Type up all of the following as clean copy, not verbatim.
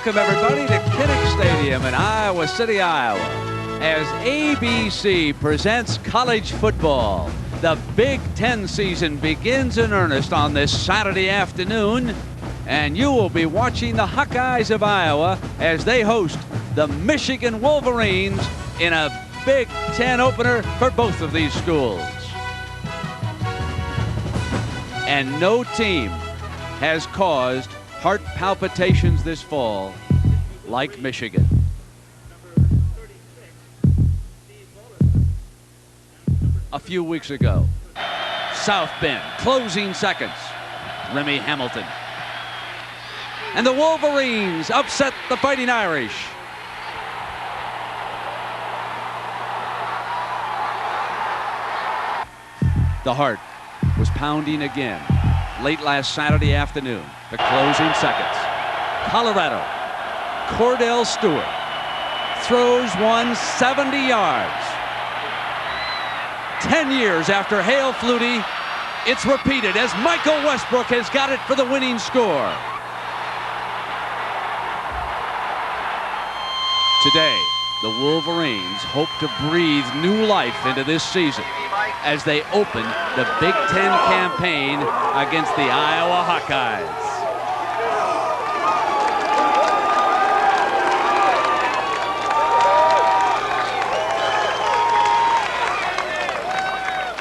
Welcome, everybody, to Kinnick Stadium in Iowa City, Iowa, as ABC presents college football. The Big Ten season begins in earnest on this Saturday afternoon, and you will be watching the Hawkeyes of Iowa as they host the Michigan Wolverines in a Big Ten opener for both of these schools. And no team has caused heart palpitations this fall like Michigan. A few weeks ago, South Bend closing seconds, Remy Hamilton. And the Wolverines upset the Fighting Irish. The heart was pounding again late last Saturday afternoon. The closing seconds. Colorado, Cordell Stewart throws one 70 yards. 10 years after Hale Flutie, it's repeated as Michael Westbrook has got it for the winning score. Today, the Wolverines hope to breathe new life into this season as they open the Big Ten campaign against the Iowa Hawkeyes.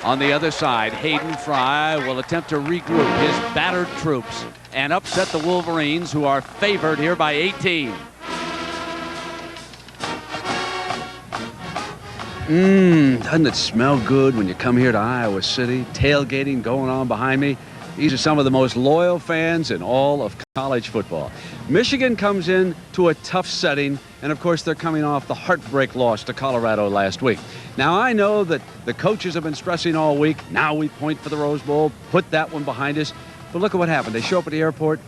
On the other side, Hayden Fry will attempt to regroup his battered troops and upset the Wolverines, who are favored here by 18. Doesn't it smell good when you come here to Iowa City? Tailgating going on behind me. These are some of the most loyal fans in all of college football. Michigan comes in to a tough setting, and of course they're coming off the heartbreak loss to Colorado last week. Now I know that the coaches have been stressing all week. Now we point for the Rose Bowl, put that one behind us. But look at what happened. They show up at the airport,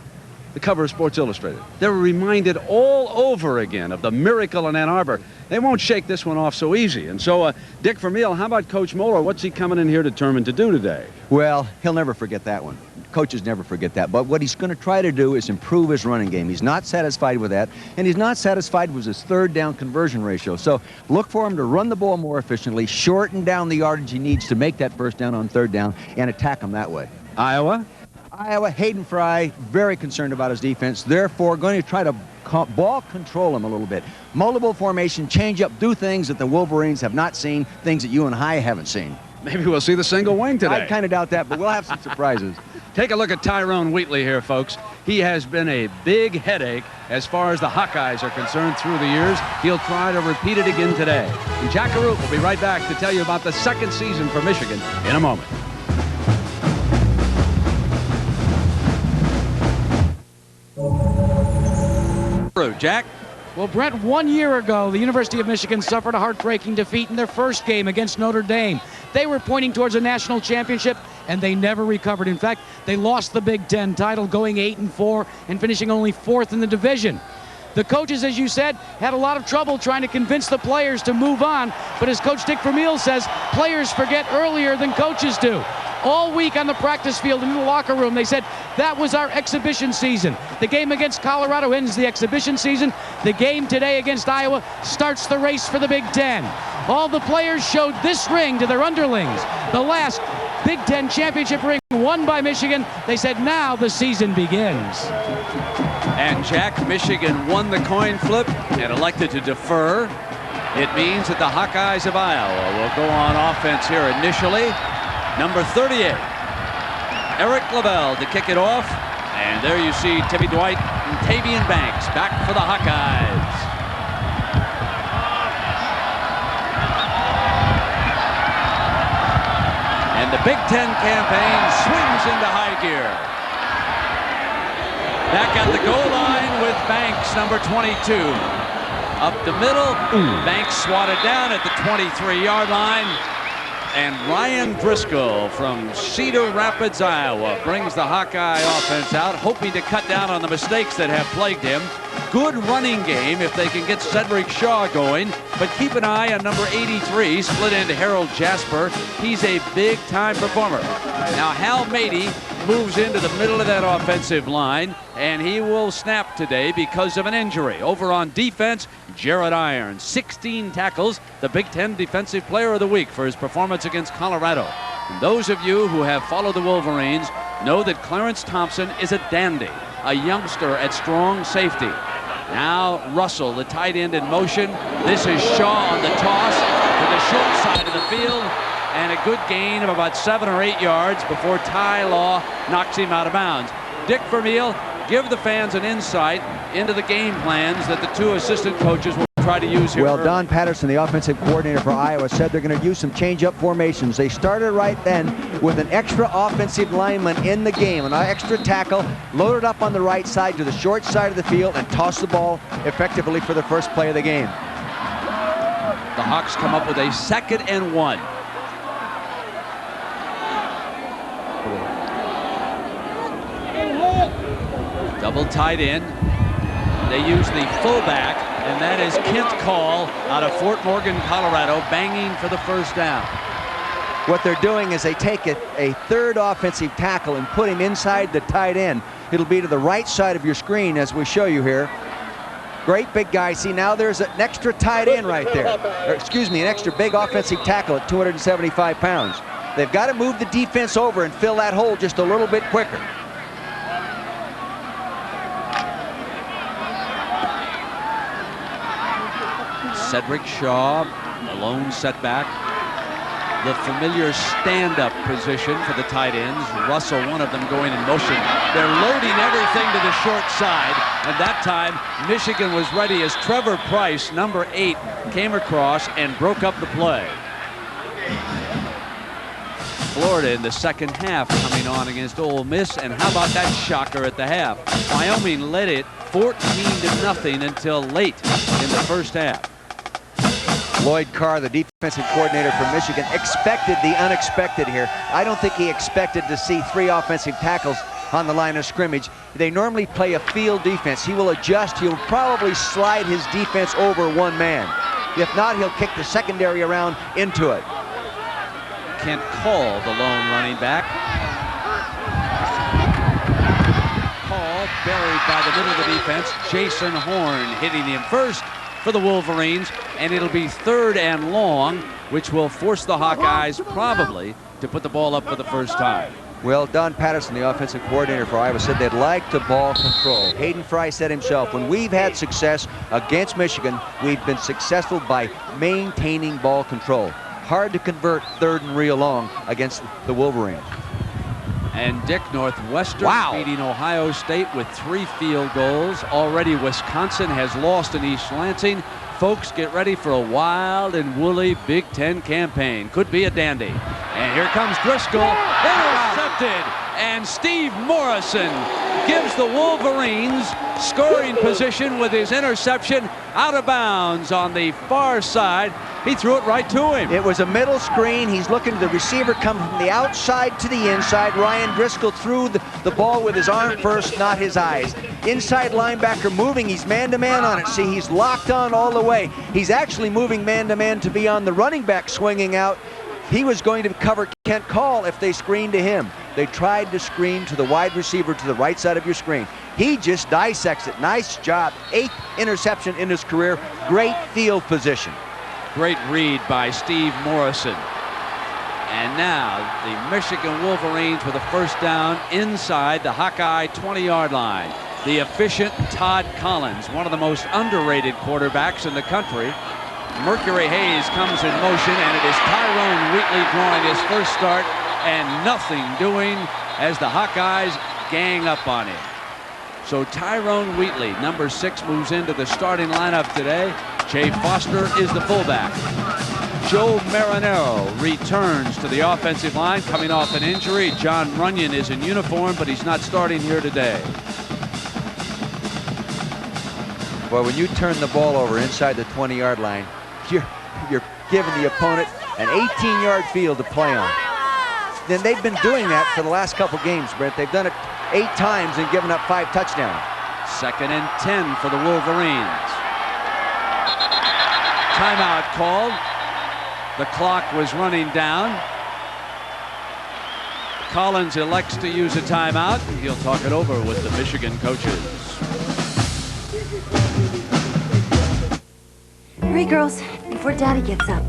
the cover of Sports Illustrated. They're reminded all over again of the miracle in Ann Arbor. They won't shake this one off so easy. And so, Dick Vermeil, how about Coach Moeller? What's he coming in here determined to do today? Well, he'll never forget that one. Coaches never forget that. But what he's going to try to do is improve his running game. He's not satisfied with that, and he's not satisfied with his third down conversion ratio. So look for him to run the ball more efficiently, shorten down the yardage he needs to make that first down on third down, and attack him that way. Iowa, Hayden Fry, very concerned about his defense, therefore going to try to ball control him a little bit. Multiple formation, change up, do things that the Wolverines have not seen, things that you and I haven't seen. maybe we'll see the single wing today. I kind of doubt that, but we'll have some surprises. Take a look at Tyrone Wheatley here, folks. He has been a big headache as far as the Hawkeyes are concerned through the years. He'll try to repeat it again today. And Jack Arute will be right back to tell you about the second season for Michigan in a moment. Jack? Well, Brent, 1 year ago, the University of Michigan suffered a heartbreaking defeat in their first game against Notre Dame. They were pointing towards a national championship, and they never recovered. In fact, they lost the Big Ten title, going 8-4 and finishing only 4th in the division. The coaches, as you said, had a lot of trouble trying to convince the players to move on, but as Coach Dick Vermeil says, players forget earlier than coaches do. All week on the practice field and in the locker room, they said, that was our exhibition season. The game against Colorado ends the exhibition season. The game today against Iowa starts the race for the Big Ten. All the players showed this ring to their underlings. The last Big Ten championship ring won by Michigan. They said, now the season begins. And Jack, Michigan won the coin flip and elected to defer. It means that the Hawkeyes of Iowa will go on offense here initially. Number 38, Eric Lavelle to kick it off. And there you see Timmy Dwight and Tavian Banks back for the Hawkeyes. And the Big Ten campaign swings into high gear. Back at the goal line with Banks, number 22. Up the middle, Banks swatted down at the 23-yard line. And Ryan Driscoll from Cedar Rapids, Iowa, brings the Hawkeye offense out, hoping to cut down on the mistakes that have plagued him. Good running game if they can get Cedric Shaw going, but keep an eye on number 83, split into Harold Jasper. He's a big-time performer. Now, Hal Mady moves into the middle of that offensive line, and he will snap today because of an injury. Over on defense, Jared Irons, 16 tackles, the Big Ten Defensive Player of the Week for his performance against Colorado. And those of you who have followed the Wolverines know that Clarence Thompson is a dandy, a youngster at strong safety. Now Russell, the tight end, in motion. This is Shaw on the toss to the short side of the field, and a good gain of about 7 or 8 yards before Ty Law knocks him out of bounds. Dick Vermeil, give the fans an insight into the game plans that the two assistant coaches will try to use here. Well, Don Patterson, the offensive coordinator for Iowa, said they're going to use some change-up formations. They started right then with an extra offensive lineman in the game, an extra tackle, loaded up on the right side to the short side of the field, and tossed the ball effectively for the first play of the game. The Hawks come up with a 2nd and 1. Double tight end. They use the fullback, and that is Kent Call out of Fort Morgan, Colorado, banging for the first down. What they're doing is they take a third offensive tackle and put him inside the tight end. It'll be to the right side of your screen as we show you here. Great big guy. See, now there's an extra tight end right there. Or, excuse me, an extra big offensive tackle at 275 pounds. They've got to move the defense over and fill that hole just a little bit quicker. Cedric Shaw, the lone setback. The familiar stand-up position for the tight ends. Russell, one of them, going in motion. They're loading everything to the short side, and that time Michigan was ready as Trevor Price, number 8, came across and broke up the play. Florida in the second half coming on against Ole Miss, and how about that shocker at the half? Wyoming led it 14-0 until late in the first half. Lloyd Carr, the defensive coordinator for Michigan, expected the unexpected here. I don't think he expected to see 3 offensive tackles on the line of scrimmage. They normally play a field defense. He will adjust. He'll probably slide his defense over one man. If not, he'll kick the secondary around into it. Kent Call, the lone running back. Call buried by the middle of the defense. Jason Horn hitting him first for the Wolverines, and it'll be 3rd and long, which will force the Hawkeyes probably to put the ball up for the first time. Well, Don Patterson, the offensive coordinator for Iowa, said they'd like to ball control. Hayden Fry said himself, when we've had success against Michigan, we've been successful by maintaining ball control. Hard to convert 3rd and real long against the Wolverines. And Dick, Northwestern beating Ohio State with 3 field goals. Already Wisconsin has lost in East Lansing. Folks, get ready for a wild and woolly Big Ten campaign. Could be a dandy. And here comes Driscoll, intercepted. And Steve Morrison gives the Wolverines scoring position with his interception out of bounds on the far side. He threw it right to him. It was a middle screen. He's looking to the receiver come from the outside to the inside. Ryan Driscoll threw the ball with his arm first, not his eyes. Inside linebacker moving. He's man-to-man on it. See, he's locked on all the way. He's actually moving man-to-man to be on the running back swinging out. He was going to cover Kent Call if they screened to him. They tried to screen to the wide receiver to the right side of your screen. He just dissects it. Nice job. 8th interception in his career. Great field position. Great read by Steve Morrison. And now the Michigan Wolverines with a first down inside the Hawkeye 20-yard line. The efficient Todd Collins, one of the most underrated quarterbacks in the country. Mercury Hayes comes in motion, and it is Tyrone Wheatley drawing his first start, and nothing doing as the Hawkeyes gang up on him. So Tyrone Wheatley, number 6, moves into the starting lineup today. Jay Foster is the fullback. Joe Marinero returns to the offensive line coming off an injury. John Runyon is in uniform, but he's not starting here today. Well, when you turn the ball over inside the 20-yard line, you're giving the opponent an 18-yard field to play on. Then they've been doing that for the last couple games, Brent. They've done it 8 times and given up 5 touchdowns. 2nd and 10 for the Wolverines. Timeout called. The clock was running down. Collins elects to use a timeout. He'll talk it over with the Michigan coaches. Hurry, girls, before Daddy gets up.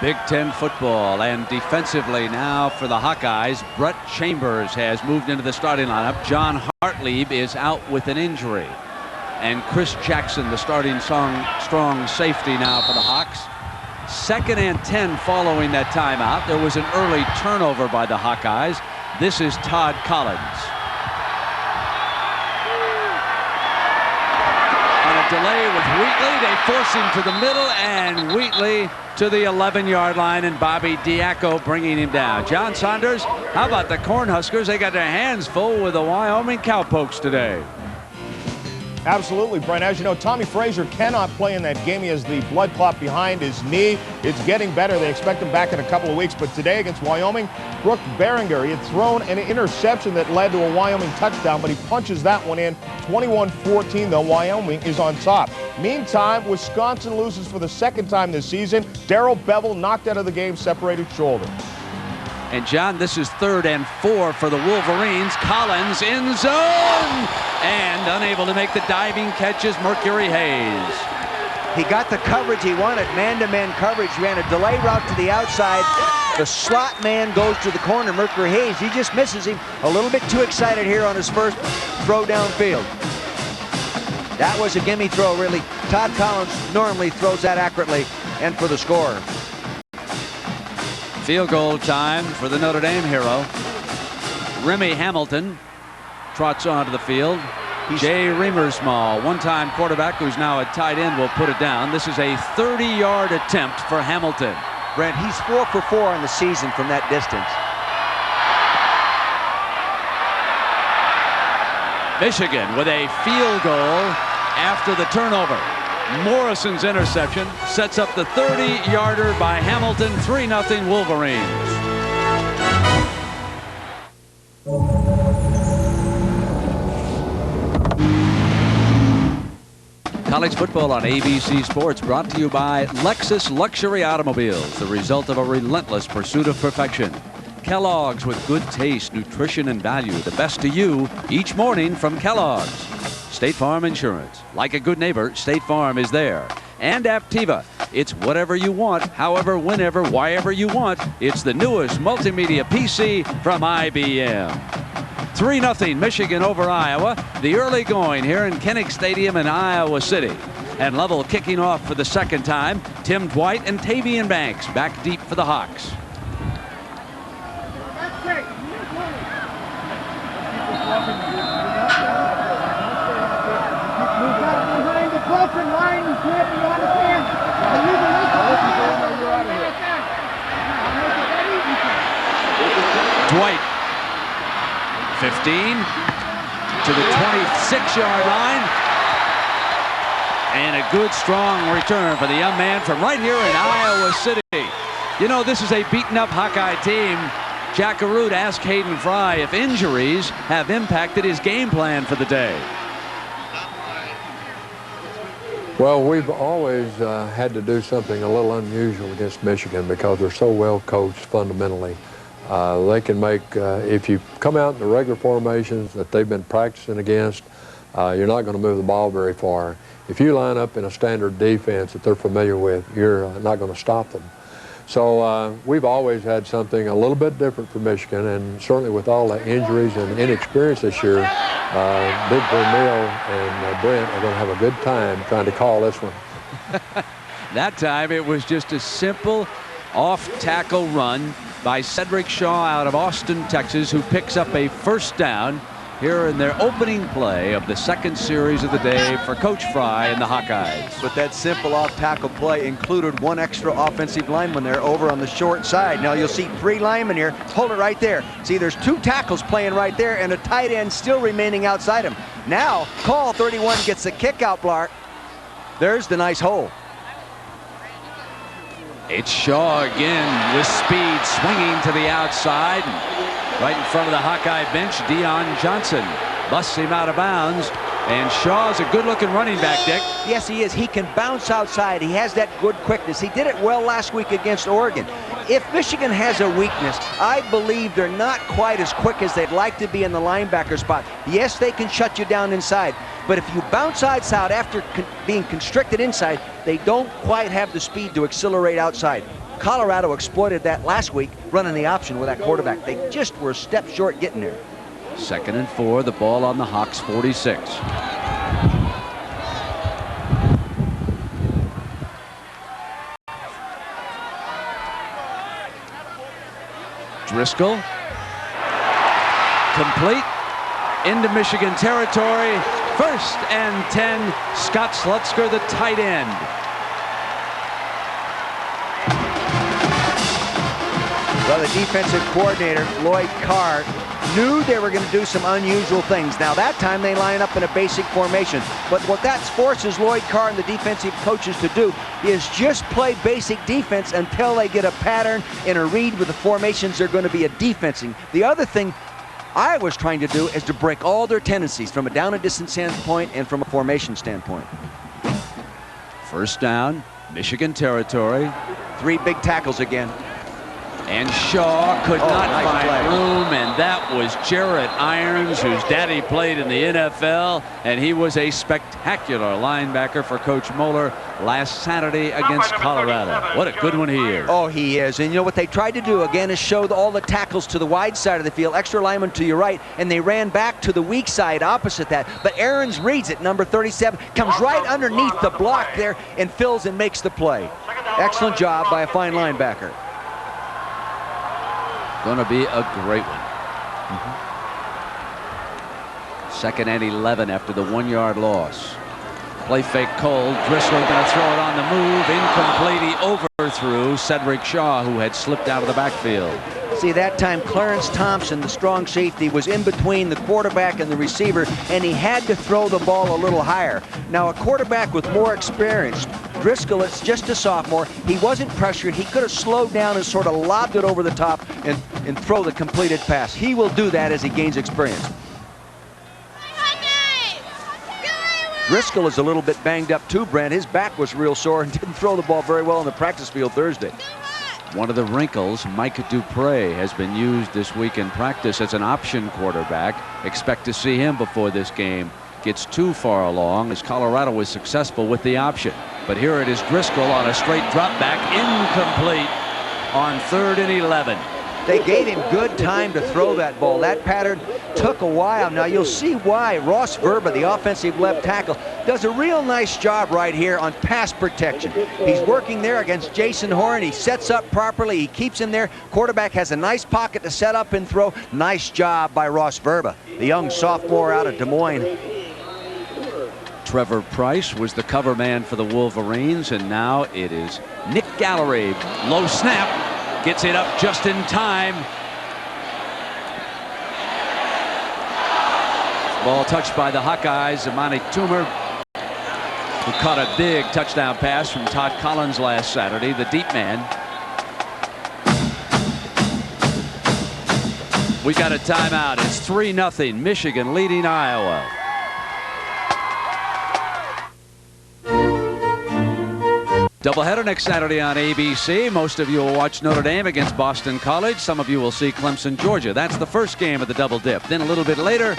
Big Ten football, and defensively now for the Hawkeyes, Brett Chambers has moved into the starting lineup. John Hartlieb is out with an injury. And Chris Jackson, the starting strong safety now for the Hawks. 2nd and 10 following that timeout. There was an early turnover by the Hawkeyes. This is Todd Collins. On a delay with Wheatley, they force him to the middle, and Wheatley to the 11-yard line, and Bobby Diaco bringing him down. John Saunders, how about the Cornhuskers? They got their hands full with the Wyoming Cowpokes today. Absolutely, Brent. As you know, Tommy Frazier cannot play in that game. He has the blood clot behind his knee. It's getting better. They expect him back in a couple of weeks. But today against Wyoming, Brooke Beringer, he had thrown an interception that led to a Wyoming touchdown, but he punches that one in. 21-14, though. Wyoming is on top. Meantime, Wisconsin loses for the 2nd time this season. Darrell Bevell knocked out of the game, separated shoulder. And John, this is 3rd and 4 for the Wolverines. Collins in zone and unable to make the diving catch is Mercury Hayes. He got the coverage he wanted, man-to-man coverage, ran a delay route to the outside. The slot man goes to the corner, Mercury Hayes. He just misses him. A little bit too excited here on his first throw downfield. That was a gimme throw, really. Todd Collins normally throws that accurately and for the score. Field goal time for the Notre Dame hero. Remy Hamilton trots onto the field. Jay Reamersmall, one-time quarterback who's now a tight end, will put it down. This is a 30-yard attempt for Hamilton. Brent, he's 4 for 4 on the season from that distance. Michigan with a field goal after the turnover. Morrison's interception sets up the 30-yarder by Hamilton. 3-0 Wolverines. College football on ABC Sports, brought to you by Lexus Luxury Automobiles, the result of a relentless pursuit of perfection. Kellogg's, with good taste, nutrition, and value. The best to you each morning from Kellogg's. State Farm Insurance. Like a good neighbor, State Farm is there. And Aptiva. It's whatever you want, however, whenever, wherever you want. It's the newest multimedia PC from IBM. 3-0 Michigan over Iowa. The early going here in Kinnick Stadium in Iowa City. And Lovell kicking off for the 2nd time. Tim Dwight and Tavian Banks back deep for the Hawks. Dwight, 15 to the 26-yard line, and a good strong return for the young man from right here in Iowa City. You know, this is a beaten-up Hawkeye team. Jack Arute asked Hayden Fry if injuries have impacted his game plan for the day. Well, we've always had to do something a little unusual against Michigan because they're so well coached fundamentally. They can make, if you come out in the regular formations that they've been practicing against, you're not going to move the ball very far. If you line up in a standard defense that they're familiar with, you're not going to stop them. So we've always had something a little bit different for Michigan, and certainly with all the injuries and inexperience this year, Big Vermeil and Brent are going to have a good time trying to call this one. That time it was just a simple off-tackle run by Cedric Shaw out of Austin, Texas, who picks up a 1st down here in their opening play of the 2nd series of the day for Coach Fry and the Hawkeyes. But that simple off-tackle play included 1 extra offensive lineman there over on the short side. Now you'll see 3 linemen here. Hold it right there. See, there's 2 tackles playing right there and a tight end still remaining outside him. Now, Call 31 gets the kick out block. There's the nice hole. It's Shaw again with speed, swinging to the outside. Right in front of the Hawkeye bench, Deion Johnson busts him out of bounds. And Shaw's a good-looking running back, Dick. Yes, he is. He can bounce outside. He has that good quickness. He did it well last week against Oregon. If Michigan has a weakness, I believe they're not quite as quick as they'd like to be in the linebacker spot. Yes, they can shut you down inside, but if you bounce outside after being constricted inside, they don't quite have the speed to accelerate outside. Colorado exploited that last week, running the option with that quarterback. They just were a step short getting there. 2nd and 4, the ball on the Hawks 46. Driscoll. Complete into Michigan territory. 1st and 10, Scott Slutzker, the tight end. Well, the defensive coordinator, Lloyd Carr, knew they were going to do some unusual things. Now, that time they line up in a basic formation. But what that forces Lloyd Carr and the defensive coaches to do is just play basic defense until they get a pattern and a read with the formations they're going to be a defensing. The other thing I was trying to do is to break all their tendencies from a down and distance standpoint and from a formation standpoint. 1st down, Michigan territory. 3 big tackles again. And Shaw could not nice find play. room, and that was Jarrett Irons, whose daddy played in the NFL, and he was a spectacular linebacker for Coach Moeller last Saturday against Colorado. What a good one he is. Oh, he is. And you know what they tried to do, again, is show all the tackles to the wide side of the field, extra lineman to your right, and they ran back to the weak side opposite that. But Aarons reads it, number 37, comes right underneath the block there and fills and makes the play. Excellent job by a fine linebacker. Going to be a great one. 2nd and 11 after the 1-yard loss. Play fake cold. Driscoll going to throw it on the move. Incomplete. He overthrew Cedric Shaw, who had slipped out of the backfield. See, that time Clarence Thompson, the strong safety, was in between the quarterback and the receiver, and he had to throw the ball a little higher. Now, a quarterback with more experience, Driscoll, it's just a sophomore. He wasn't pressured. He could have slowed down and sort of lobbed it over the top and throw the completed pass. He will do that as he gains experience. Driscoll is a little bit banged up too, Brent. His back was real sore and didn't throw the ball very well on the practice field Thursday. One of the wrinkles, Mike Dupre has been used this week in practice as an option quarterback. Expect to see him before this game gets too far along, as Colorado was successful with the option. But here it is, Driscoll on a straight drop back, incomplete on 3rd and 11. They gave him good time to throw that ball. That pattern took a while. Now you'll see why Ross Verba, the offensive left tackle, does a real nice job right here on pass protection. He's working there against Jason Horn. He sets up properly. He keeps him there. Quarterback has a nice pocket to set up and throw. Nice job by Ross Verba, the young sophomore out of Des Moines. Trevor Price was the cover man for the Wolverines, and now it is Nick Gallery. Low snap. Gets it up just in time. Ball touched by the Hawkeyes. Amani Toomer, who caught a big touchdown pass from Todd Collins last Saturday, the deep man. We got a timeout. It's 3-0. Michigan leading Iowa. Doubleheader next Saturday on ABC. Most of you will watch Notre Dame against Boston College. Some of you will see Clemson, Georgia. That's the first game of the double dip. Then a little bit later,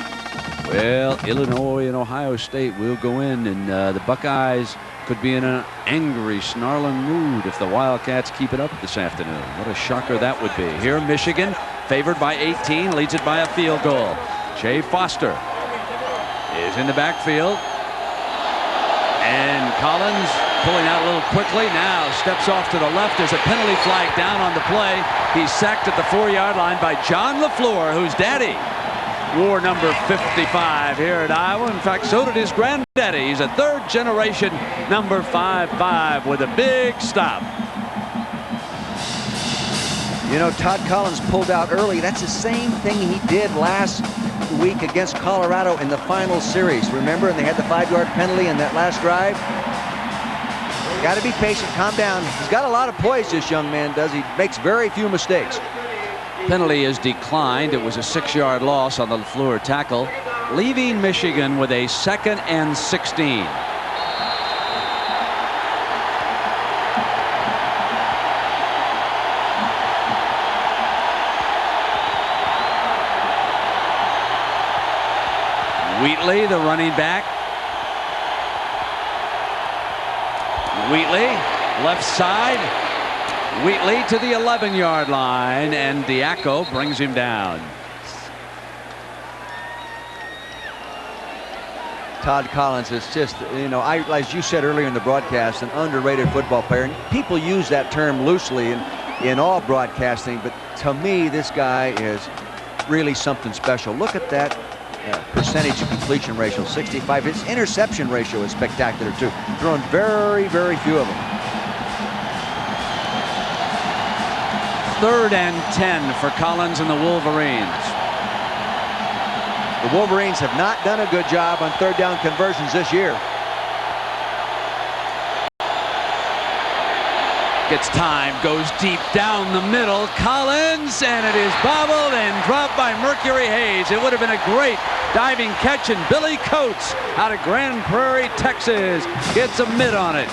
well, Illinois and Ohio State will go in, and the Buckeyes could be in an angry, snarling mood if the Wildcats keep it up this afternoon. What a shocker that would be. Here, Michigan, favored by 18, leads it by a field goal. Jay Foster is in the backfield. And Collins pulling out a little quickly, now steps off to the left. There's a penalty flag down on the play. He's sacked at the 4-yard line by John LaFleur, whose daddy wore number 55 here at Iowa. In fact, so did his granddaddy. He's a 3rd generation number 55 with a big stop. You know, Todd Collins pulled out early. That's the same thing he did last week against Colorado in the final series. Remember, and they had the 5-yard penalty in that last drive. Got to be patient, calm down. He's got a lot of poise, this young man does. He makes very few mistakes. Penalty is declined. It was a 6-yard loss on the LaFleur tackle. leaving Michigan with a 2nd and 16. Wheatley, the running back. Wheatley, left side. Wheatley to the 11-yard line, and Diaco brings him down. Todd Collins is just, you know, as you said earlier in the broadcast, an underrated football player. And people use that term loosely in all broadcasting, but to me, this guy is really something special. Look at that percentage completion ratio, 65. His interception ratio is spectacular, too. Thrown very, very few of them. 3rd and 10 for Collins and the Wolverines. The Wolverines have not done a good job on 3rd down conversions this year. Gets time, goes deep down the middle. Collins, and it is bobbled and dropped by Mercury Hayes. It would have been a great diving catch, and Billy Coates out of Grand Prairie, Texas, gets a mid on it.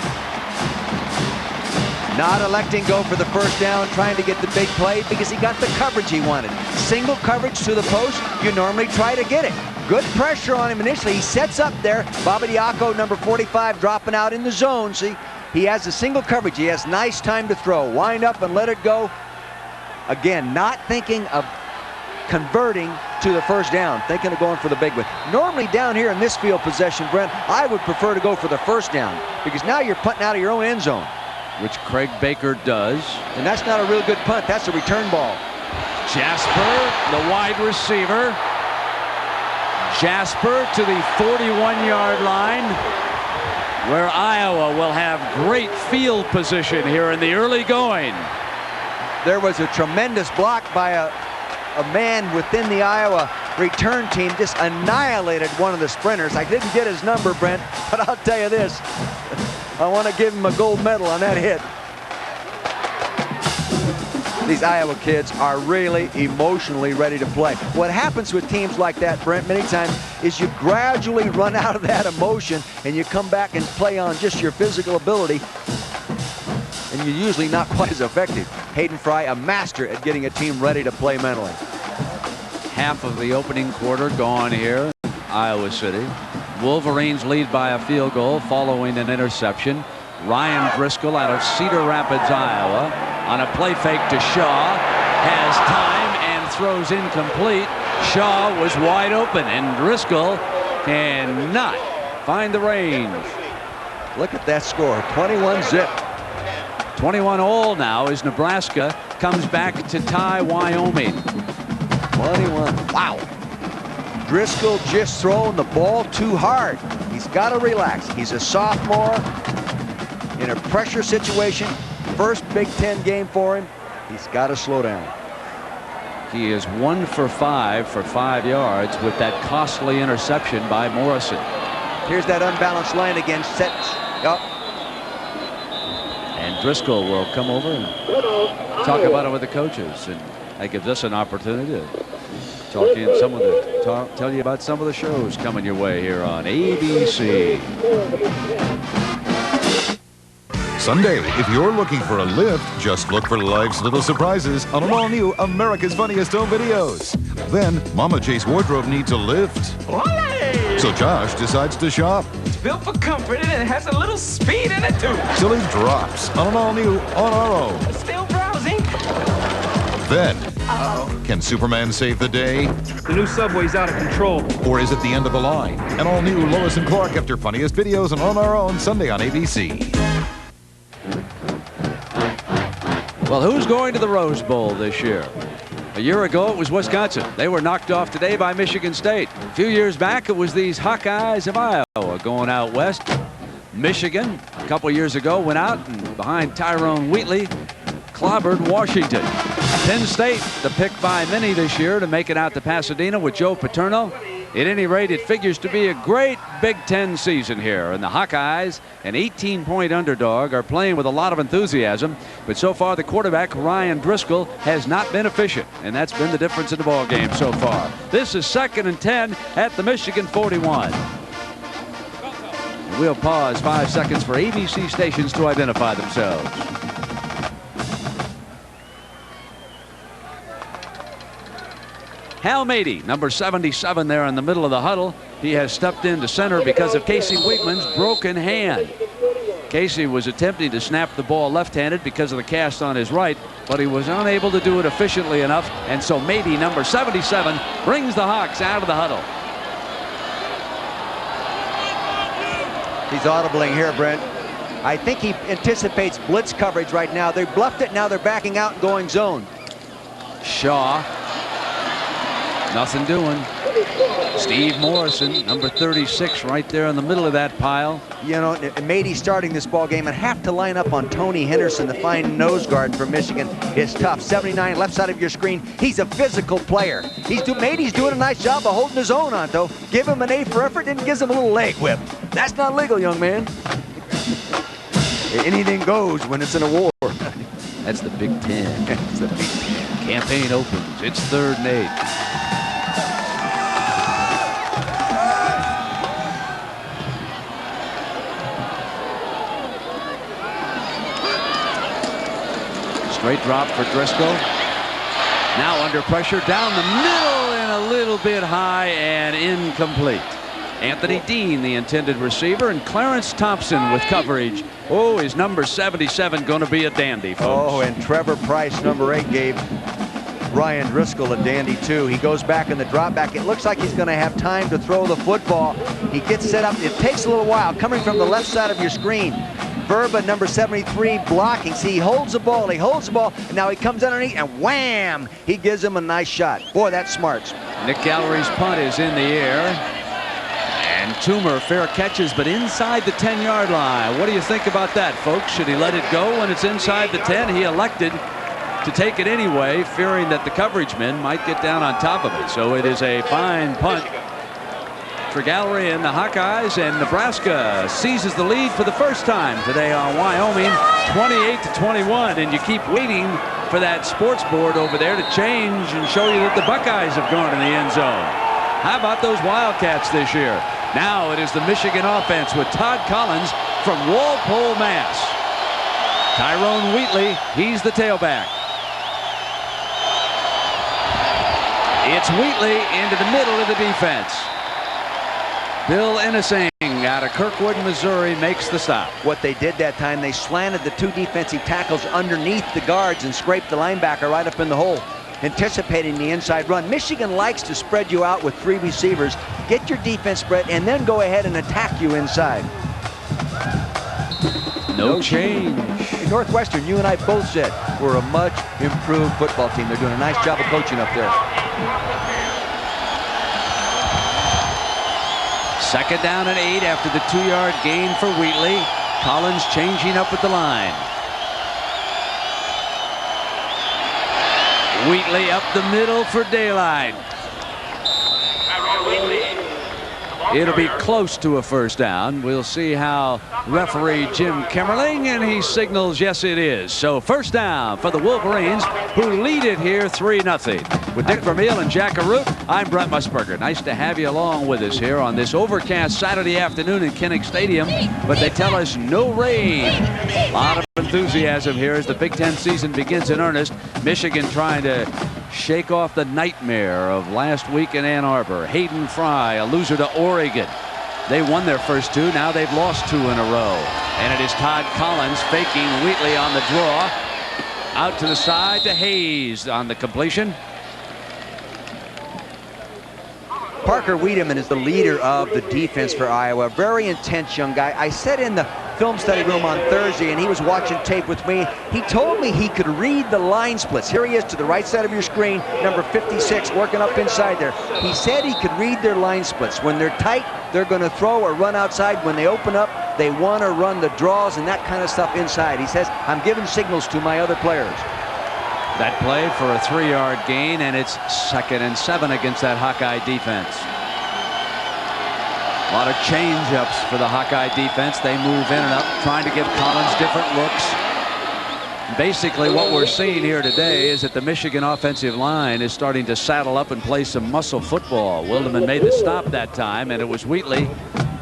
Not electing go for the 1st down, trying to get the big play because he got the coverage he wanted. Single coverage to the post, you normally try to get it. Good pressure on him initially. He sets up there. Baba Diaco, number 45, dropping out in the zone. See, he has a single coverage. He has nice time to throw. Wind up and let it go. Again, not thinking of converting to the 1st down, thinking of going for the big one. Normally down here in this field possession, Brent, I would prefer to go for the 1st down because now you're punting out of your own end zone. Which Craig Baker does. And that's not a real good punt. That's a return ball. Jasper, the wide receiver. Jasper to the 41-yard line, where Iowa will have great field position here in the early going. There was a tremendous block by a man within the Iowa return team. Just annihilated one of the sprinters. I didn't get his number, Brent, but I'll tell you this. I want to give him a gold medal on that hit. These Iowa kids are really emotionally ready to play. What happens with teams like that, Brent, many times is you gradually run out of that emotion and you come back and play on just your physical ability, and you're usually not quite as effective. Hayden Fry, a master at getting a team ready to play mentally. Half of the opening quarter gone here, Iowa City. Wolverines lead by a field goal following an interception. Ryan Driscoll out of Cedar Rapids, Iowa, on a play fake to Shaw, has time and throws incomplete. Shaw was wide open, and Driscoll cannot find the range. Look at that score, 21-zip. 21-all now as Nebraska comes back to tie Wyoming. 21. Wow. Driscoll just throwing the ball too hard. He's got to relax. He's a sophomore in a pressure situation. First Big Ten game for him. He's got to slow down. He is 1 for 5 for 5 yards with that costly interception by Morrison. Here's that unbalanced line again. Sets up. And Driscoll will come over and talk about it with the coaches, and that gives us an opportunity to talk to you tell you about some of the shows coming your way here on ABC. Sunday, if you're looking for a lift, just look for life's little surprises on an all-new America's Funniest Home Videos. Then, Mama J's wardrobe needs a lift. So Josh decides to shop. It's built for comfort and it has a little speed in it too. Till he drops on an all-new On Our Own. Still browsing. Then, can Superman save the day? The new subway's out of control. Or is it the end of the line? An all-new Lois and Clark after Funniest Videos and On Our Own Sunday on ABC. Well, who's going to the Rose Bowl this year? A year ago, it was Wisconsin. They were knocked off today by Michigan State. A few years back, it was these Hawkeyes of Iowa going out west. Michigan, a couple years ago, went out and behind Tyrone Wheatley, clobbered Washington. Penn State, the pick by many this year to make it out to Pasadena with Joe Paterno. At any rate, it figures to be a great Big Ten season here. And the Hawkeyes, an 18-point underdog, are playing with a lot of enthusiasm. But so far, the quarterback, Ryan Driscoll, has not been efficient. And that's been the difference in the ball game so far. This is 2nd and 10 at the Michigan 41. We'll pause 5 seconds for ABC stations to identify themselves. Hal Mady, number 77 there in the middle of the huddle. He has stepped into center because of Casey Weigman's broken hand. Casey was attempting to snap the ball left-handed because of the cast on his right, but he was unable to do it efficiently enough, and so Mady, number 77, brings the Hawks out of the huddle. He's audibling here, Brent. I think he anticipates blitz coverage right now. They bluffed it, now they're backing out and going zone. Shaw. Nothing doing. Steve Morrison, number 36, right there in the middle of that pile. You know, Mady starting this ball game and have to line up on Tony Henderson, the fine nose guard for Michigan, is tough. 79, left side of your screen. He's a physical player. Mady's doing a nice job of holding his own, Anto. Give him an A for effort and gives him a little leg whip. That's not legal, young man. Anything goes when it's in a war. That's the Big Ten. It's the Big Ten. Campaign opens. It's 3rd and 8. Straight drop for Driscoll. Now under pressure down the middle and a little bit high and incomplete. Anthony Dean, the intended receiver, and Clarence Thompson with coverage. Oh, is number 77 going to be a dandy, folks? Oh, and Trevor Price, number 8, gave Ryan Driscoll a dandy too. He goes back in the drop back. It looks like he's going to have time to throw the football. He gets set up. It takes a little while. Coming from the left side of your screen, Verba, number 73, blocking. See, he holds the ball, and now he comes underneath, and wham! He gives him a nice shot. Boy, that's smart. Nick Gallery's punt is in the air. And Toomer fair catches, but inside the 10-yard line. What do you think about that, folks? Should he let it go when it's inside the 10? He elected to take it anyway, fearing that the coverage men might get down on top of it. So it is a fine punt for Gallery and the Hawkeyes, and Nebraska seizes the lead for the first time today on Wyoming, 28-21. And you keep waiting for that sports board over there to change and show you that the Buckeyes have gone in the end zone. How about those Wildcats this year? Now it is the Michigan offense with Todd Collins from Walpole, Mass. Tyrone Wheatley, he's the tailback. It's Wheatley into the middle of the defense. Bill Innesing out of Kirkwood, Missouri, makes the stop. What they did that time, they slanted the 2 defensive tackles underneath the guards and scraped the linebacker right up in the hole, anticipating the inside run. Michigan likes to spread you out with 3 receivers, get your defense spread, and then go ahead and attack you inside. No change. Northwestern, you and I both said, we're a much improved football team. They're doing a nice job of coaching up there. 2nd down and 8 after the 2-yard gain for Wheatley. Collins changing up at the line. Wheatley up the middle for daylight. It'll be close to a first down. We'll see how referee Jim Kimmerling, and he signals yes it is. So first down for the Wolverines, who lead it here 3-0. With Dick Vermeil and Jack Arute, I'm Brent Musburger. Nice to have you along with us here on this overcast Saturday afternoon in Kinnick Stadium, but they tell us no rain. A lot of enthusiasm here as the Big Ten season begins in earnest. Michigan trying to shake off the nightmare of last week in Ann Arbor. Hayden Fry, a loser to Oregon. They won their first 2. Now they've lost 2 in a row. And it is Todd Collins faking Wheatley on the draw. Out to the side to Hayes on the completion. Parker Wiedemann is the leader of the defense for Iowa. Very intense young guy. I sat in the film study room on Thursday and he was watching tape with me. He told me he could read the line splits. Here he is to the right side of your screen, number 56, working up inside there. He said he could read their line splits. When they're tight, they're going to throw or run outside. When they open up, they want to run the draws and that kind of stuff inside. He says, I'm giving signals to my other players. That play for a 3-yard gain, and it's 2nd and 7 against that Hawkeye defense. A lot of change-ups for the Hawkeye defense. They move in and up, trying to give Collins different looks. Basically, what we're seeing here today is that the Michigan offensive line is starting to saddle up and play some muscle football. Wilderman made the stop that time, and it was Wheatley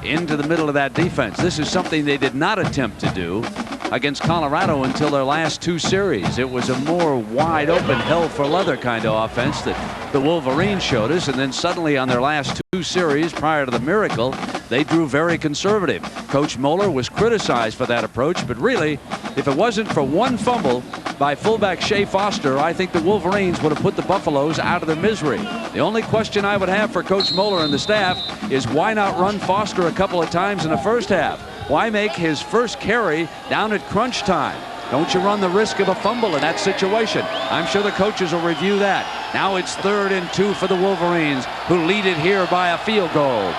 into the middle of that defense. This is something they did not attempt to do against Colorado until their last 2 series. It was a more wide open, hell for leather kind of offense that the Wolverines showed us, and then suddenly on their last 2 series prior to the miracle, they drew very conservative. Coach Moeller was criticized for that approach, but really, if it wasn't for one fumble by fullback Shea Foster, I think the Wolverines would have put the Buffaloes out of their misery. The only question I would have for Coach Moeller and the staff is why not run Foster a couple of times in the first half? Why make his first carry down at crunch time? Don't you run the risk of a fumble in that situation? I'm sure the coaches will review that. Now it's 3rd and 2 for the Wolverines, who lead it here by a field goal.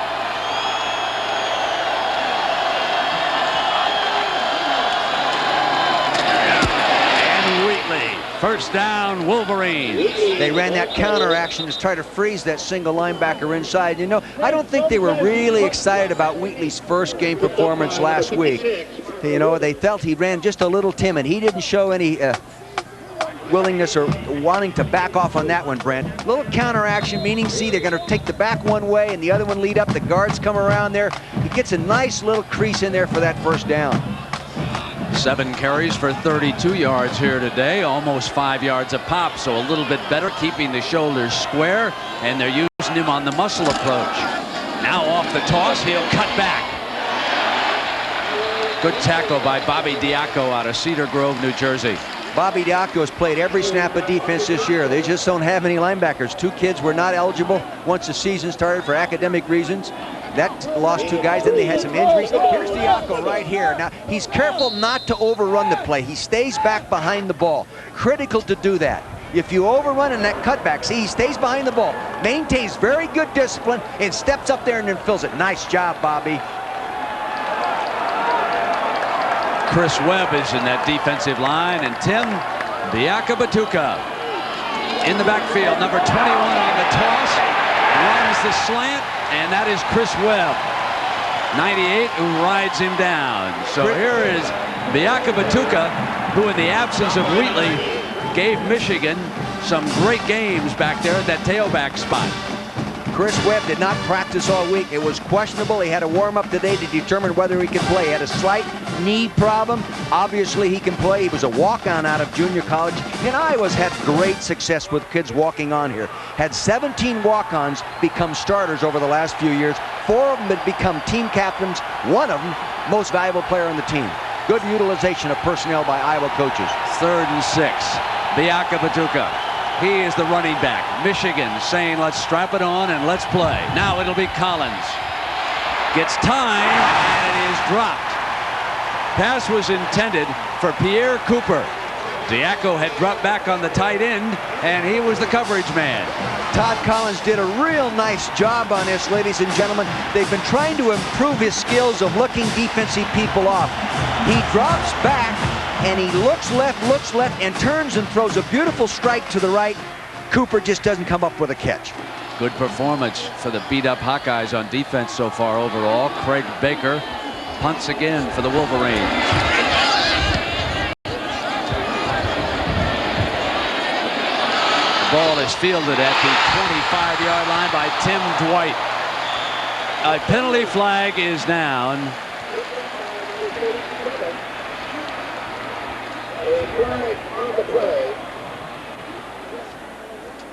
First down, Wolverines. They ran that counter action to try to freeze that single linebacker inside. You know, I don't think they were really excited about Wheatley's first game performance last week. You know, they felt he ran just a little timid. He didn't show any willingness or wanting to back off on that one, Brent. Little counter action, meaning, see, they're going to take the back one way and the other one lead up. The guards come around there. He gets a nice little crease in there for that first down. 7 carries for 32 yards here today, almost 5 yards a pop, so a little bit better, keeping the shoulders square, and they're using him on the muscle approach. Now off the toss, he'll cut back. Good tackle by Bobby Diaco out of Cedar Grove, New Jersey. Bobby Diaco has played every snap of defense this year. They just don't have any linebackers. 2 kids were not eligible once the season started for academic reasons. That lost 2 guys. Then they had some injuries. Here's Diaco right here. Now, he's careful not to overrun the play. He stays back behind the ball. Critical to do that. If you overrun in that cutback, see, he stays behind the ball, maintains very good discipline, and steps up there and then fills it. Nice job, Bobby. Chris Webb is in that defensive line, and Tim Biakabatuka in the backfield. Number 21 on the toss. Runs the slant, and that is Chris Webb, 98, who rides him down. So here is Biakabatuka, who in the absence of Wheatley gave Michigan some great games back there at that tailback spot. Chris Webb did not practice all week. It was questionable. He had a warm-up today to determine whether he could play. He had a slight knee problem. Obviously, he can play. He was a walk-on out of junior college. And Iowa's had great success with kids walking on here. Had 17 walk-ons become starters over the last few years. 4 of them had become team captains. 1 of them, most valuable player on the team. Good utilization of personnel by Iowa coaches. 3rd and 6. Biakabatuka. He is the running back. Michigan saying, let's strap it on and let's play. Now it'll be Collins. Gets time, and it is dropped. Pass was intended for Pierre Cooper. Diaco had dropped back on the tight end, and he was the coverage man. Todd Collins did a real nice job on this, ladies and gentlemen. They've been trying to improve his skills of looking defensive people off. He drops back, and he looks left, and turns and throws a beautiful strike to the right. Cooper just doesn't come up with a catch. Good performance for the beat-up Hawkeyes on defense so far overall. Craig Baker punts again for the Wolverines. The ball is fielded at the 25-yard line by Tim Dwight. A penalty flag is down.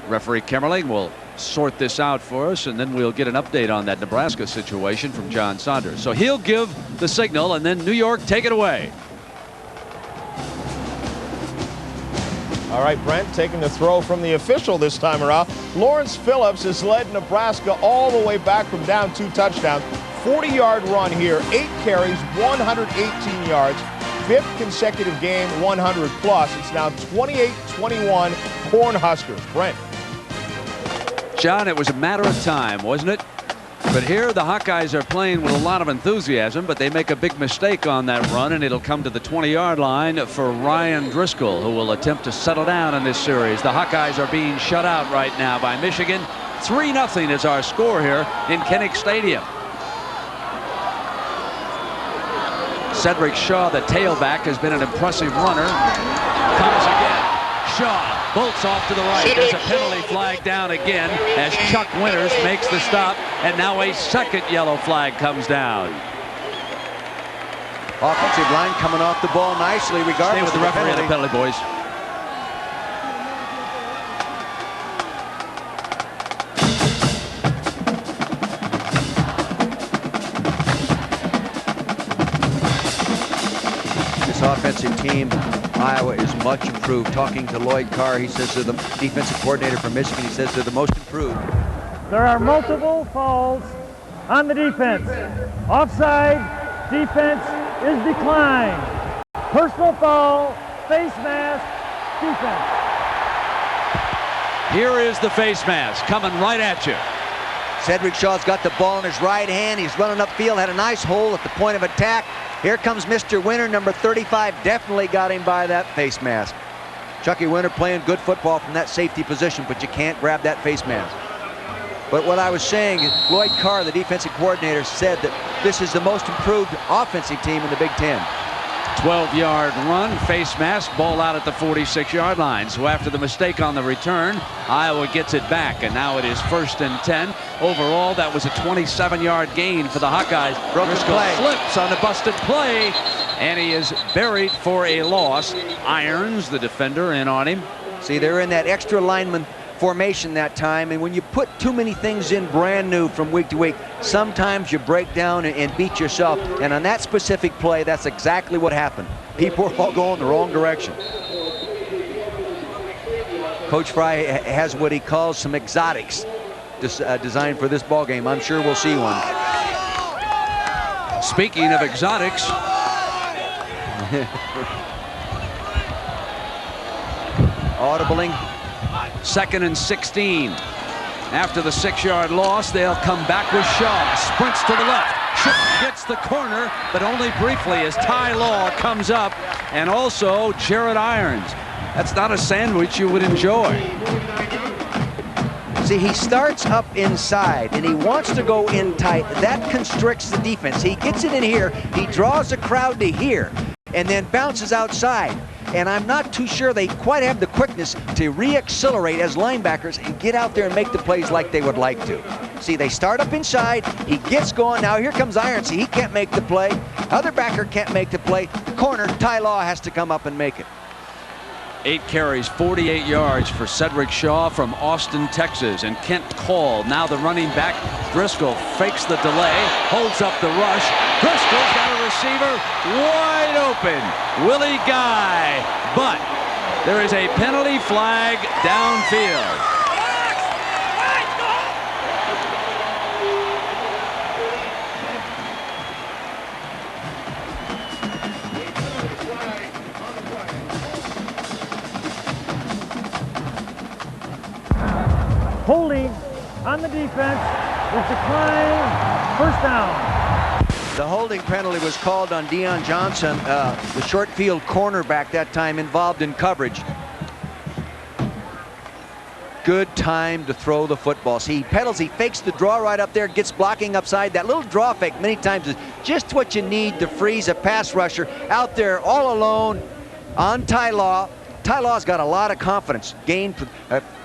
Referee Kemmerling will sort this out for us, and then we'll get an update on that Nebraska situation from John Saunders. So he'll give the signal, and then New York take it away. All right, Brent, taking the throw from the official this time around. Lawrence Phillips has led Nebraska all the way back from down 2 touchdowns. 40-yard run here, 8 carries, 118 yards. 5th consecutive game, 100 plus. It's now 28-21 Cornhuskers. Brent. John, it was a matter of time, wasn't it? But here the Hawkeyes are playing with a lot of enthusiasm, but they make a big mistake on that run, and it'll come to the 20-yard line for Ryan Driscoll, who will attempt to settle down in this series. The Hawkeyes are being shut out right now by Michigan. 3-0 is our score here in Kinnick Stadium. Cedric Shaw, the tailback, has been an impressive runner. Comes again. Shaw bolts off to the right. There's a penalty flag down again as Chuck Winters makes the stop, and now a second yellow flag comes down. Offensive line coming off the ball nicely, regardless. Stay with the referee and the penalty, boys. This offensive team, Iowa, is much improved. Talking to Lloyd Carr, he says they're the defensive coordinator for Michigan. He says they're the most improved. There are multiple fouls on the defense. Offside, defense is declined. Personal foul, face mask, defense. Here is the face mask coming right at you. Cedric Shaw's got the ball in his right hand. He's running upfield, had a nice hole at the point of attack. Here comes Mr. Winter, number 35. Definitely got him by that face mask. Chucky Winter playing good football from that safety position, but you can't grab that face mask. But what I was saying is Lloyd Carr, the defensive coordinator, said that this is the most improved offensive team in the Big Ten. 12-yard run, face mask, ball out at the 46-yard line. So after the mistake on the return, Iowa gets it back, and now it is 1st and 10. Overall, that was a 27-yard gain for the Hawkeyes. Driscoll slips on the busted play, and he is buried for a loss. Irons, the defender, in on him. See, they're in that extra lineman formation that time, and when you put too many things in brand new from week to week, sometimes you break down and beat yourself. And on that specific play, that's exactly what happened. People are all going the wrong direction. Coach Fry has what he calls some exotics designed for this ball game. I'm sure we'll see one. Speaking of exotics, audibling. 2nd and 16. After the 6-yard loss, they'll come back with Shaw. Sprints to the left. Gets the corner, but only briefly as Ty Law comes up, and also Jared Irons. That's not a sandwich you would enjoy. See, he starts up inside, and he wants to go in tight. That constricts the defense. He gets it in here. He draws the crowd to here, and then bounces outside. And I'm not too sure they quite have the quickness to re-accelerate as linebackers and get out there and make the plays like they would like to. See, they start up inside, he gets going, now here comes Irons. See, he can't make the play. Other backer can't make the play. The corner, Ty Law has to come up and make it. 8 carries, 48 yards for Cedric Shaw from Austin, Texas. And Kent Call, now the running back. Driscoll fakes the delay, holds up the rush. Driscoll's got a receiver wide open. Willie Guy. But there is a penalty flag downfield. Holding on the defense is declined. 1st down. The holding penalty was called on Deion Johnson, the short field cornerback that time involved in coverage. Good time to throw the football. See, he pedals, he fakes the draw right up there, gets blocking upside. That little draw fake many times is just what you need to freeze a pass rusher out there all alone on Ty Law. Ty Law's got a lot of confidence,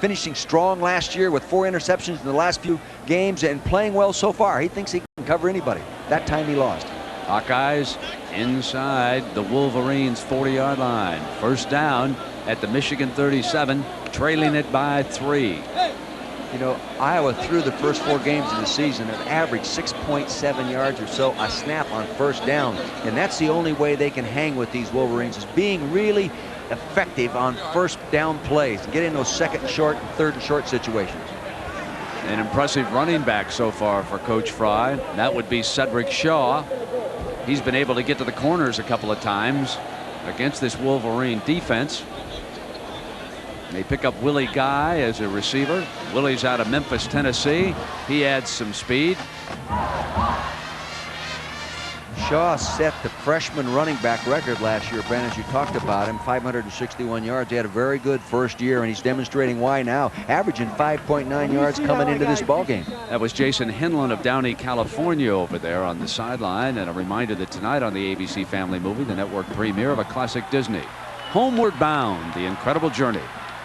finishing strong last year with 4 interceptions in the last few games and playing well so far. He thinks he can cover anybody. That time he lost. Hawkeyes inside the Wolverines' 40-yard line. 1st down at the Michigan 37, trailing it by 3. You know, Iowa through the first 4 games of the season have averaged 6.7 yards or so a snap on 1st down. And that's the only way they can hang with these Wolverines, is being really effective on 1st down plays, getting those 2nd and short and 3rd and short situations. An impressive running back so far for Coach Fry. That would be Cedric Shaw. He's been able to get to the corners a couple of times against this Wolverine defense. They pick up Willie Guy as a receiver. Willie's out of Memphis, Tennessee. He adds some speed. Shaw set the freshman running back record last year, Brent, as you talked about him, 561 yards. He had a very good first year, and he's demonstrating why now, averaging 5.9 yards coming into this ballgame. That was Jason Hinlin of Downey, California over there on the sideline. And a reminder that tonight on the ABC Family Movie, the network premiere of a classic Disney, Homeward Bound, The Incredible Journey.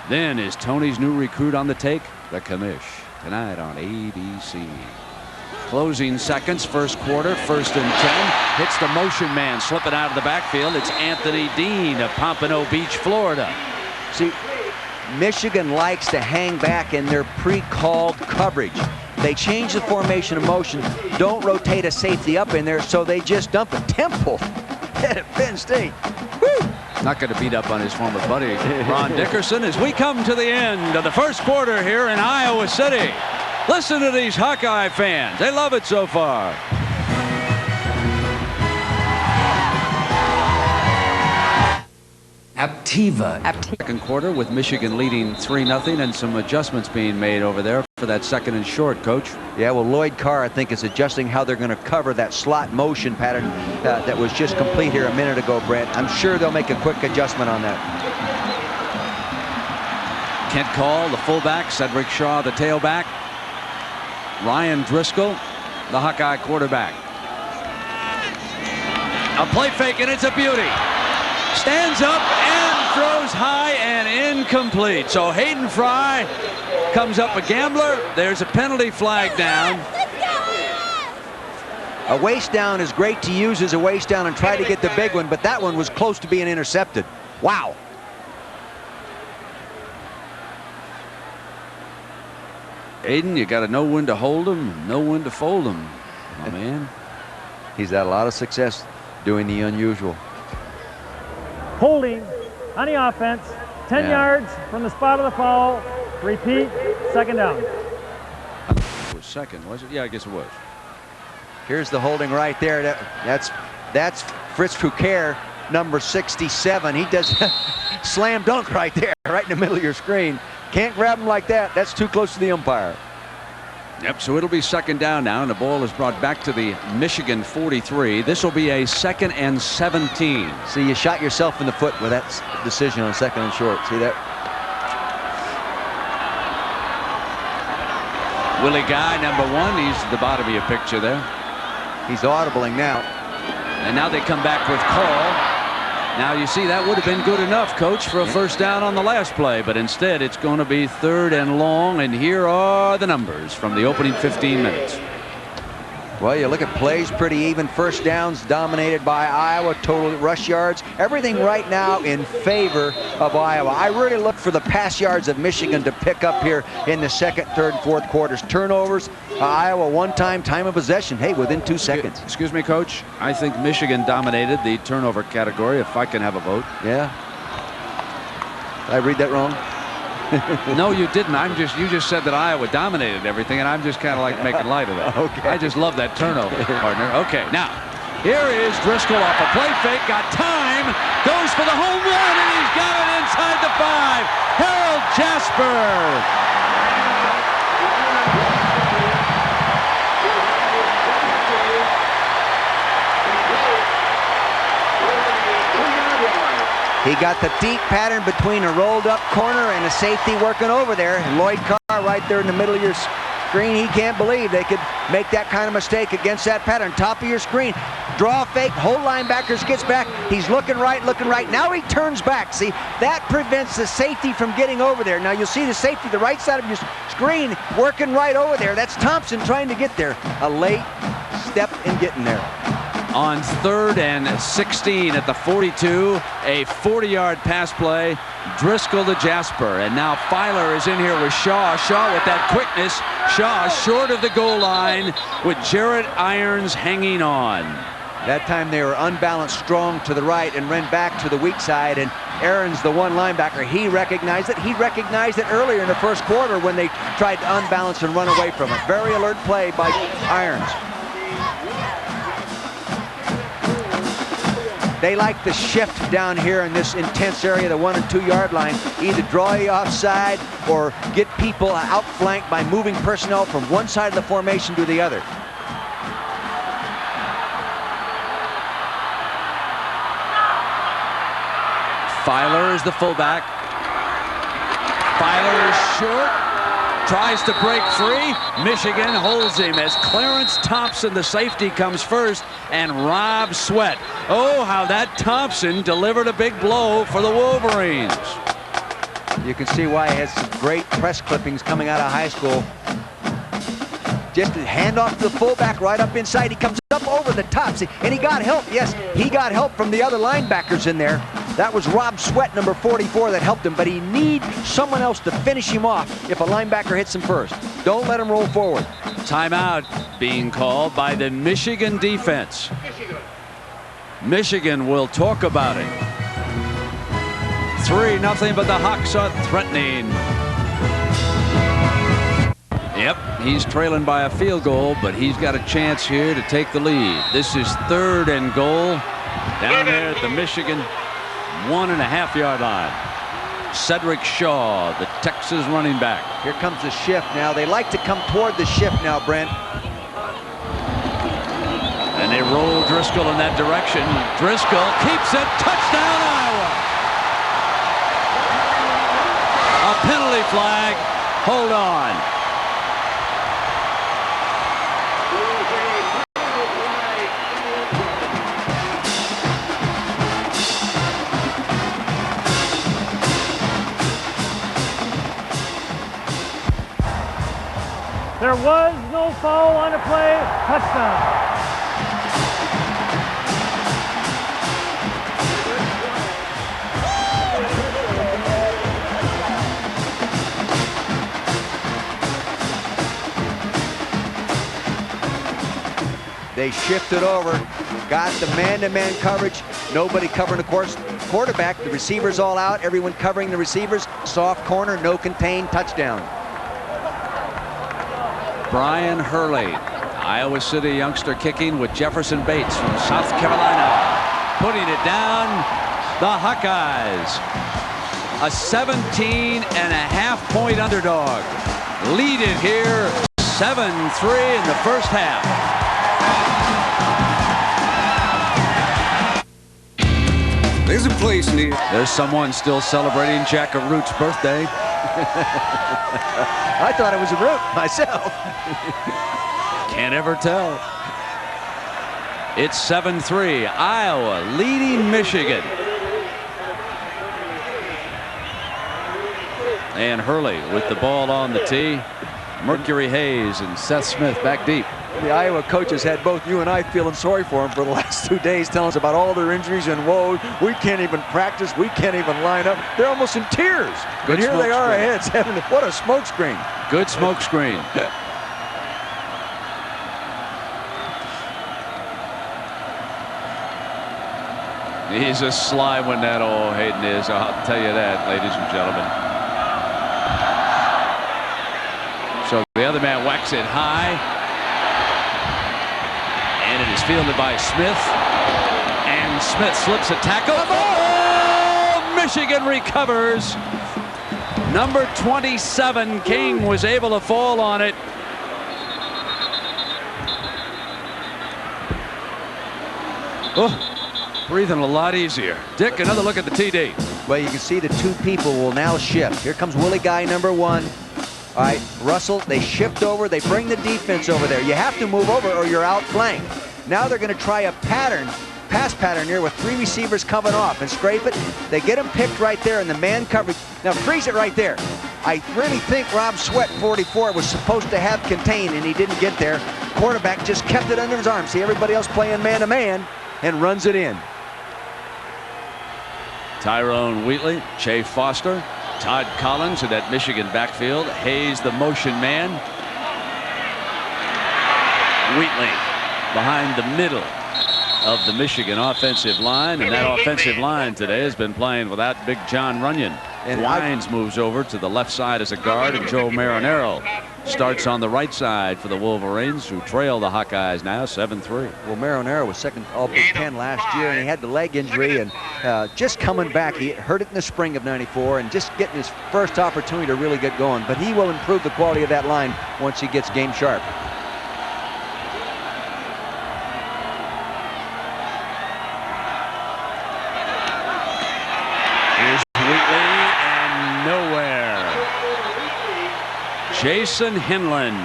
Then is Tony's new recruit on the take, The Commish, tonight on ABC. Closing seconds, first quarter, 1st and 10. Hits the motion man, slipping out of the backfield. It's Anthony Dean of Pompano Beach, Florida. See, Michigan likes to hang back in their pre-called coverage. They change the formation of motion, don't rotate a safety up in there, so they just dump it. Temple at Penn State. Woo! Not going to beat up on his former buddy, Ron Dickerson, as we come to the end of the first quarter here in Iowa City. Listen to these Hawkeye fans. They love it so far. Aptiva. Second quarter with Michigan leading 3-0 and some adjustments being made over there for that 2nd and short, Coach. Yeah, well, Lloyd Carr, I think, is adjusting how they're going to cover that slot motion pattern that was just complete here a minute ago, Brent. I'm sure they'll make a quick adjustment on that. Kent Call, the fullback. Cedric Shaw, the tailback. Ryan Driscoll, the Hawkeye quarterback. A play fake, and it's a beauty. Stands up and throws high and incomplete. So Hayden Fry comes up a gambler. There's a penalty flag down. A waist down is great to use as a waist down and try to get the big one, but that one was close to being intercepted. Wow. Aiden, you got to know when to hold him, know when to fold him, my man. He's had a lot of success doing the unusual. Holding on the offense, 10 yards from the spot of the foul. Repeat, 2nd down. It was second, was it? Yeah, I guess it was. Here's the holding right there. That's Fritz Foucaire, number 67. He does slam dunk right there, right in the middle of your screen. Can't grab him like that. That's too close to the umpire. Yep, so it'll be 2nd down now, and the ball is brought back to the Michigan 43. This will be a 2nd and 17. See, you shot yourself in the foot with that decision on 2nd and short. See that? Willie Guy, number 1. He's at the bottom of your picture there. He's audibling now. And now they come back with Call. Now you see that would have been good enough, Coach, for a 1st down on the last play, but instead it's going to be 3rd and long, and here are the numbers from the opening 15 minutes. Well, you look at plays, pretty even. 1st downs dominated by Iowa. Total rush yards, everything right now in favor of Iowa. I really look for the pass yards of Michigan to pick up here in the 2nd, 3rd, and 4th quarters. Turnovers, Iowa one-time time of possession. Hey, within 2 seconds. Excuse me, Coach. I think Michigan dominated the turnover category, if I can have a vote. Yeah. Did I read that wrong? No, you didn't. You just said that Iowa dominated everything, and I'm just kind of like making light of that. Okay. I just love that turnover, partner. Okay, now here is Driscoll off a play fake, got time, goes for the home run, and he's got it inside the 5. Harold Jasper. He got the deep pattern between a rolled up corner and a safety working over there. And Lloyd Carr right there in the middle of your screen. He can't believe they could make that kind of mistake against that pattern. Top of your screen. Draw fake. Whole linebackers gets back. He's looking right, looking right. Now he turns back. See, that prevents the safety from getting over there. Now you'll see the safety, the right side of your screen, working right over there. That's Thompson trying to get there. A late step in getting there. On 3rd and 16 at the 42, a 40-yard pass play. Driscoll to Jasper, and now Filer is in here with Shaw. Shaw with that quickness. Shaw short of the goal line with Jarrett Irons hanging on. That time they were unbalanced strong to the right and ran back to the weak side, and Aaron's the one linebacker. He recognized it. He recognized it earlier in the 1st quarter when they tried to unbalance and run away from it. Very alert play by Irons. They like the shift down here in this intense area, the 1 and 2 yard line. Either draw you offside or get people outflanked by moving personnel from one side of the formation to the other. Filer is the fullback. Filer is short. Tries to break free. Michigan holds him as Clarence Thompson, the safety, comes first, and Rob Sweat. Oh, how that Thompson delivered a big blow for the Wolverines. You can see why he has some great press clippings coming out of high school. Just a handoff to the fullback right up inside. He comes up over the top, and he got help. Yes, he got help from the other linebackers in there. That was Rob Sweat, number 44, that helped him, but he needs someone else to finish him off if a linebacker hits him first. Don't let him roll forward. Timeout being called by the Michigan defense. Michigan will talk about it. 3-0, but the Hawks are threatening. Yep, he's trailing by a field goal, but he's got a chance here to take the lead. This is 3rd and goal down there at the Michigan 1.5-yard line. Cedric Shaw, the Texas running back. Here comes the shift now. They like to come toward the shift now, Brent. And they roll Driscoll in that direction. Driscoll keeps it. Touchdown, Iowa. A penalty flag. Hold on. There was no foul on the play. Touchdown. They shifted over, got the man-to-man coverage. Nobody covering the quarterback. The receivers all out. Everyone covering the receivers. Soft corner, no contain, touchdown. Brian Hurley, Iowa City youngster, kicking with Jefferson Bates from South Carolina. Putting it down, the Hawkeyes. A 17.5-point underdog. Lead it here, 7-3 in the first half. There's a place near. There's someone still celebrating Jack Root's birthday. I thought it was a root myself. Can't ever tell. It's 7-3. Iowa leading Michigan. And Hurley with the ball on the tee. Mercury Hayes and Seth Smith back deep. The Iowa coaches had both you and I feeling sorry for them for the last 2 days, telling us about all their injuries and woes. We can't even practice. We can't even line up. They're almost in tears. Good and here they are screen. ahead. What a smoke screen. Good smoke screen. He's a sly one, that old Hayden is. I'll tell you that, ladies and gentlemen. So the other man whacks it high. And it is fielded by Smith. And Smith slips a tackle. Oh! Michigan recovers. Number 27, King, was able to fall on it. Oh, breathing a lot easier. Dick, another look at the TD. Well, you can see the two people will now shift. Here comes Willie Guy, number 1. All right, Russell, they shift over. They bring the defense over there. You have to move over or you're outflanked. Now they're going to try a pass pattern here with 3 receivers coming off and scrape it. They get them picked right there in the man coverage. Now freeze it right there. I really think Rob Sweat, 44, was supposed to have contained, and he didn't get there. Quarterback just kept it under his arm. See everybody else playing man-to-man and runs it in. Tyrone Wheatley, Che Foster, Todd Collins in that Michigan backfield. Hayes, the motion man. Wheatley behind the middle of the Michigan offensive line, and that offensive line today has been playing without Big John Runyon. And Wines moves over to the left side as a guard, and Joe Marinero starts on the right side for the Wolverines, who trail the Hawkeyes now 7-3. Well, Marinero was second All Big Ten last year, and he had the leg injury, and just coming back. He hurt it in the spring of '94, and just getting his first opportunity to really get going. But he will improve the quality of that line once he gets game sharp. Jason Hinlin.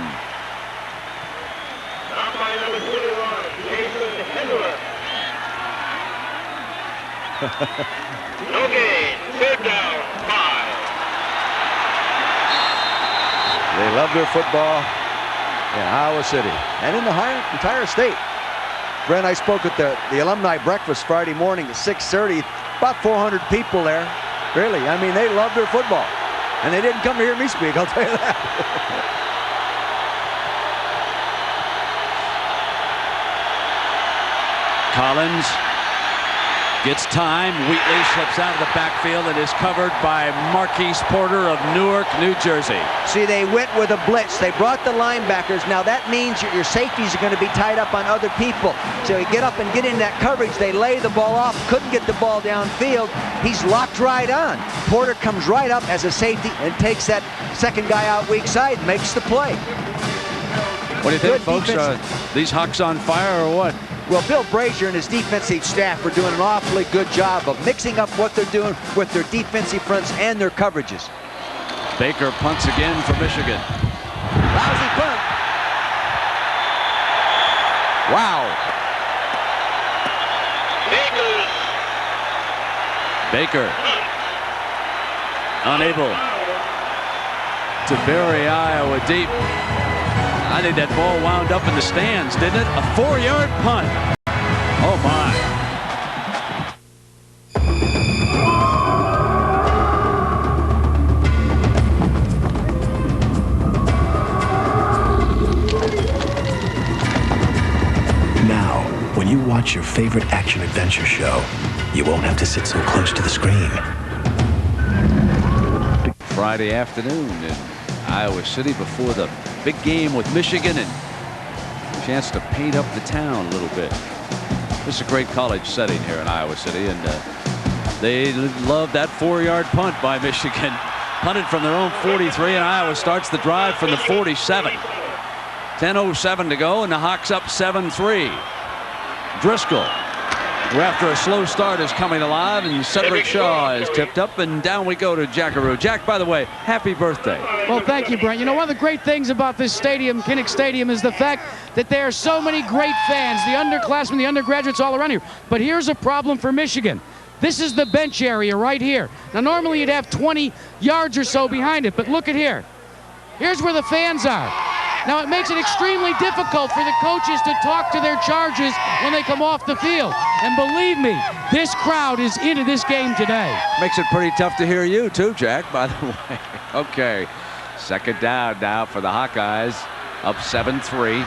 No gain. Third down. 5. They love their football in Iowa City and in the entire state. Brent, I spoke at the alumni breakfast Friday morning at 6:30. About 400 people there. Really, I mean, they love their football. And they didn't come to hear me speak, I'll tell you that. Collins gets time. Wheatley slips out of the backfield and is covered by Marquise Porter of Newark, New Jersey. See, they went with a blitz. They brought the linebackers. Now that means your safeties are going to be tied up on other people. So you get up and get in that coverage. They lay the ball off. Couldn't get the ball downfield. He's locked right on. Porter comes right up as a safety and takes that second guy out weak side, makes the play. What do you think, Good folks? These Hawks on fire or what? Well, Bill Brazier and his defensive staff are doing an awfully good job of mixing up what they're doing with their defensive fronts and their coverages. Baker punts again for Michigan. Lousy punt. Wow. Baker unable to bury Iowa deep. I think that ball wound up in the stands, didn't it? A 4-yard punt. Oh, my. Now, when you watch your favorite action-adventure show, you won't have to sit so close to the screen. Friday afternoon in Iowa City before the big game with Michigan and a chance to paint up the town a little bit. This is a great college setting here in Iowa City, and they love that 4-yard punt by Michigan. Punted from their own 43, and Iowa starts the drive from the 47. 10:07 to go, and the Hawks up 7-3. Driscoll, who after a slow start is coming alive, and Cedric Shaw is tipped up, and down we go to Jackaroo. Jack, by the way, happy birthday. Well, thank you, Brent. You know, one of the great things about this stadium, Kinnick Stadium, is the fact that there are so many great fans, the underclassmen, the undergraduates all around here. But here's a problem for Michigan. This is the bench area right here. Now, normally you'd have 20 yards or so behind it, but look at here. Here's where the fans are. Now, it makes it extremely difficult for the coaches to talk to their charges when they come off the field. And believe me, this crowd is into this game today. Makes it pretty tough to hear you, too, Jack, by the way. Okay, second down now for the Hawkeyes, up 7-3.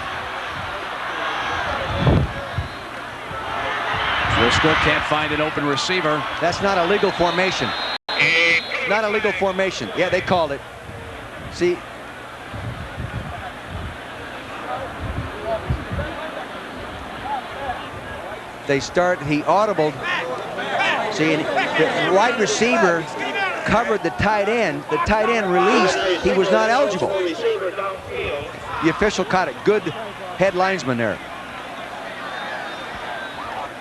Driscoll can't find an open receiver. That's not a legal formation. Not a legal formation. Yeah, they called it. See, they start, he audibled. See, the wide receiver covered the tight end. The tight end released. He was not eligible. The official caught it. Good head linesman there.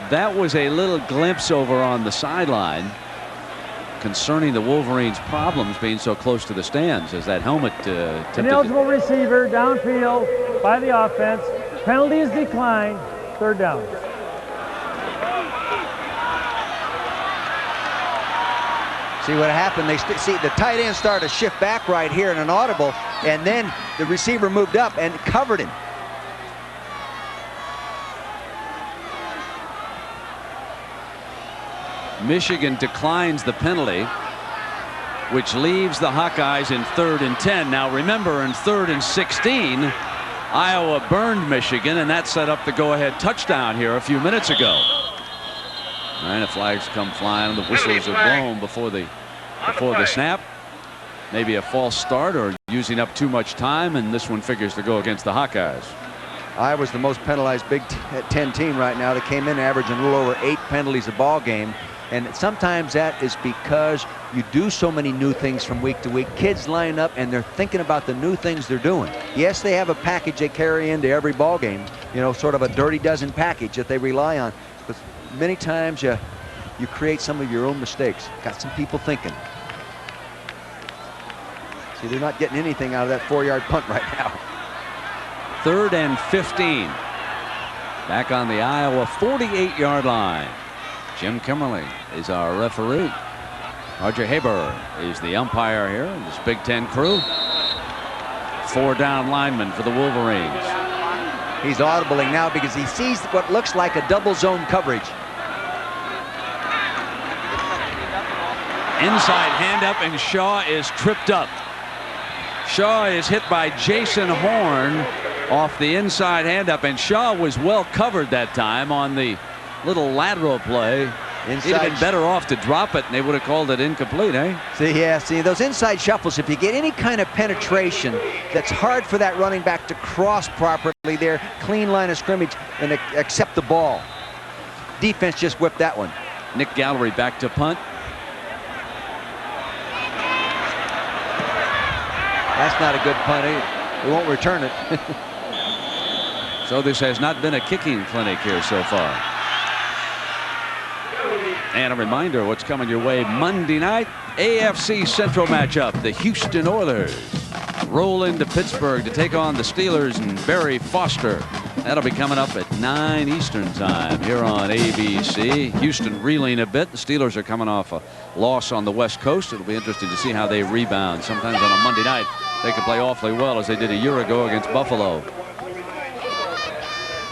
That was a little glimpse over on the sideline concerning the Wolverines' problems being so close to the stands as that helmet tipped. Ineligible receiver downfield by the offense. Penalty is declined. Third down. See what happened? They see the tight end started to shift back right here in an audible, and then the receiver moved up and covered him. Michigan declines the penalty, which leaves the Hawkeyes in 3rd and 10. Now remember, in 3rd and 16, Iowa burned Michigan, and that set up the go-ahead touchdown here a few minutes ago. And the flags come flying, the whistles are blown before the snap. Maybe a false start or using up too much time, and this one figures to go against the Hawkeyes. Iowa's the most penalized Big Ten team right now. They came in averaging a little over 8 penalties a ball game. And sometimes that is because you do so many new things from week to week. Kids line up and they're thinking about the new things they're doing. Yes, they have a package they carry into every ball game, you know, sort of a dirty dozen package that they rely on. But many times you create some of your own mistakes. Got some people thinking. See, they're not getting anything out of that 4-yard punt right now. 3rd and 15. Back on the Iowa 48-yard line. Jim Kimmerly is our referee. Roger Haber is the umpire here in this Big Ten crew. 4 down linemen for the Wolverines. He's audibling now because he sees what looks like a double zone coverage. Inside hand up, and Shaw is tripped up. Shaw is hit by Jason Horn off the inside hand up, and Shaw was well covered that time on the little lateral play. He'd have been better off to drop it, and they would have called it incomplete, eh? See, those inside shuffles, if you get any kind of penetration, that's hard for that running back to cross properly there, clean line of scrimmage, and accept the ball. Defense just whipped that one. Nick Gallery back to punt. That's not a good punt. He won't return it. So this has not been a kicking clinic here so far. And a reminder what's coming your way Monday night. AFC Central matchup. The Houston Oilers roll into Pittsburgh to take on the Steelers and Barry Foster. That'll be coming up at 9 Eastern time here on ABC. Houston reeling a bit. The Steelers are coming off a loss on the West Coast. It'll be interesting to see how they rebound. Sometimes on a Monday night they can play awfully well, as they did a year ago against Buffalo.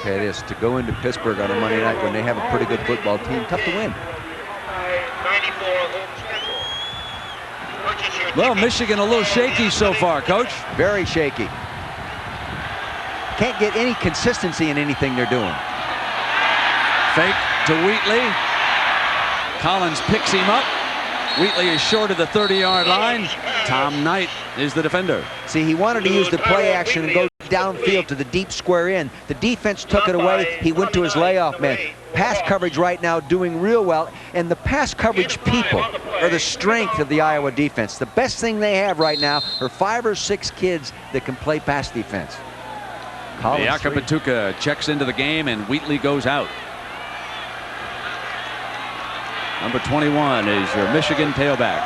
It is to go into Pittsburgh on a Monday night when they have a pretty good football team. Tough to win. Well, Michigan a little shaky so far, Coach. Very shaky. Can't get any consistency in anything they're doing. Fake to Wheatley. Collins picks him up. Wheatley is short of the 30-yard line. Tom Knight is the defender. See, he wanted to use the play action and go downfield to the deep square end. The defense took it away. He went to his layoff man. Pass coverage right now doing real well, and the pass coverage people are the strength of the Iowa defense. The best thing they have right now are 5 or 6 kids that can play pass defense. Biaka Batuka checks into the game, and Wheatley goes out. Number 21 is your Michigan tailback.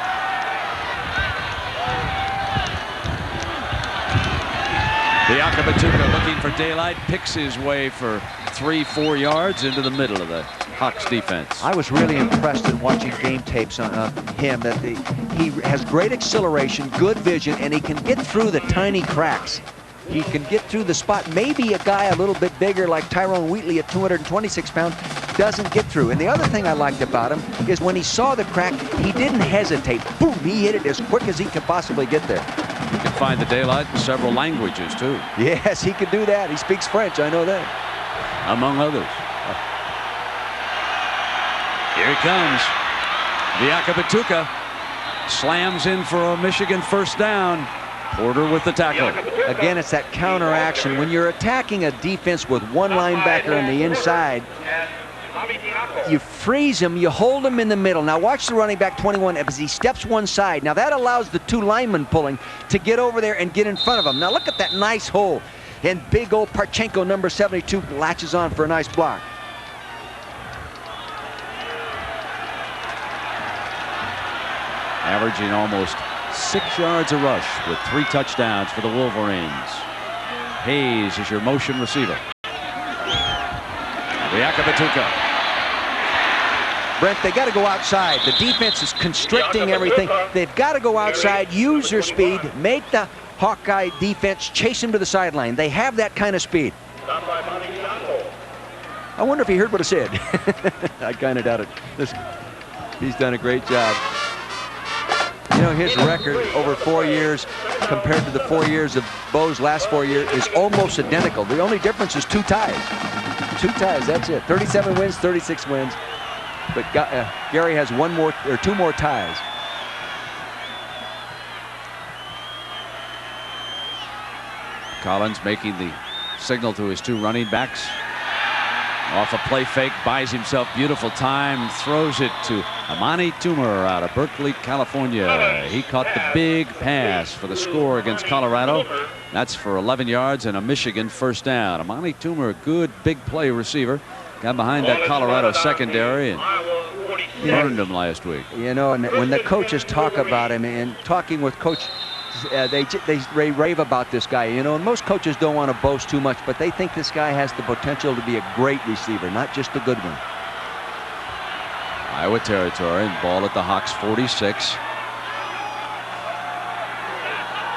Biaka Batuka looking for daylight, picks his way for 3-4 yards into the middle of the Hawks defense. I was really impressed in watching game tapes on him that he has great acceleration, good vision, and he can get through the tiny cracks. He can get through the spot. Maybe a guy a little bit bigger like Tyrone Wheatley at 226 pounds doesn't get through. And the other thing I liked about him is when he saw the crack, he didn't hesitate. Boom, he hit it as quick as he could possibly get there. He can find the daylight in several languages, too. Yes, he can do that. He speaks French, I know that. Among others. Here he comes. Biaka Batuka slams in for a Michigan first down. Porter with the tackle. Again, it's that counter action. When you're attacking a defense with one linebacker on the inside, you freeze him, you hold him in the middle. Now watch the running back 21 as he steps one side. Now that allows the 2 linemen pulling to get over there and get in front of him. Now look at that nice hole. And big old Parchenko, number 72, latches on for a nice block. Averaging almost 6 yards a rush with 3 touchdowns for the Wolverines. Hayes is your motion receiver. Biaka Batuka. Brent, they got to go outside. The defense is constricting everything. They've got to go outside, use their speed, make the Hawkeye defense chase him to the sideline. They have that kind of speed. I wonder if he heard what I said. I kind of doubt it. He's done a great job. You know, his record over 4 years compared to the 4 years of Bo's last 4 years is almost identical. The only difference is 2 ties. 2 ties, that's it. 37 wins, 36 wins. But Gary has 2 more ties. Collins making the signal to his 2 running backs. Off a play fake, buys himself beautiful time, throws it to Amani Toomer out of Berkeley, California. He caught the big pass for the score against Colorado. That's for 11 yards and a Michigan first down. Amani Toomer, a good big play receiver. Got behind that Colorado secondary and burned him last week. You know, and when the coaches talk about him, and talking with Coach they rave about this guy. You know, and most coaches don't want to boast too much, but they think this guy has the potential to be a great receiver, not just a good one. Iowa territory, and ball at the Hawks 46.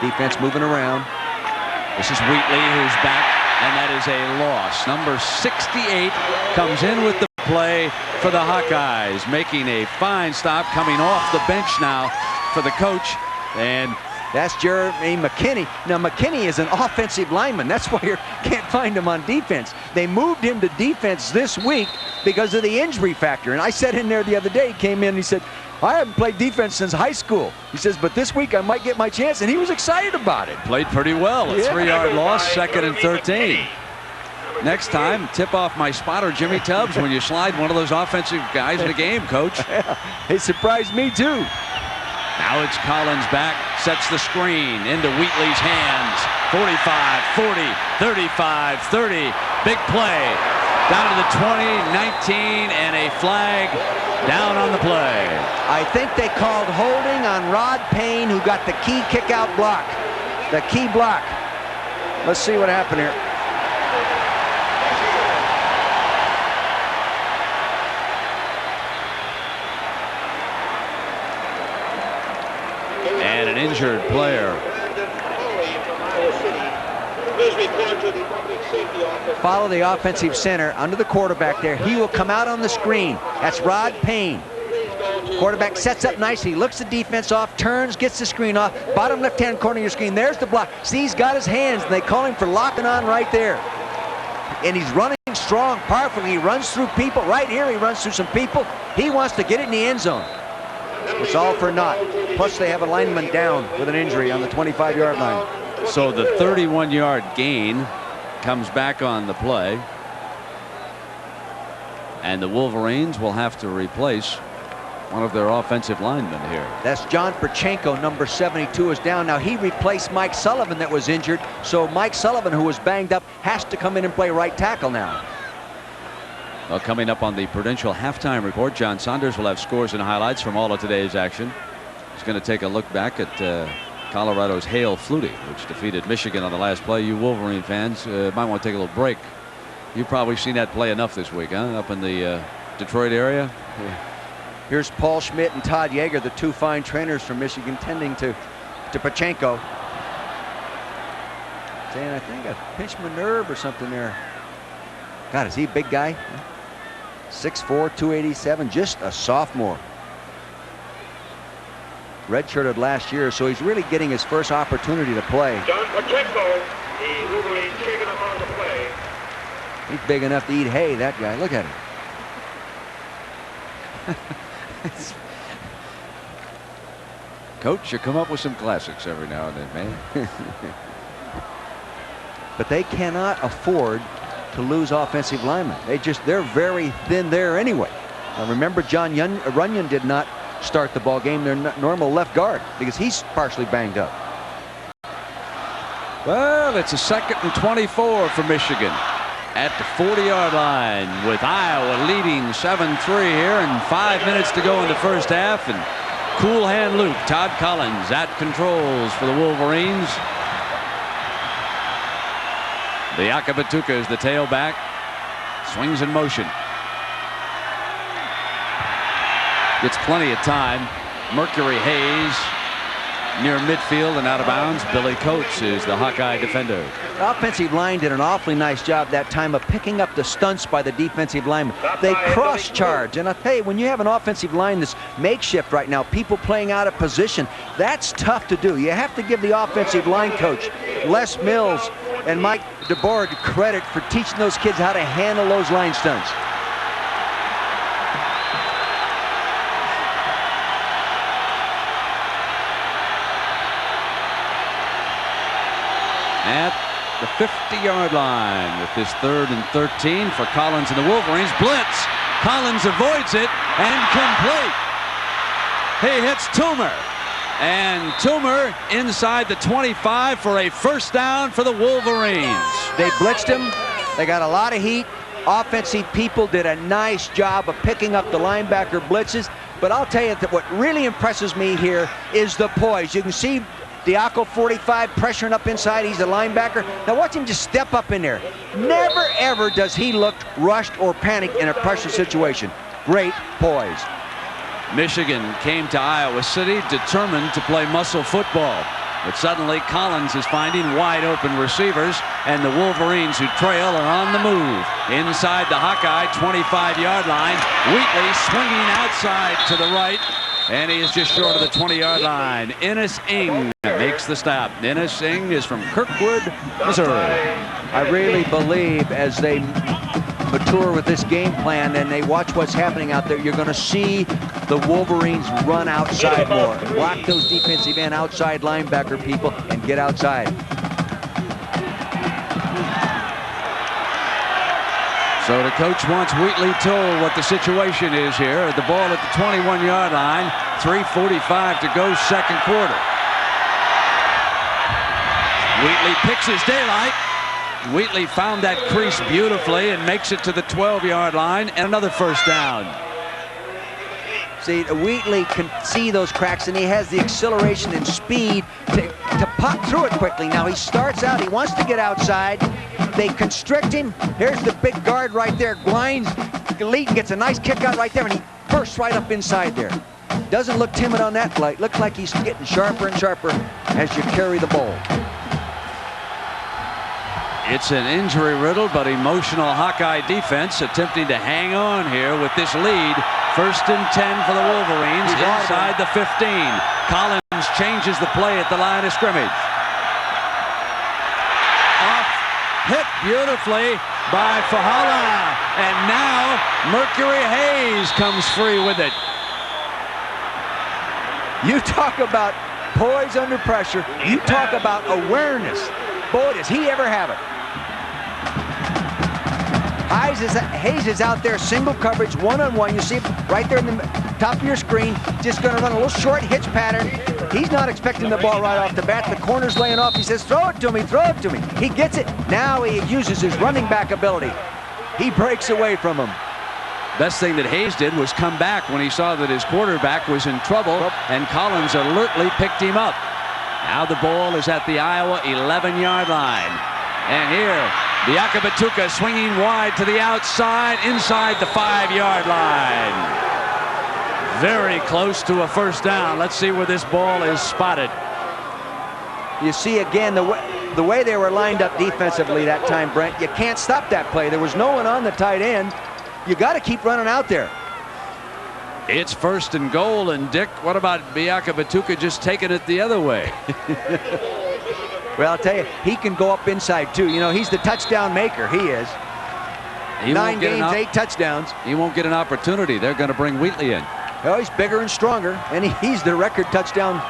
Defense moving around. This is Wheatley, who's back, and that is a loss. Number 68 comes in with the play for the Hawkeyes, making a fine stop, coming off the bench now for the coach, and that's Jeremy McKinney. Now, McKinney is an offensive lineman. That's why you can't find him on defense. They moved him to defense this week because of the injury factor. And I said in there the other day, he came in and he said, I haven't played defense since high school. He says, but this week I might get my chance. And he was excited about it. Played pretty well. A 3-yard loss, 2nd and 13. Next time, tip off my spotter, Jimmy Tubbs, when you slide one of those offensive guys in the game, Coach. Yeah, it surprised me, too. Now it's Collins back, sets the screen into Wheatley's hands. 45, 40, 35, 30. Big play. Down to the 20, 19, and a flag down on the play. I think they called holding on Rod Payne, who got the key kick-out block. The key block. Let's see what happened here. And an injured player. Follow the offensive center under the quarterback there. He will come out on the screen. That's Rod Payne. Quarterback sets up nicely, looks the defense off, turns, gets the screen off. Bottom left-hand corner of your screen. There's the block. See, he's got his hands, and they call him for locking on right there. And he's running strong, powerfully. He runs through people. Right here, he runs through some people. He wants to get it in the end zone. It's all for naught. Plus, they have a lineman down with an injury on the 25-yard line. So the 31-yard gain comes back on the play. And the Wolverines will have to replace one of their offensive linemen here. That's John Perchenko, number 72, is down. Now, he replaced Mike Sullivan that was injured. So Mike Sullivan, who was banged up, has to come in and play right tackle now. Well, coming up on the Prudential halftime report, John Saunders will have scores and highlights from all of today's action. He's going to take a look back at Colorado's Hale Flutie, which defeated Michigan on the last play. You Wolverine fans might want to take a little break. You've probably seen that play enough this week, huh? Up in the Detroit area. Yeah. Here's Paul Schmidt and Todd Yeager, the two fine trainers from Michigan, tending to Perchenko. Saying, I think I pinched my nerve or something there. God, is he a big guy? 6'4", 287, just a sophomore. Redshirted last year, so he's really getting his first opportunity to play. John Perchenko, the Wolverines taking him on the play. He's big enough to eat hay, that guy. Look at him. Coach, you come up with some classics every now and then, man. But they cannot afford to lose offensive linemen. They're very thin there anyway. Now remember, John Runyon did not start the ball game, their normal left guard, because he's partially banged up. Well, it's a 2nd and 24 for Michigan at the 40-yard line, with Iowa leading 7-3 here, and 5 minutes to go in the first half. And cool hand Luke, Todd Collins at controls for the Wolverines. The Akabatuka is the tailback. Swings in motion. Gets plenty of time. Mercury Hayes near midfield and out of bounds. Billy Coates is the Hawkeye defender. The offensive line did an awfully nice job that time of picking up the stunts by the defensive linemen. They cross-charge, and I'll tell you, when you have an offensive line that's makeshift right now, people playing out of position, that's tough to do. You have to give the offensive line coach, Les Mills and Mike DeBoer, credit for teaching those kids how to handle those line stunts. At the 50-yard line with this 3rd and 13 for Collins and the Wolverines. Blitz. Collins avoids it and complete. He hits Toomer. And Toomer inside the 25 for a first down for the Wolverines. They blitzed him. They got a lot of heat. Offensive people did a nice job of picking up the linebacker blitzes. But I'll tell you that what really impresses me here is the poise. You can see Diaco 45 pressuring up inside. He's a linebacker. Now watch him just step up in there. Never ever does he look rushed or panicked in a pressure situation. Great poise. Michigan came to Iowa City determined to play muscle football. But suddenly Collins is finding wide open receivers, and the Wolverines, who trail, are on the move. Inside the Hawkeye 25-yard line. Wheatley swinging outside to the right, and he is just short of the 20-yard line. Ennis Ing makes the stop. Ennis Ing is from Kirkwood, Missouri. I really believe as they mature with this game plan and they watch what's happening out there, you're going to see the Wolverines run outside more. Block those defensive end outside linebacker people and get outside. So the coach wants Wheatley told what the situation is here. The ball at the 21-yard line. 3:45 to go, second quarter. Wheatley picks his daylight. Wheatley found that crease beautifully and makes it to the 12-yard line, and another first down. See, Wheatley can see those cracks, and he has the acceleration and speed to pop through it quickly. Now he starts out, he wants to get outside. They constrict him. Here's the big guard right there. Glines, Leeton gets a nice kick out right there, and he bursts right up inside there. Doesn't look timid on that play. Looks like he's getting sharper and sharper as you carry the ball. It's an injury-riddled but emotional Hawkeye defense attempting to hang on here with this lead. 1st and 10 for the Wolverines inside the 15. Collins changes the play at the line of scrimmage. Off hit beautifully by Fahala, and now Mercury Hayes comes free with it. You talk about poise under pressure. You talk about awareness. Boy, does he ever have it. Hayes is out there, single coverage, one-on-one. You see him right there in the top of your screen, just going to run a little short hitch pattern. He's not expecting the ball right off the bat. The corner's laying off. He says, throw it to me, throw it to me. He gets it. Now he uses his running back ability. He breaks away from him. Best thing that Hayes did was come back when he saw that his quarterback was in trouble, and Collins alertly picked him up. Now the ball is at the Iowa 11-yard line. And here, Biaka Batuka swinging wide to the outside, inside the 5-yard line. Very close to a first down. Let's see where this ball is spotted. You see again the way they were lined up defensively that time, Brent. You can't stop that play. There was no one on the tight end. You got to keep running out there. It's 1st and goal, and Dick, what about Biaka Batuka just taking it the other way? Well, I'll tell you, he can go up inside too. You know, he's the touchdown maker. He is. 9 games, 8 touchdowns. He won't get an opportunity. They're going to bring Wheatley in. Well, he's bigger and stronger, and he's the record touchdown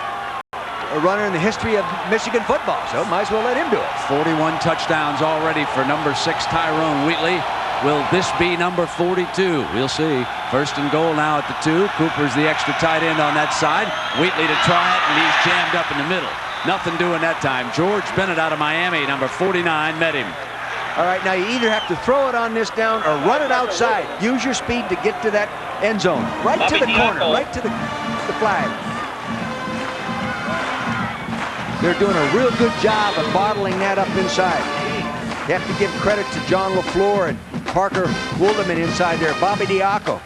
runner in the history of Michigan football, so might as well let him do it. 41 touchdowns already for number 6 Tyrone Wheatley. Will this be number 42? We'll see. 1st and goal now at the 2. Cooper's the extra tight end on that side. Wheatley to try it, and he's jammed up in the middle. Nothing doing that time. George Bennett out of Miami, number 49, met him. All right, now you either have to throw it on this down or run it outside. Use your speed to get to that end zone. Right to the corner, right to the flag. They're doing a real good job of bottling that up inside. You have to give credit to John LaFleur and Parker Wilderman inside there. Bobby Diaco.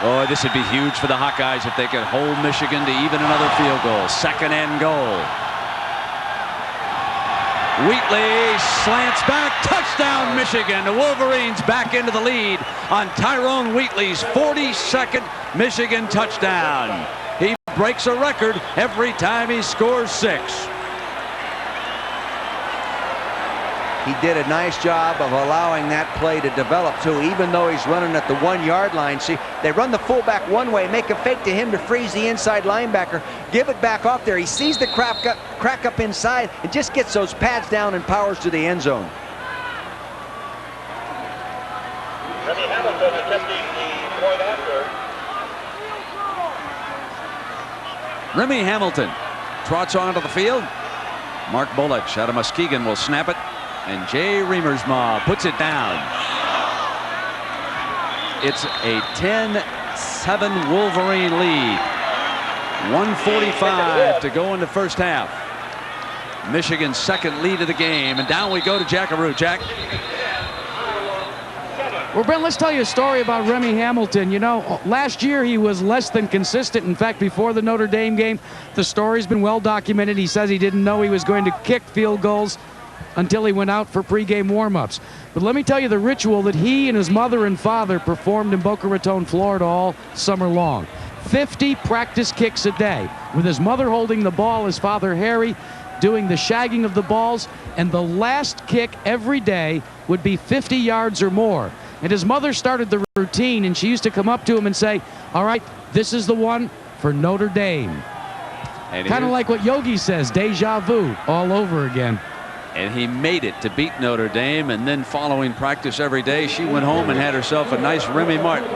Oh, this would be huge for the Hawkeyes if they could hold Michigan to even another field goal. 2nd and goal. Wheatley slants back. Touchdown, Michigan. The Wolverines back into the lead on Tyrone Wheatley's 42nd Michigan touchdown. He breaks a record every time he scores 6. He did a nice job of allowing that play to develop too, even though he's running at the 1-yard line. See, they run the fullback one way, make a fake to him to freeze the inside linebacker, give it back off there. He sees the crack up inside and just gets those pads down and powers to the end zone. Remy Hamilton attempting the point after. Remy Hamilton trots onto the field. Mark Bullock out of Muskegon will snap it. And Jay Remersma puts it down. It's a 10-7 Wolverine lead. 1:45 to go in the first half. Michigan's second lead of the game, and down we go to Jackaroo. Jack. Well, Brent, let's tell you a story about Remy Hamilton. You know, last year he was less than consistent. In fact, before the Notre Dame game, the story's been well documented. He says he didn't know he was going to kick field goals until he went out for pregame warm-ups. But let me tell you the ritual that he and his mother and father performed in Boca Raton, Florida all summer long. 50 practice kicks a day, with his mother holding the ball, his father Harry doing the shagging of the balls, and the last kick every day would be 50 yards or more. And his mother started the routine, and she used to come up to him and say, all right, this is the one for Notre Dame. Kind of like what Yogi says, deja vu all over again. And he made it to beat Notre Dame, and then following practice every day, she went home and had herself a nice Remy Martin.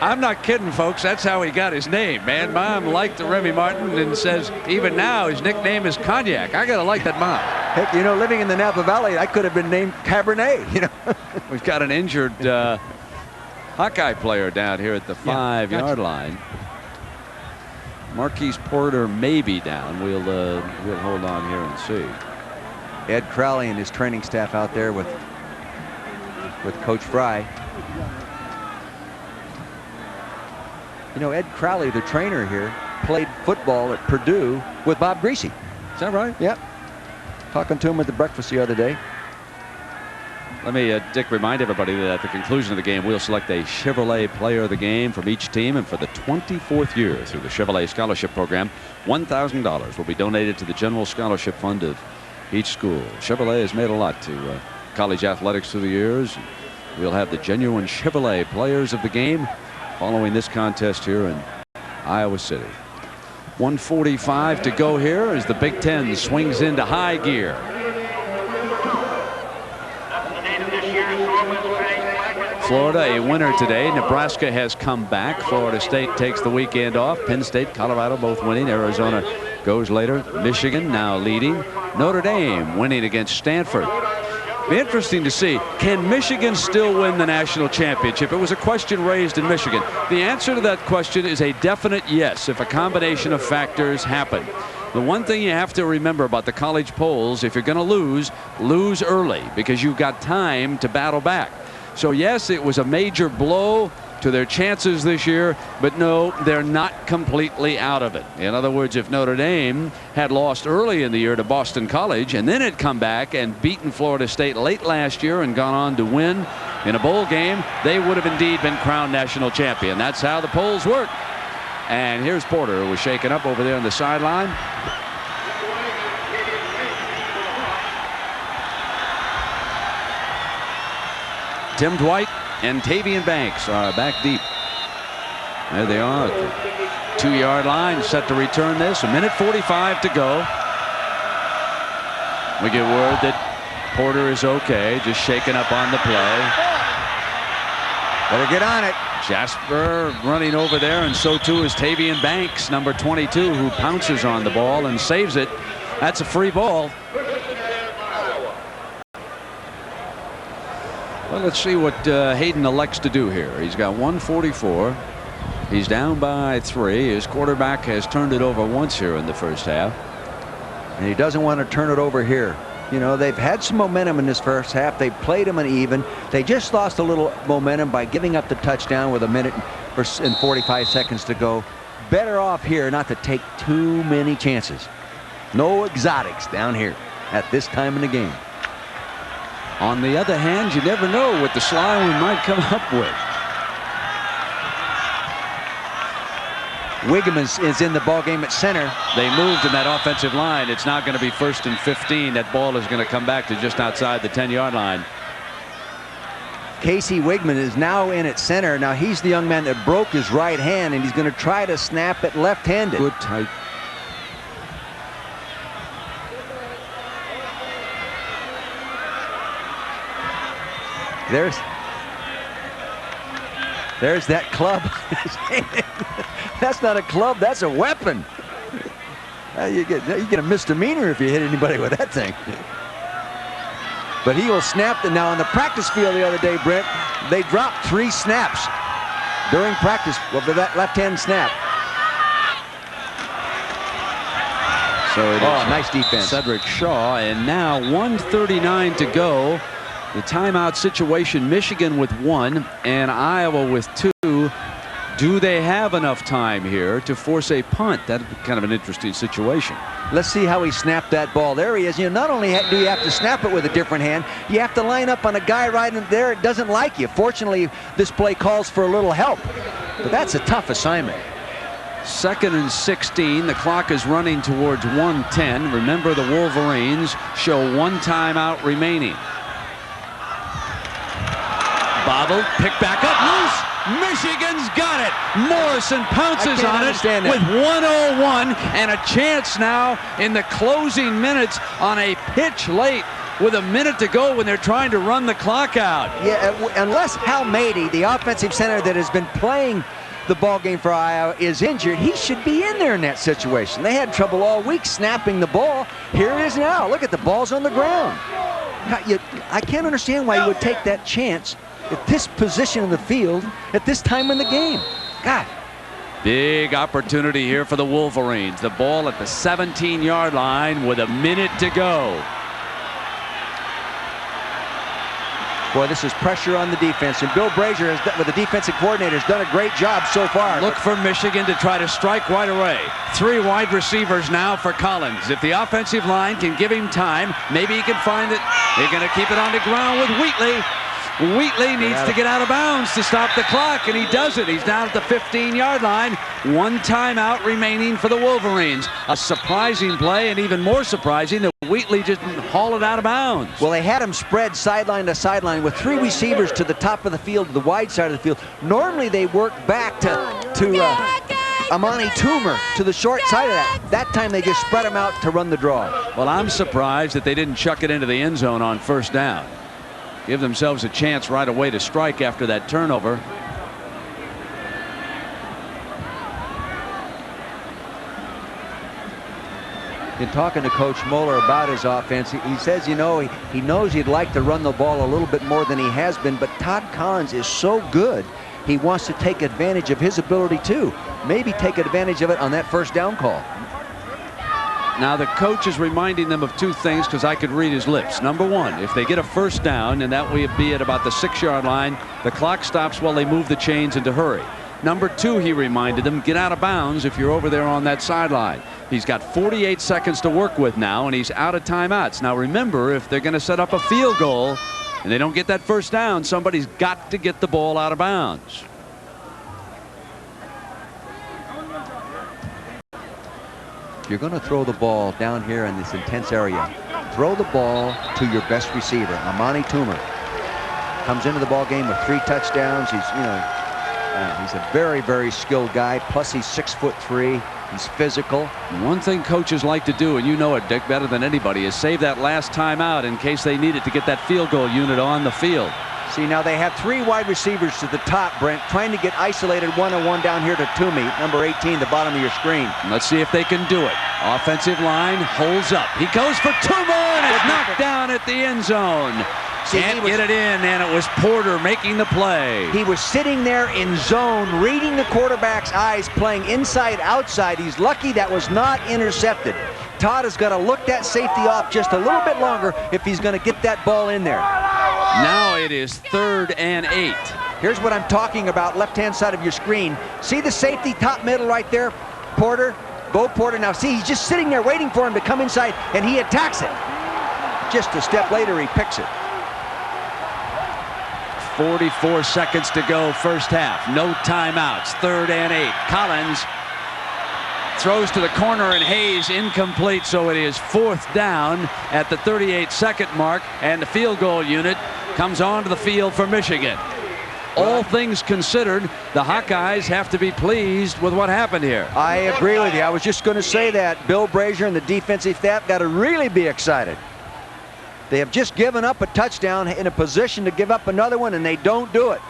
I'm not kidding, folks. That's how he got his name, man. Mom liked the Remy Martin and says even now his nickname is Cognac. I gotta like that mom. Heck, you know, living in the Napa Valley, I could have been named Cabernet, you know. We've got an injured Hawkeye player down here at the 5-yard line. Marquise Porter may be down. We'll hold on here and see. Ed Crowley and his training staff out there with Coach Fry. You know, Ed Crowley, the trainer here, played football at Purdue with Bob Griese. Is that right? Yep. Talking to him at the breakfast the other day. Let me, Dick, remind everybody that at the conclusion of the game, we'll select a Chevrolet player of the game from each team. And for the 24th year through the Chevrolet Scholarship Program, $1,000 will be donated to the General Scholarship Fund of each school. Chevrolet has made a lot to college athletics through the years. We'll have the genuine Chevrolet players of the game following this contest here in Iowa City. 1:45 to go here as the Big Ten swings into high gear. Florida a winner today. Nebraska has come back. Florida State takes the weekend off. Penn State, Colorado both winning. Arizona goes later. Michigan now leading. Notre Dame winning against Stanford. Be interesting to see, can Michigan still win the national championship? It was a question raised in Michigan. The answer to that question is a definite yes if a combination of factors happen. The one thing you have to remember about the college polls, if you're going to lose early because you've got time to battle back. So yes, it was a major blow to their chances this year, but no, they're not completely out of it. In other words, if Notre Dame had lost early in the year to Boston College and then had come back and beaten Florida State late last year and gone on to win in a bowl game, they would have indeed been crowned national champion. That's how the polls work. And here's Porter, who was shaken up over there on the sideline. Tim Dwight and Tavian Banks are back deep. There they are at the 2-yard line, set to return this. 1:45 to go. We get word that Porter is okay, just shaken up on the play. Better get on it. Jasper running over there, and so too is Tavian Banks, number 22, who pounces on the ball and saves it. That's a free ball. Well, let's see what Hayden elects to do here. He's got 1:44. He's down by 3. His quarterback has turned it over once here in the first half. And he doesn't want to turn it over here. You know, they've had some momentum in this first half. They played them uneven. They just lost a little momentum by giving up the touchdown with 1 minute and 45 seconds to go. Better off here not to take too many chances. No exotics down here at this time in the game. On the other hand, you never know what the Sly one might come up with. Wiggum is in the ball game at center. They moved in that offensive line. It's now going to be 1st and 15. That ball is going to come back to just outside the 10-yard line. Casey Wigman is now in at center. Now he's the young man that broke his right hand, and he's going to try to snap it left-handed. Good tight. There's that club. That's not a club, that's a weapon. You get a misdemeanor if you hit anybody with that thing. But he will snap it. Now on the practice field the other day, Brent, they dropped 3 snaps. during practice with that left-hand snap. So it is nice defense. Cedric Shaw, and now 1:39 to go. The timeout situation, Michigan with 1 and Iowa with 2. Do they have enough time here to force a punt? That's kind of an interesting situation. Let's see how he snapped that ball. There he is. You know, not only do you have to snap it with a different hand, you have to line up on a guy right in there that doesn't like you. Fortunately, this play calls for a little help, but that's a tough assignment. 2nd and 16. The clock is running towards 1:10. Remember, the Wolverines show 1 timeout remaining. Bobbled, picked back up, loose. Michigan's got it. Morrison pounces on it with 1:01 and a chance now in the closing minutes on a pitch late with a minute to go when they're trying to run the clock out. Yeah, unless Hal Mady, the offensive center that has been playing the ball game for Iowa, is injured, he should be in there in that situation. They had trouble all week snapping the ball. Here it is now. Look at the ball's on the ground. I can't understand why you would take that chance at this position in the field at this time in the game. God. Big opportunity here for the Wolverines. The ball at the 17-yard line with a minute to go. Boy, this is pressure on the defense, and Bill Brazier, with the defensive coordinator, has done a great job so far. Look for Michigan to try to strike right away. 3 wide receivers now for Collins. If the offensive line can give him time, maybe he can find it. They're going to keep it on the ground with Wheatley. Wheatley needs to get out of bounds to stop the clock, and he does it. He's down at the 15-yard line. 1 timeout remaining for the Wolverines. A surprising play, and even more surprising that Wheatley just hauled it out of bounds. Well, they had him spread sideline to sideline with 3 receivers to the top of the field, the wide side of the field. Normally, they work back to Amani Toomer to the short side of that. That time, they just spread him out to run the draw. Well, I'm surprised that they didn't chuck it into the end zone on 1st down. Give themselves a chance right away to strike after that turnover. In talking to Coach Moeller about his offense, he says, you know, he knows he'd like to run the ball a little bit more than he has been, but Todd Collins is so good, he wants to take advantage of his ability too. Maybe take advantage of it on that 1st down call. Now the coach is reminding them of 2 things, because I could read his lips. Number 1, if they get a 1st down, and that would be at about the 6-yard line, the clock stops while they move the chains and to hurry. Number 2, he reminded them, get out of bounds if you're over there on that sideline. He's got 48 seconds to work with now, and he's out of timeouts. Now remember, if they're going to set up a field goal and they don't get that 1st down, somebody's got to get the ball out of bounds. You're going to throw the ball down here in this intense area. Throw the ball to your best receiver, Amani Toomer. Comes into the ball game with 3 touchdowns. He's, he's a very, very skilled guy. Plus, he's 6'3". He's physical. One thing coaches like to do, and you know it, Dick, better than anybody, is save that last timeout in case they need it to get that field goal unit on the field. See, now they have 3 wide receivers to the top, Brent, trying to get isolated 1-on-1 down here to Toomey, number 18, the bottom of your screen. Let's see if they can do it. Offensive line holds up. He goes for Toomer, and it's knocked down at the end zone. Can't get it in, and it was Porter making the play. He was sitting there in zone, reading the quarterback's eyes, playing inside, outside. He's lucky that was not intercepted. Todd has got to look that safety off just a little bit longer if he's going to get that ball in there. Now it is 3rd and 8. Here's what I'm talking about, left-hand side of your screen. See the safety top middle right there? Porter, Bo Porter. Now see, he's just sitting there waiting for him to come inside, and he attacks it. Just a step later, he picks it. 44 seconds to go, 1st half. No timeouts, 3rd and 8. Collins throws to the corner, and Hayes incomplete, so it is 4th down at the 38-second mark, and the field goal unit comes onto the field for Michigan. All things considered, the Hawkeyes have to be pleased with what happened here. I agree with you. I was just going to say that. Bill Brazier and the defensive staff got to really be excited. They have just given up a touchdown, in a position to give up another one, and they don't do it.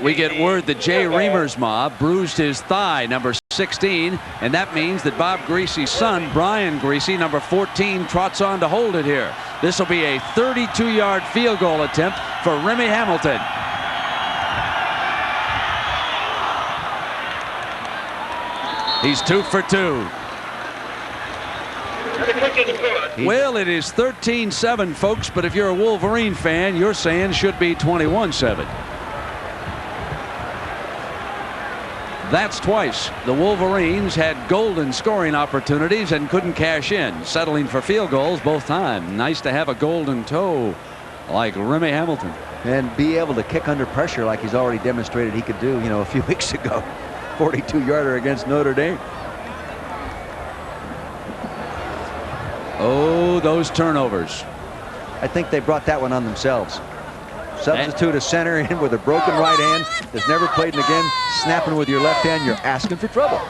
We get word that Jay Reamersma bruised his thigh, number 16, and that means that Bob Greasy's son, Brian Greasy, number 14, trots on to hold it here. This will be a 32-yard field goal attempt for Remy Hamilton. He's 2 for 2. Well, it is 13-7, folks, but if you're a Wolverine fan, you're saying should be 21-7. That's twice. The Wolverines had golden scoring opportunities and couldn't cash in, settling for field goals both times. Nice to have a golden toe like Remy Hamilton. And be able to kick under pressure like he's already demonstrated he could do, you know, a few weeks ago. 42-yarder against Notre Dame. Oh, those turnovers. I think they brought that one on themselves. Substitute a center in with a broken right hand that's never played, and again, snapping with your left hand, you're asking for trouble.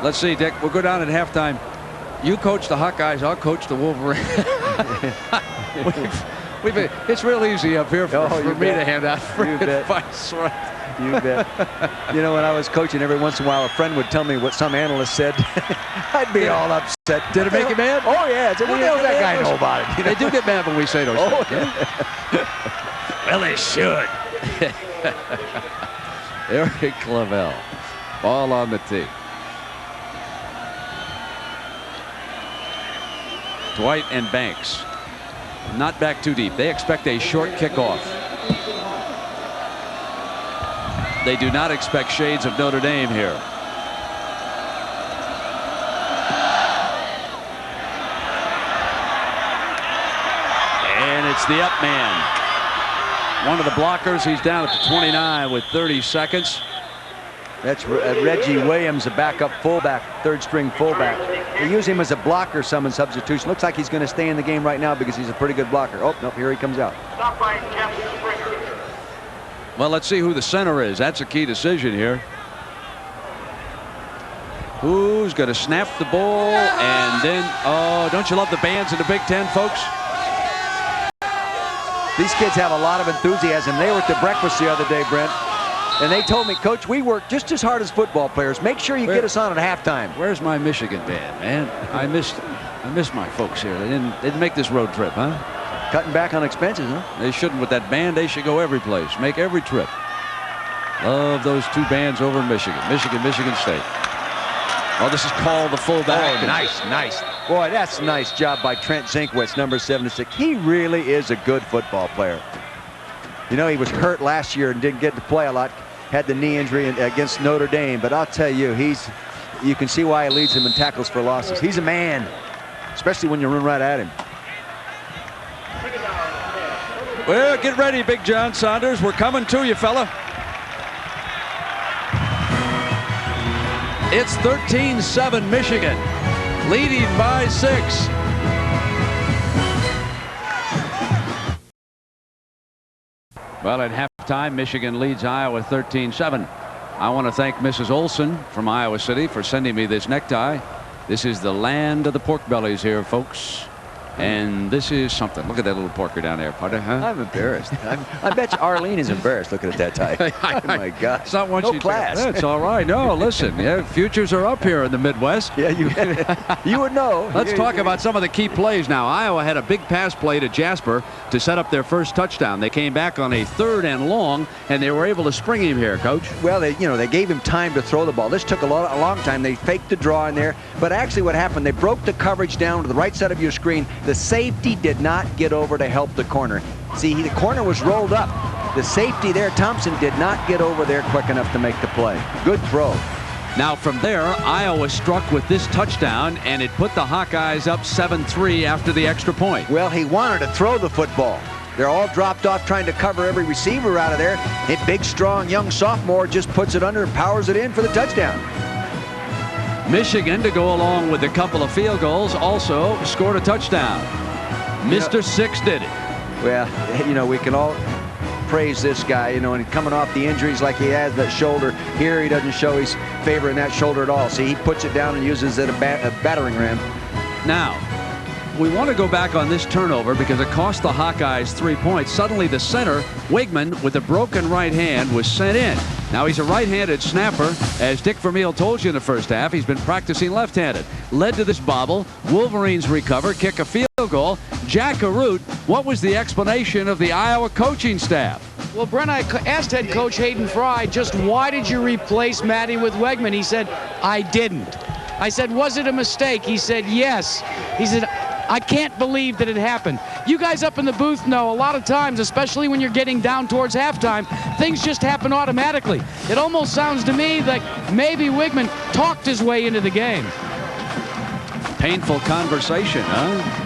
Let's see, Dick. We'll go down at halftime. You coach the Hawkeyes, I'll coach the Wolverines. It's real easy up here for me to hand out free advice. Right? You bet. You know, when I was coaching, every once in a while, a friend would tell me what some analyst said. I'd be all upset. Did it make you mad? Oh, yeah. What the hell does that guy know about it? You know? They do get mad when we say those things. Yeah. Well, they should. Eric Clavel. Ball on the tee. Dwight and Banks. Not back too deep. They expect a short kickoff. They do not expect shades of Notre Dame here. And it's the up man. One of the blockers. He's down at the 29 with 30 seconds. That's Reggie Williams, a backup fullback, third string fullback. They use him as a blocker some in substitution. Looks like he's going to stay in the game right now because he's a pretty good blocker. Oh, no, here he comes out. Well, let's see who the center is. That's a key decision here. Who's going to snap the ball? And then, oh, don't you love the bands in the Big Ten, folks? These kids have a lot of enthusiasm. They were at the breakfast the other day, Brent. And they told me, Coach, we work just as hard as football players. Make sure you get us on at halftime. Where's my Michigan band, man? I missed my folks here. They didn't make this road trip, huh? Cutting back on expenses, huh? They shouldn't. With that band, they should go every place, make every trip. Love those two bands over in Michigan. Michigan State. Oh, this is called the fullback. Oh, nice. Boy, that's a nice job by Trent Zinkwitz, number 76. He really is a good football player. You know, he was hurt last year and didn't get to play a lot. Had the knee injury against Notre Dame, but I'll tell you, you can see why he leads them in tackles for losses. He's a man, especially when you run right at him. Well, get ready, Big John Saunders. We're coming to you, fella. It's 13-7 Michigan, leading by 6. Well, at halftime, Michigan leads Iowa 13-7. I want to thank Mrs. Olson from Iowa City for sending me this necktie. This is the land of the pork bellies here, folks. And this is something. Look at that little porker down there, Potter, huh? I'm embarrassed. I bet you Arlene is embarrassed looking at that tie. Oh, my God. It's not one no class. That's all right. No, listen. Yeah, futures are up here in the Midwest. Yeah, you would know. Let's talk about some of the key plays now. Iowa had a big pass play to Jasper to set up their first touchdown. They came back on a 3rd and long, and they were able to spring him here, Coach. Well, they gave him time to throw the ball. This took a long time. They faked the draw in there. But actually what happened, they broke the coverage down to the right side of your screen. The safety did not get over to help the corner. See, the corner was rolled up. The safety there, Thompson, did not get over there quick enough to make the play. Good throw. Now from there, Iowa struck with this touchdown, and it put the Hawkeyes up 7-3 after the extra point. Well, he wanted to throw the football. They're all dropped off trying to cover every receiver out of there. A big, strong, young sophomore just puts it under and powers it in for the touchdown. Michigan, to go along with a couple of field goals, also scored a touchdown. Mr. Six did it. Well, we can all praise this guy, and coming off the injuries like he has, that shoulder. Here he doesn't show his favor in that shoulder at all. See, he puts it down and uses it a battering ram. Now, we want to go back on this turnover because it cost the Hawkeyes 3 points. Suddenly the center, Wigman, with a broken right hand, was sent in. Now he's a right-handed snapper. As Dick Vermeil told you in the first half, he's been practicing left-handed. Led to this bobble. Wolverines recover, kick a field goal. Jack Arute, what was the explanation of the Iowa coaching staff? Well, Brent, I asked head coach Hayden Fry just why did you replace Matty with Wegman? He said, I didn't. I said, was it a mistake? He said, yes. He said, I can't believe that it happened. You guys up in the booth know a lot of times, especially when you're getting down towards halftime, things just happen automatically. It almost sounds to me like maybe Wegman talked his way into the game. Painful conversation, huh?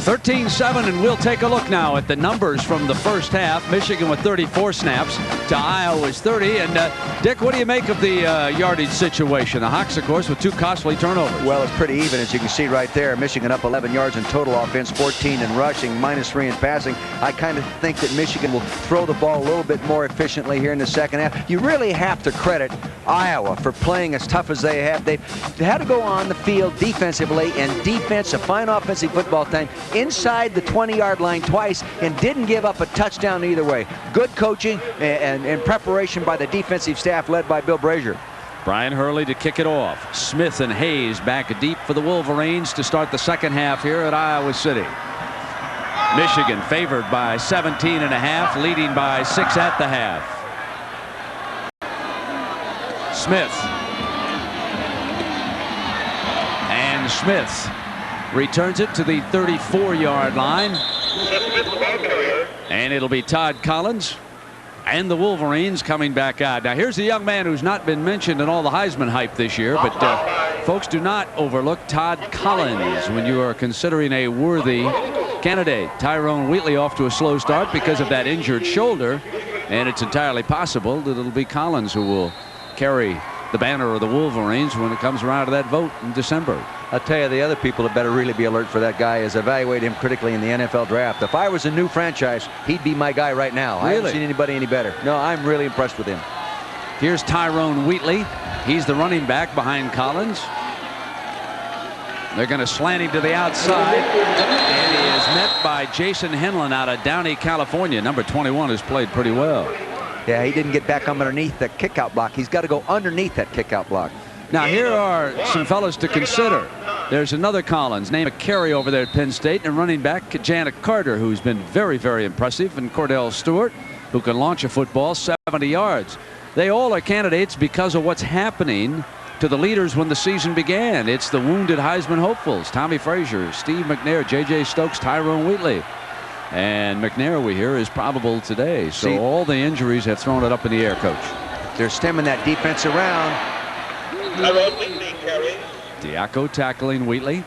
13-7, and we'll take a look now at the numbers from the first half. Michigan with 34 snaps to Iowa's 30. And Dick, what do you make of the yardage situation? The Hawks, of course, with 2 costly turnovers. Well, it's pretty even, as you can see right there. Michigan up 11 yards in total offense, 14 in rushing, -3 in passing. I kind of think that Michigan will throw the ball a little bit more efficiently here in the second half. You really have to credit Iowa for playing as tough as they have. They've had to go on the field defensively, and defense, a fine offensive football team, inside the 20-yard line twice and didn't give up a touchdown either way. Good coaching and preparation by the defensive staff led by Bill Brazier. Brian Hurley to kick it off. Smith and Hayes back deep for the Wolverines to start the second half here at Iowa City. Michigan favored by 17.5, leading by 6 at the half. Smith. And Smith returns it to the 34-yard line. And it'll be Todd Collins and the Wolverines coming back out. Now here's a young man who's not been mentioned in all the Heisman hype this year, but folks, do not overlook Todd Collins when you are considering a worthy candidate. Tyrone Wheatley off to a slow start because of that injured shoulder, and it's entirely possible that it'll be Collins who will carry the banner of the Wolverines when it comes around to that vote in December. I'll tell you, the other people that better really be alert for that guy is evaluate him critically in the NFL draft. If I was a new franchise, he'd be my guy right now. Really? I haven't seen anybody any better. No, I'm really impressed with him. Here's Tyrone Wheatley. He's the running back behind Collins. They're going to slant him to the outside, and he is met by Jason Henlon out of Downey, California. Number 21 has played pretty well. Yeah, he didn't get back underneath that kick-out block. He's got to go underneath that kick-out block. Now, here are some fellas to consider. There's another Collins, named McCary over there at Penn State, and running back Janet Carter, who's been very, very impressive, and Cordell Stewart, who can launch a football 70 yards. They all are candidates because of what's happening to the leaders when the season began. It's the wounded Heisman hopefuls: Tommy Frazier, Steve McNair, J.J. Stokes, Tyrone Wheatley. And McNair, we hear, is probable today. So all the injuries have thrown it up in the air, Coach. They're stemming that defense around. Diaco tackling Wheatley.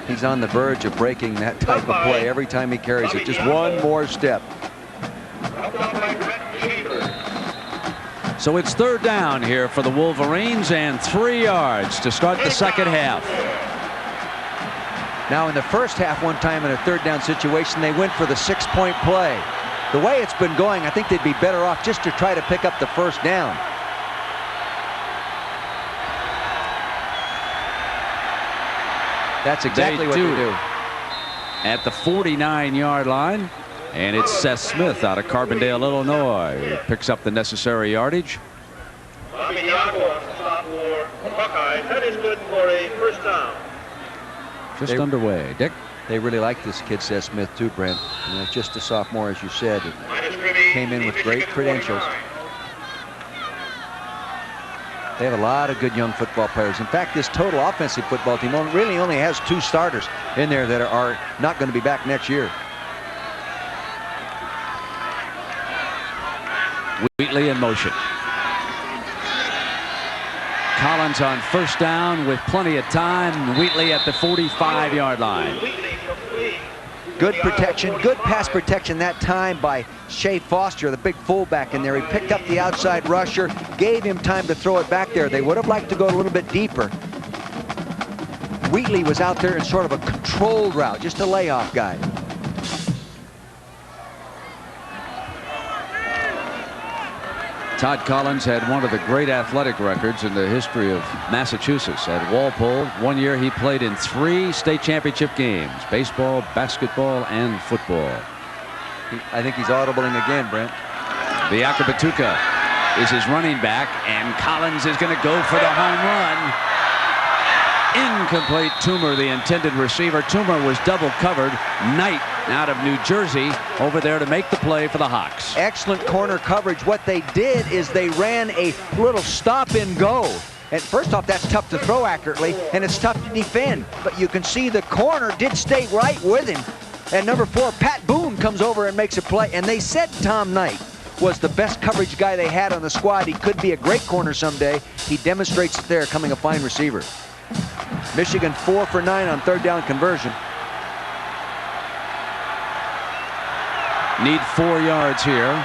He's on the verge of breaking that type of play every time he carries it. Just one more step. So it's third down here for the Wolverines and 3 yards to start the second half. Now in the first half, one time in a third down situation, they went for the 6-point play. The way it's been going, I think they'd be better off just to try to pick up the first down. That's exactly what they do. At the 49-yard line, and it's Seth Smith out of Carbondale, Illinois, who picks up the necessary yardage. That is good for a first down. Just underway. Dick? They really like this kid, Seth Smith, too, Brent. You know, just a sophomore, as you said. Came in with great credentials. They have a lot of good young football players. In fact, this total offensive football team really only has 2 starters in there that are not going to be back next year. Wheatley in motion. Collins on first down with plenty of time. Wheatley at the 45-yard line. Good protection, good pass protection that time by Shea Foster, the big fullback in there. He picked up the outside rusher, gave him time to throw it back there. They would have liked to go a little bit deeper. Wheatley was out there in sort of a controlled route, just a layoff guy. Todd Collins had one of the great athletic records in the history of Massachusetts. At Walpole, one year he played in 3 state championship games: baseball, basketball, and football. I think he's audibling again, Brent. Diaco Batuka is his running back, and Collins is going to go for the home run. Incomplete. Toomer, the intended receiver. Toomer was double covered. Knight out of New Jersey over there to make the play for the Hawks. Excellent corner coverage. What they did is they ran a little stop and go. And first off, that's tough to throw accurately, and it's tough to defend. But you can see the corner did stay right with him. And number 4, Pat Boone, comes over and makes a play. And they said Tom Knight was the best coverage guy they had on the squad. He could be a great corner someday. He demonstrates it there, coming a fine receiver. Michigan 4 for 9 on third down conversion. Need 4 yards here.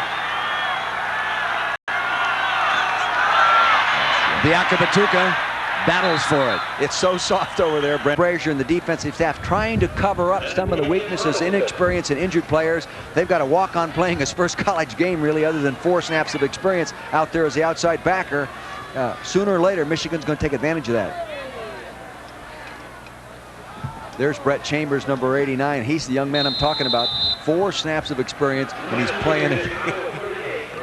Biakabatuka battles for it. It's so soft over there. Brent Frazier and the defensive staff trying to cover up some of the weaknesses, inexperience, and injured players. They've got to walk on playing his first college game, really, other than 4 snaps of experience out there as the outside backer. Sooner or later, Michigan's going to take advantage of that. There's Brett Chambers, number 89. He's the young man I'm talking about. 4 snaps of experience, and he's playing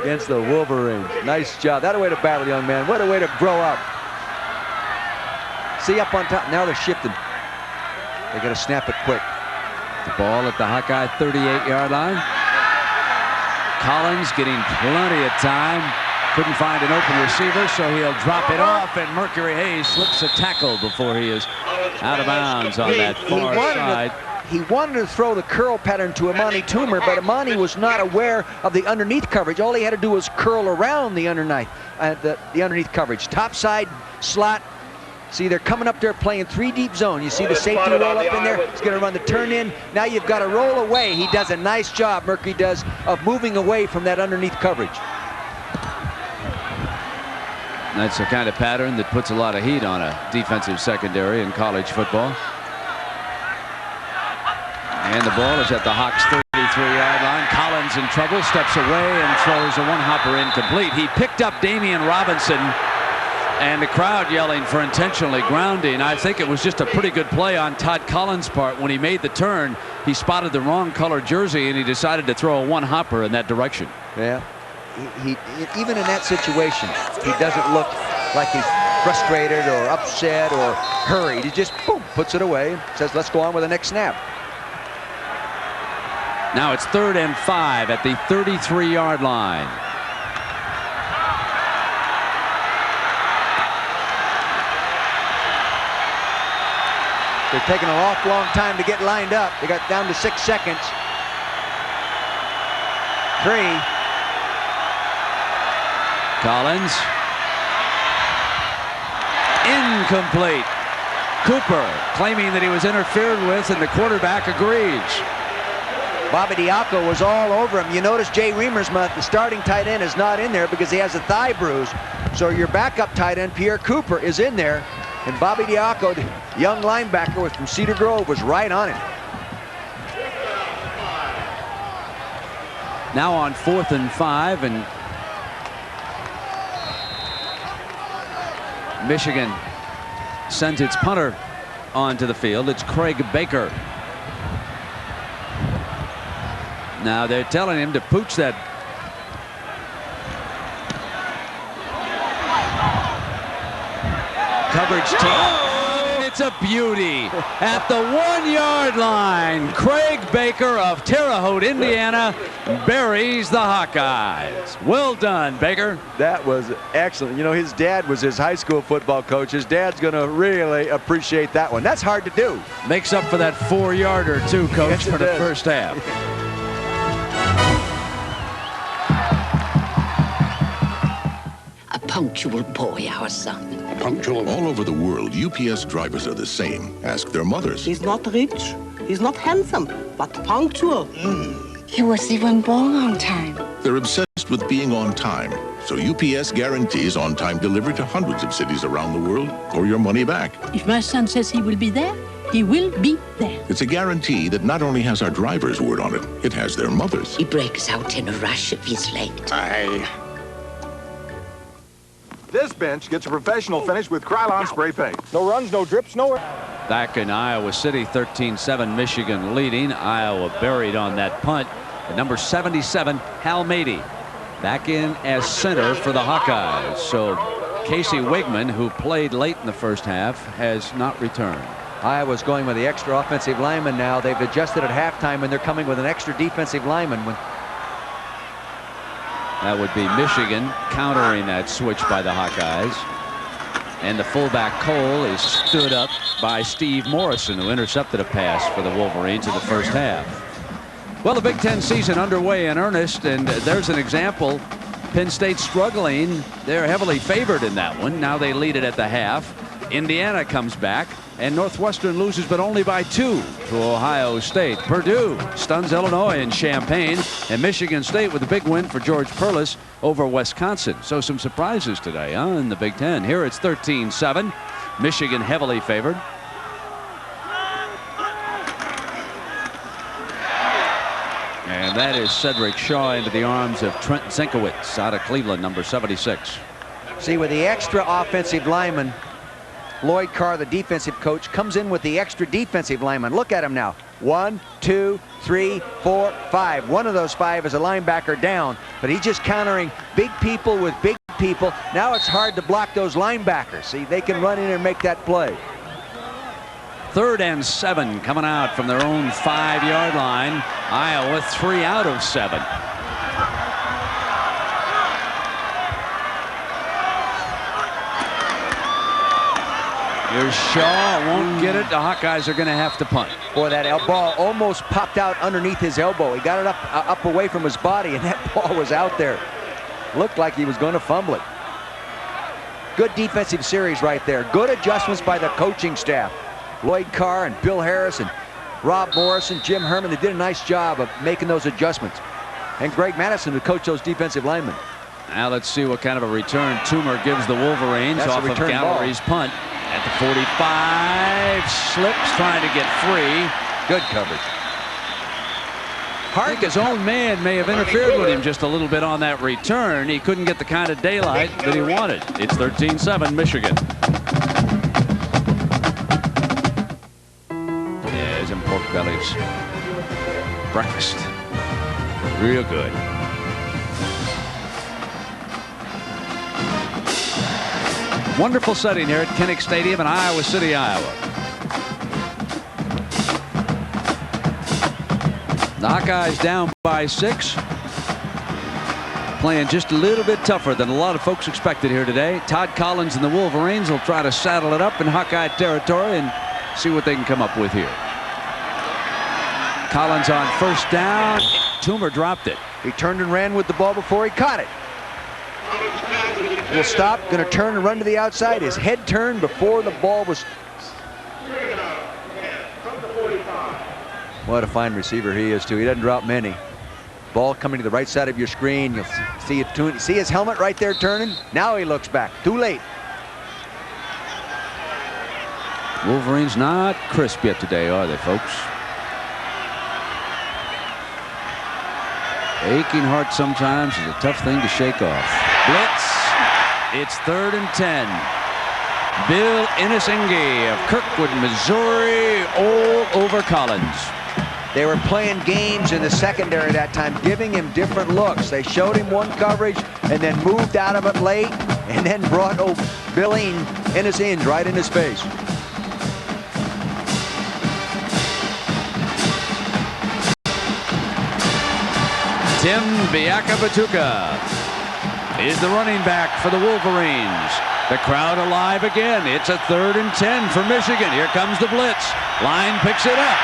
against the Wolverines. Nice job. That a way to battle, young man. What a way to grow up. See up on top. Now they're shifting. They got to snap it quick. The ball at the Hawkeye 38-yard line. Collins getting plenty of time. Couldn't find an open receiver, so he'll drop it off, and Mercury Hayes slips a tackle before he is out of bounds on that far side. He wanted to throw the curl pattern to Amani Toomer, but Amani was not aware of the underneath coverage. All he had to do was curl around the underneath coverage. Top side slot. See, they're coming up there playing 3 deep zone. You see the safety roll up in there. He's going to run the turn in. Now you've got to roll away. He does a nice job, Mercury does, of moving away from that underneath coverage. That's the kind of pattern that puts a lot of heat on a defensive secondary in college football. And the ball is at the Hawks 33-yard line. Collins in trouble, steps away and throws a one-hopper incomplete. He picked up Damian Robinson, and the crowd yelling for intentionally grounding. I think it was just a pretty good play on Todd Collins' part. When he made the turn, he spotted the wrong color jersey, and he decided to throw a one-hopper in that direction. Yeah. He even in that situation, he doesn't look like he's frustrated or upset or hurried. He just, boom, puts it away, says, let's go on with the next snap. Now it's 3rd and 5 at the 33-yard line. They're taking an awful long time to get lined up. They got down to 6 seconds. 3. Collins. Incomplete. Cooper claiming that he was interfered with, and the quarterback agrees. Bobby Diaco was all over him. You notice Jay Remersmuth, the starting tight end, is not in there because he has a thigh bruise. So your backup tight end, Pierre Cooper, is in there. And Bobby Diaco, the young linebacker from Cedar Grove, was right on him. Now on 4th and 5, and Michigan sends its punter onto the field. It's Craig Baker. Now they're telling him to pooch that. Coverage team. It's a beauty. At the 1-yard line, Craig Baker of Terre Haute, Indiana, buries the Hawkeyes. Well done, Baker. That was excellent. You know, his dad was his high school football coach. His dad's going to really appreciate that one. That's hard to do. Makes up for that 4-yarder, too, Coach, for the first half. A punctual boy, our son. Punctual. All over the world, UPS drivers are the same. Ask their mothers. He's not rich, he's not handsome, but punctual. He was even born on time. They're obsessed with being on time. So UPS guarantees on-time delivery to hundreds of cities around the world, or your money back. If my son says he will be there, he will be there. It's a guarantee that not only has our driver's word on it, it has their mother's. He breaks out in a rush if he's late. This bench gets a professional finish with Krylon spray paint. No runs, no drips, nowhere. Back in Iowa City, 13-7, Michigan leading. Iowa buried on that punt. At number 77, Hal Mady, back in as center for the Hawkeyes. So Casey Wigman, who played late in the first half, has not returned. Iowa's going with the extra offensive lineman now. They've adjusted at halftime, and they're coming with an extra defensive lineman. That would be Michigan countering that switch by the Hawkeyes. And the fullback Cole is stood up by Steve Morrison, who intercepted a pass for the Wolverines in the first half. Well, the Big Ten season underway in earnest, and there's an example. Penn State struggling. They're heavily favored in that one. Now they lead it at the half. Indiana comes back, and Northwestern loses, but only by 2 to Ohio State. Purdue stuns Illinois in Champaign, and Michigan State with a big win for George Perlis over Wisconsin. So some surprises today, in the Big Ten. Here it's 13-7. Michigan heavily favored. And that is Cedric Shaw into the arms of Trent Zinkowitz out of Cleveland, number 76. See, with the extra offensive lineman, Lloyd Carr, the defensive coach, comes in with the extra defensive lineman. Look at him now. 1, 2, 3, 4, 5. One of those 5 is a linebacker down, but he's just countering big people with big people. Now it's hard to block those linebackers. See, they can run in and make that play. 3rd and 7 coming out from their own 5-yard line. Iowa 3 out of 7. Here's Shaw, won't get it. The Hawkeyes are going to have to punt. Boy, that ball almost popped out underneath his elbow. He got it up away from his body, and that ball was out there. Looked like he was going to fumble it. Good defensive series right there. Good adjustments by the coaching staff. Lloyd Carr and Bill Harris and Rob Morrison, Jim Herman, they did a nice job of making those adjustments. And Greg Madison, who coached those defensive linemen. Now let's see what kind of a return Toomer gives the Wolverines. That's off of Gallery's punt. At the 45, slips trying to get free. Good coverage. I think his own man may have interfered with him just a little bit on that return. He couldn't get the kind of daylight that he wanted. It's 13-7 Michigan. Yeah, some pork bellies. Breakfast. Real good. Wonderful setting here at Kinnick Stadium in Iowa City, Iowa. The Hawkeyes down by 6. Playing just a little bit tougher than a lot of folks expected here today. Todd Collins and the Wolverines will try to saddle it up in Hawkeye territory and see what they can come up with here. Collins on 1st down. Toomer dropped it. He turned and ran with the ball before he caught it. Will stop, going to turn and run to the outside. His head turned before the ball was. What a fine receiver he is, too. He doesn't drop many. Ball coming to the right side of your screen. You'll see his helmet right there turning. Now he looks back. Too late. Wolverines not crisp yet today, are they, folks? Aching heart sometimes is a tough thing to shake off. Blitz. It's 3rd and 10. Bill Innisinghe of Kirkwood, Missouri, all over Collins. They were playing games in the secondary that time, giving him different looks. They showed him one coverage and then moved out of it late and then brought Billy Innisinghe right in his face. Tim Biakabatuka is the running back for the Wolverines. The crowd alive again. It's a 3rd and 10 for Michigan. Here comes the blitz. Line picks it up.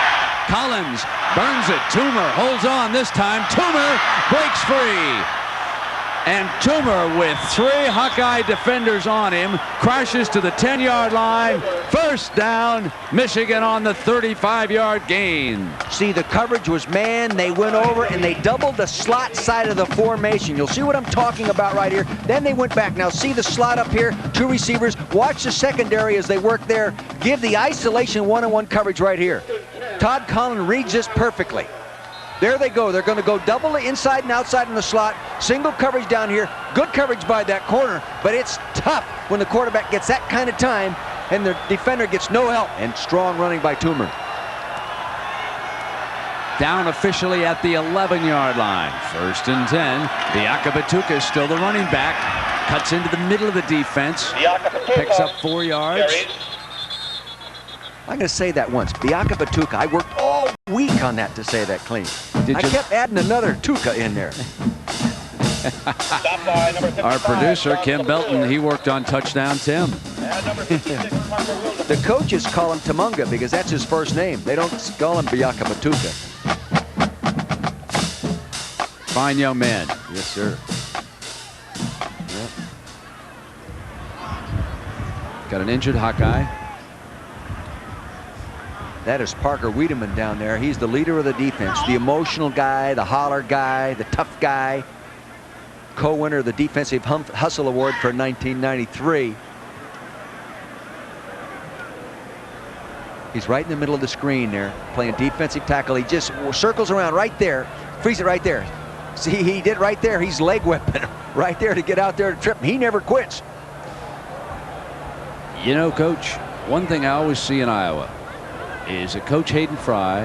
Collins burns it. Toomer holds on this time. Toomer breaks free. And Toomer, with 3 Hawkeye defenders on him, crashes to the 10-yard line. 1st down, Michigan on the 35-yard gain. See, the coverage was man. They went over and they doubled the slot side of the formation. You'll see what I'm talking about right here. Then they went back. Now see the slot up here, 2 receivers. Watch the secondary as they work there. Give the isolation one-on-one coverage right here. Todd Collins reads this perfectly. There they go. They're going to go double the inside and outside in the slot. Single coverage down here. Good coverage by that corner, but it's tough when the quarterback gets that kind of time and the defender gets no help. And strong running by Toomer. Down officially at the 11-yard line. 1st and 10. Biakabatuka is still the running back. Cuts into the middle of the defense. Picks up 4 yards. I'm going to say that once. Biaka Batuka. I worked all week on that to say that clean. I kept adding another Tuka in there. Our producer, Kim Belton, he worked on touchdown Tim. The coaches call him Tamunga because that's his first name. They don't call him Biaka Batuka. Fine young man. Yes, sir. Yep. Got an injured Hawkeye. That is Parker Wiedemann down there. He's the leader of the defense, the emotional guy, the holler guy, the tough guy. Co-winner of the Defensive Hustle Award for 1993. He's right in the middle of the screen there, playing defensive tackle. He just circles around right there, frees it right there. See, he did right there. He's leg whipping right there to get out there to trip him. He never quits. You know, Coach, one thing I always see in Iowa is that Coach Hayden Fry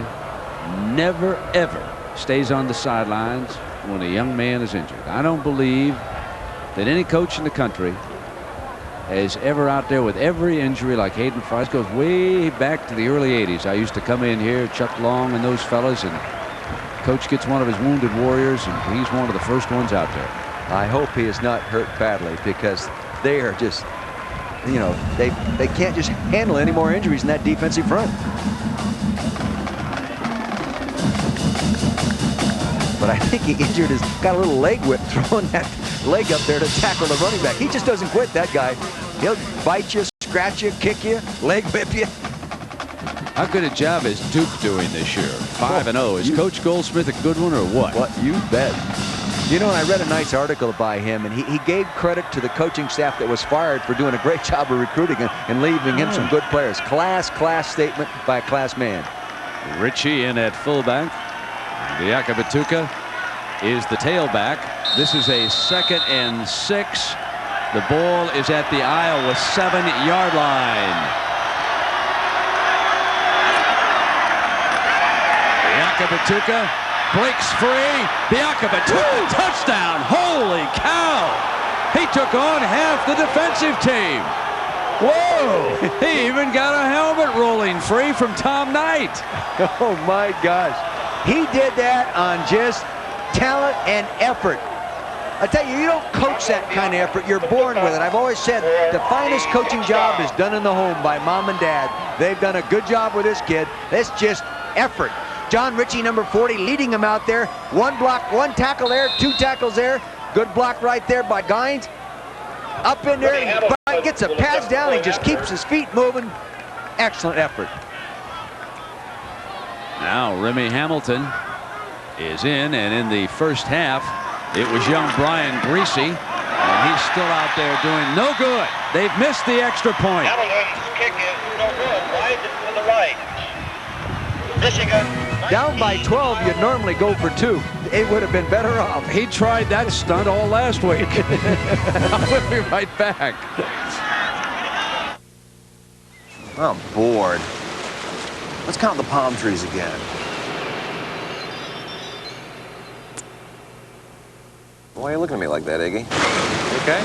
never, ever stays on the sidelines when a young man is injured. I don't believe that any coach in the country is ever out there with every injury like Hayden Fry. This goes way back to the early 80s. I used to come in here, Chuck Long and those fellas, and Coach gets one of his wounded warriors, and he's one of the first ones out there. I hope he is not hurt badly because they are just, you know, they can't just handle any more injuries in that defensive front. But I think he injured his, got a little leg whip throwing that leg up there to tackle the running back. He just doesn't quit, that guy. He'll bite you, scratch you, kick you, leg whip you. How good a job is Duke doing this year? 5-0. Is Coach Goldsmith a good one or what? What, you bet. You know, I read a nice article by him, and he gave credit to the coaching staff that was fired for doing a great job of recruiting and leaving him some good players. Class statement by a class man. Ritchie in at fullback. Biaka Batuka is the tailback. This is a 2nd and 6. The ball is at the Iowa 7-yard line. Biaka Batuka breaks free. Biaka Batuka touchdown. Holy cow. He took on half the defensive team. Whoa. He even got a helmet rolling free from Tom Knight. Oh my gosh. He did that on just talent and effort. I tell you, you don't coach that kind of effort. You're born with it. I've always said the finest coaching job is done in the home by mom and dad. They've done a good job with this kid. That's just effort. John Ritchie, number 40, leading him out there. One block, one tackle there, 2 tackles there. Good block right there by Gines. Up in there, he gets a pass down. He just keeps his feet moving. Excellent effort. Now Remy Hamilton is in, and in the first half, it was young Brian Greasy, and he's still out there doing no good. They've missed the extra point. Hamilton's kick is no good. Wide to the right. Michigan. Down by 12, you'd normally go for 2. It would have been better off. He tried that stunt all last week. I'll be right back. I'm bored. Let's count the palm trees again. Why are you looking at me like that, Iggy? You okay?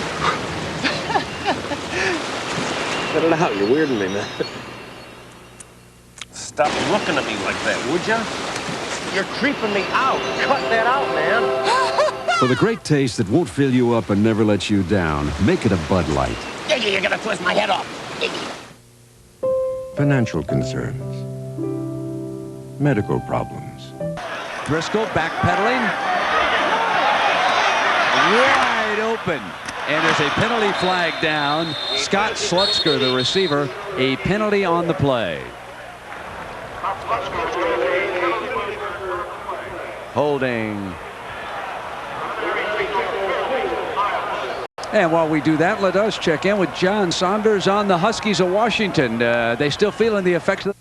Cut it out. You're weirding me, man. Stop looking at me like that, would ya? You're creeping me out. Cut that out, man. For the great taste that won't fill you up and never let you down, make it a Bud Light. Iggy, you're gonna twist my head off. Iggy. Financial concerns. Medical problems. Driscoll backpedaling. Wide open. And there's a penalty flag down. Scott Slutzker, the receiver, a penalty on the play. Holding. And while we do that, let us check in with John Saunders on the Huskies of Washington. They still feeling the effects of...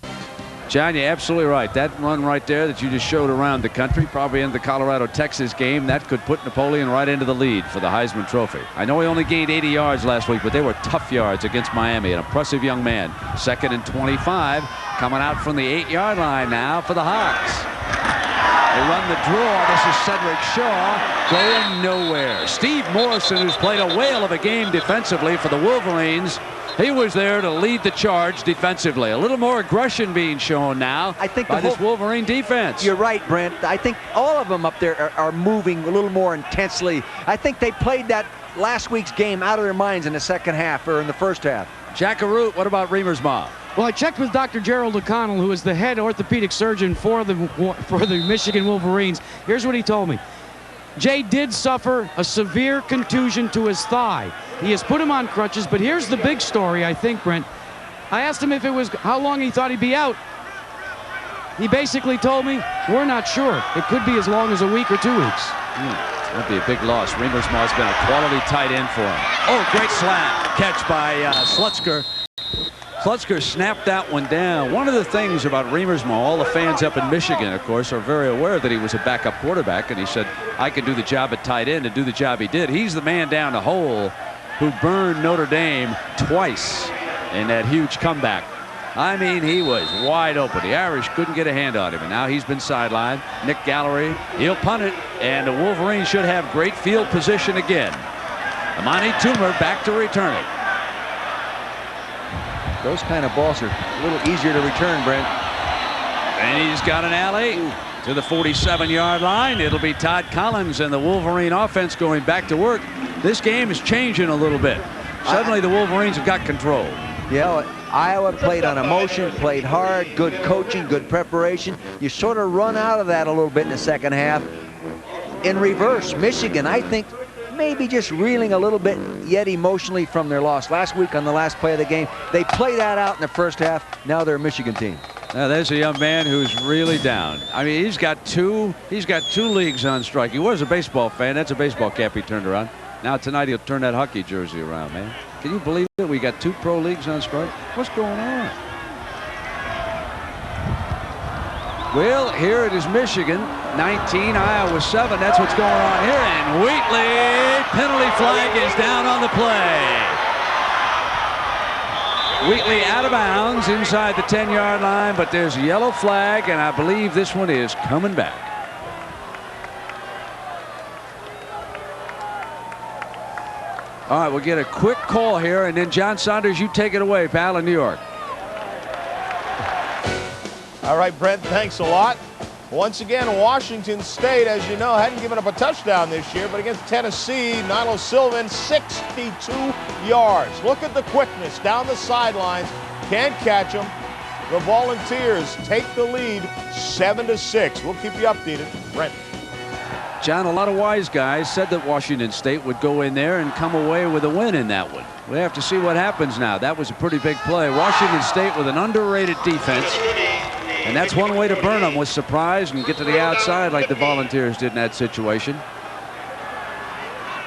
John, you're absolutely right. That run right there that you just showed around the country, probably in the Colorado-Texas game, that could put Napoleon right into the lead for the Heisman Trophy. I know he only gained 80 yards last week, but they were tough yards against Miami. An impressive young man. 2nd and 25, coming out from the 8-yard line now for the Hawks. They run the draw. This is Cedric Shaw going nowhere. Steve Morrison, who's played a whale of a game defensively for the Wolverines, he was there to lead the charge defensively. A little more aggression being shown now by this Wolverine defense. You're right, Brent. I think all of them up there are moving a little more intensely. I think they played that last week's game out of their minds in the second half or in the first half. Jack Arute, what about Remersma? Well, I checked with Dr. Gerald O'Connell, who is the head orthopedic surgeon for the Michigan Wolverines. Here's what he told me. Jay did suffer a severe contusion to his thigh. He has put him on crutches, but here's the big story, I think, Brent. I asked him if it was how long he thought he'd be out. He basically told me, we're not sure. It could be as long as a week or 2 weeks. That'd be a big loss. Remersma's been a quality tight end for him. Oh, great slam catch by Slutzker. Slutzker snapped that one down. One of the things about Remersma, all the fans up in Michigan, of course, are very aware that he was a backup quarterback, and he said, I could do the job at tight end and do the job he did. He's the man down the hole who burned Notre Dame twice in that huge comeback. I mean, he was wide open. The Irish couldn't get a hand on him, and now he's been sidelined. Nick Gallery, he'll punt it, and the Wolverines should have great field position again. Amani Toomer back to return it. Those kind of balls are a little easier to return, Brent. And he's got an alley to the 47-yard line. It'll be Todd Collins and the Wolverine offense going back to work. This game is changing a little bit. Suddenly the Wolverines have got control. Yeah, Iowa played on emotion, played hard, good coaching, good preparation. You sort of run out of that a little bit in the second half. In reverse, Michigan, I think, maybe just reeling a little bit yet emotionally from their loss last week on the last play of the game. They play that out in the first half. Now they're a Michigan team. Now there's a young man who's really down. I mean, he's got two leagues on strike. He was a baseball fan. That's a baseball cap he turned around. Now tonight he'll turn that hockey jersey around, man. Can you believe it? We got 2 pro leagues on strike. What's going on? Well, here it is Michigan, 19, Iowa 7. That's what's going on here. And Wheatley, penalty flag is down on the play. Wheatley out of bounds inside the 10-yard line, but there's a yellow flag, and I believe this one is coming back. All right, we'll get a quick call here, and then John Saunders, you take it away, pal, in New York. All right, Brent, thanks a lot. Once again, Washington State, as you know, hadn't given up a touchdown this year, but against Tennessee, Nilo Sylvan, 62 yards. Look at the quickness down the sidelines. Can't catch them. The Volunteers take the lead 7-6. We'll keep you updated. Brent. John, a lot of wise guys said that Washington State would go in there and come away with a win in that one. We have to see what happens now. That was a pretty big play. Washington State with an underrated defense. And that's one way to burn them, with surprise and get to the outside like the Volunteers did in that situation.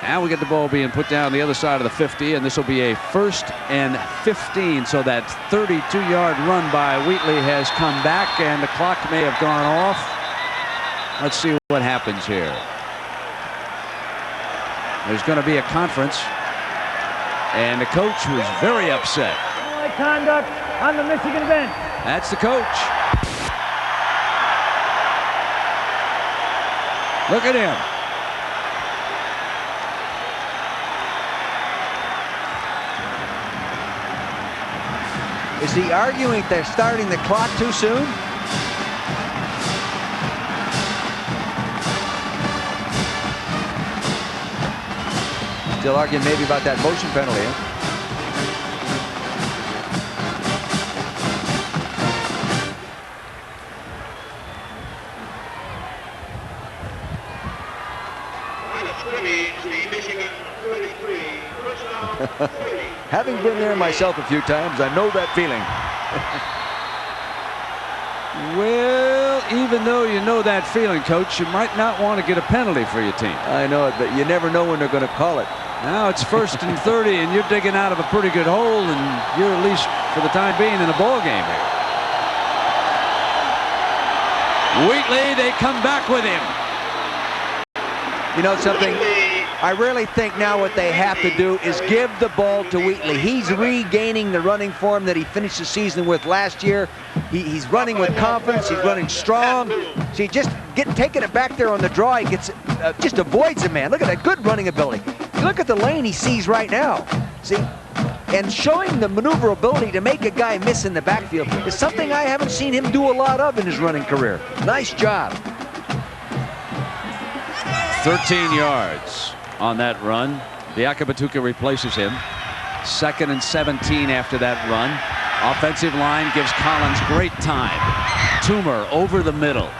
Now we get the ball being put down the other side of the 50, and this will be a 1st and 15. So that 32-yard run by Wheatley has come back, and the clock may have gone off. Let's see what happens here. There's going to be a conference, and the coach was very upset. Conduct on the Michigan bench. That's the coach. Look at him. Is he arguing they're starting the clock too soon? Still arguing maybe about that motion penalty, huh? Having been there myself a few times, I know that feeling. Well, even though you know that feeling, Coach, you might not want to get a penalty for your team. I know it, but you never know when they're going to call it. Now it's 1st and 30, and you're digging out of a pretty good hole, and you're at least, for the time being, in a ball game here. Wheatley, they come back with him. You know something? I really think now what they have to do is give the ball to Wheatley. He's regaining the running form that he finished the season with last year. He's running with confidence. He's running strong. See, just taking it back there on the draw, he gets just avoids a man. Look at that good running ability. Look at the lane he sees right now. See, and showing the maneuverability to make a guy miss in the backfield is something I haven't seen him do a lot of in his running career. Nice job. 13 yards on that run. Biakabatuka replaces him. 2nd and 17 after that run. Offensive line gives Collins great time. Toomer over the middle.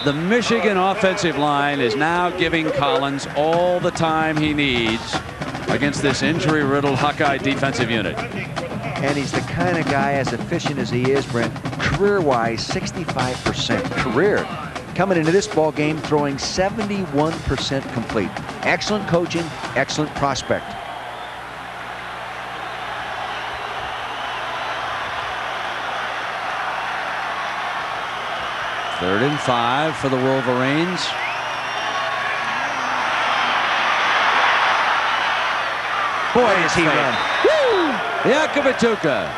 The Michigan offensive line is now giving Collins all the time he needs against this injury-riddled Hawkeye defensive unit. And he's the kind of guy, as efficient as he is, Brent, career-wise, 65% career. Coming into this ball game, throwing 71% complete. Excellent coaching, excellent prospect. Third and 5 for the Wolverines. Boy, does he run. Woo! Biakabatuka.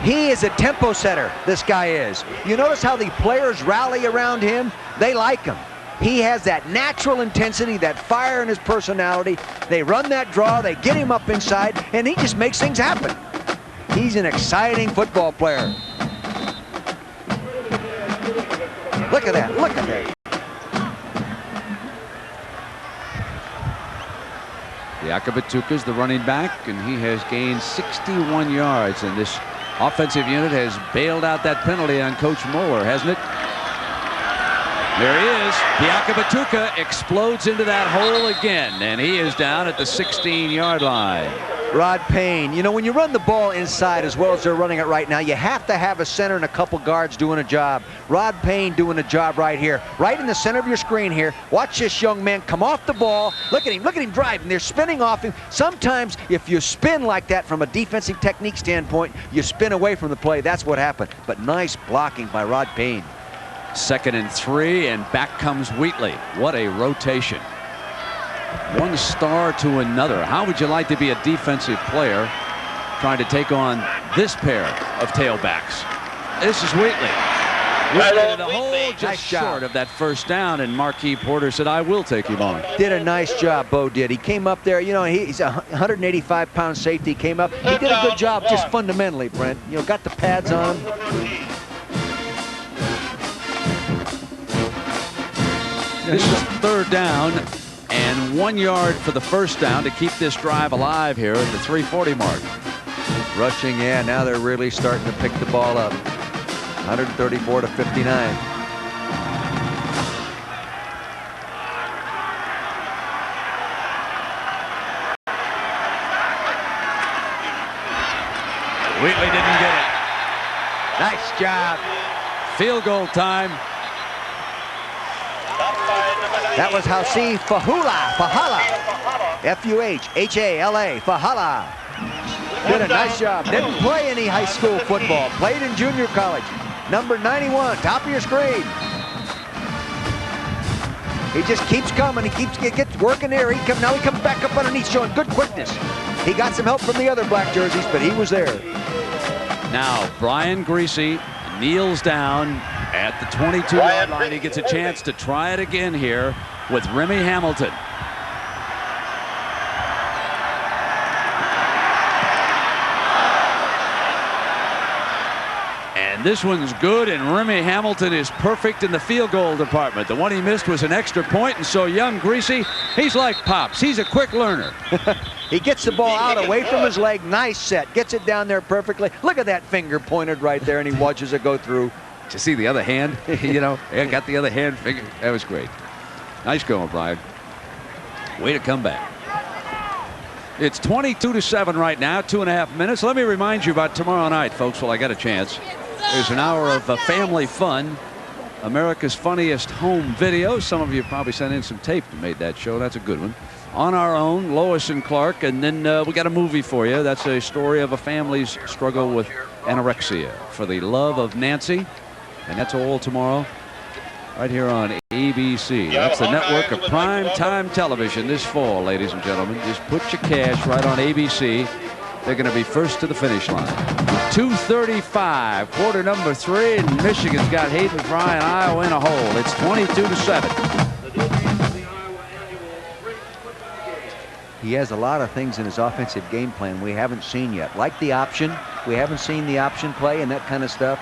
He is a tempo setter, this guy is. You notice how the players rally around him? They like him. He has that natural intensity, that fire in his personality. They run that draw, they get him up inside, and he just makes things happen. He's an exciting football player. Look at that, look at that. Biakabatuka's the running back, and he has gained 61 yards, and this offensive unit has bailed out that penalty on Coach Moeller, hasn't it? There he is. Biakabatuka explodes into that hole again, and he is down at the 16-yard line. Rod Payne, you know, when you run the ball inside as well as they're running it right now, you have to have a center and a couple guards doing a job. Rod Payne doing a job right here, right in the center of your screen here. Watch this young man come off the ball. Look at him driving. They're spinning off him. Sometimes if you spin like that from a defensive technique standpoint, you spin away from the play. That's what happened. But nice blocking by Rod Payne. 2nd and 3, and back comes Wheatley. What a rotation. One star to another. How would you like to be a defensive player trying to take on this pair of tailbacks? This is Wheatley. Wheatley the hole just nice short of that first down, and Marquis Porter said, I will take him on. Did a nice job, Bo did. He came up there, you know, he's a 185-pound safety, came up. He did a good job just fundamentally, Brent. You know, got the pads on him. This is 3rd down and 1 yard for the first down to keep this drive alive here at the 3:40 mark. Rushing, yeah, now they're really starting to pick the ball up. 134 to 59. Wheatley didn't get it. Nice job. Field goal time. That was Hausi Fahala. F-U-H-H-A-L-A, Fahala. Did a nice job. Didn't play any high school football. Played in junior college. Number 91, top of your screen. He just keeps coming. He gets working there. Now he comes back up underneath, showing good quickness. He got some help from the other black jerseys, but he was there. Now Brian Griese kneels down at the 22-yard line. He gets a chance to try it again here with Remy Hamilton. And this one's good, and Remy Hamilton is perfect in the field goal department. The one he missed was an extra point, and so young Griese, he's like Pops. He's a quick learner. He gets the ball out away from his leg. Nice set. Gets it down there perfectly. Look at that finger pointed right there, and he watches it go through. To see the other hand, you know, got the other hand finger. That was great. Nice going, Brian. Way to come back. It's 22-7 right now, 2.5 minutes. Let me remind you about tomorrow night, folks, while I got a chance. There's an hour of family fun. America's Funniest Home Videos. Some of you probably sent in some tape and made that show. That's a good one. On Our Own, Lois and Clark. And then we got a movie for you. That's a story of a family's struggle with anorexia. For the Love of Nancy. And that's all tomorrow right here on ABC. That's the network of prime time television this fall, ladies and gentlemen. Just put your cash right on ABC. They're going to be first to the finish line. 2:35, quarter number 3, and Michigan's got Hayden Fry and Iowa in a hole. It's 22-7. He has a lot of things in his offensive game plan we haven't seen yet, like the option. We haven't seen the option play and that kind of stuff.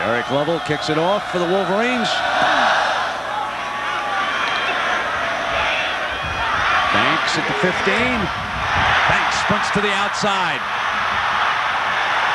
Eric Lovell kicks it off for the Wolverines. Banks at the 15. Banks sprints to the outside.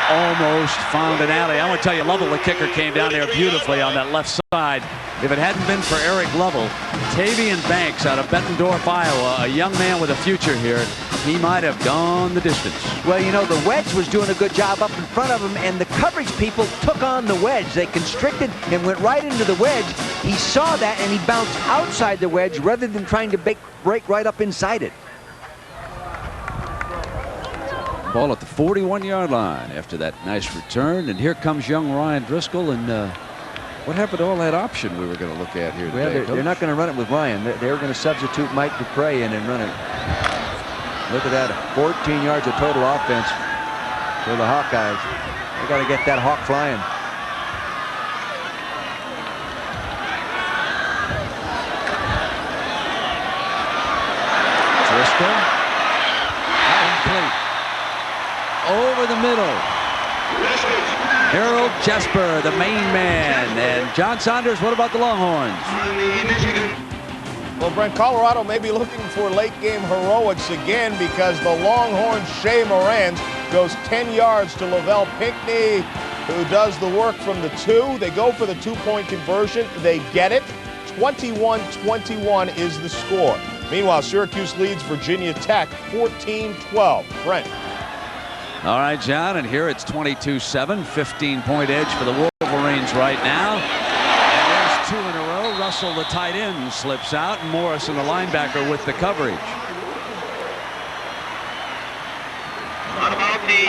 Almost found an alley. I want to tell you, Lovell, the kicker, came down there beautifully on that left side. If it hadn't been for Eric Lovell, Tavian Banks out of Bettendorf, Iowa, a young man with a future here, he might have gone the distance. Well, you know, the wedge was doing a good job up in front of him, and the coverage people took on the wedge. They constricted and went right into the wedge. He saw that, and he bounced outside the wedge rather than trying to break right up inside it. Ball at the 41-yard line after that nice return, and here comes young Ryan Driscoll. And what happened to all that option we were going to look at here today? Well, they're not going to run it with Ryan. They're going to substitute Mike Dupre in and run it. Look at that, 14 yards of total offense for the Hawkeyes. They got to get that hawk flying. Driscoll, incomplete. Over the middle. Harold Jasper, the main man. And John Saunders, what about the Longhorns? Well, Brent, Colorado may be looking for late-game heroics again because the Longhorn Shea Morans goes 10 yards to Lavelle Pinkney, who does the work from the 2. They go for the 2-point conversion. They get it. 21-21 is the score. Meanwhile, Syracuse leads Virginia Tech 14-12. Brent. All right, John, and here it's 22-7, 15-point edge for the Wolverines right now. And there's 2 in a row. Russell, the tight end, slips out, and Morrison, the linebacker, with the coverage.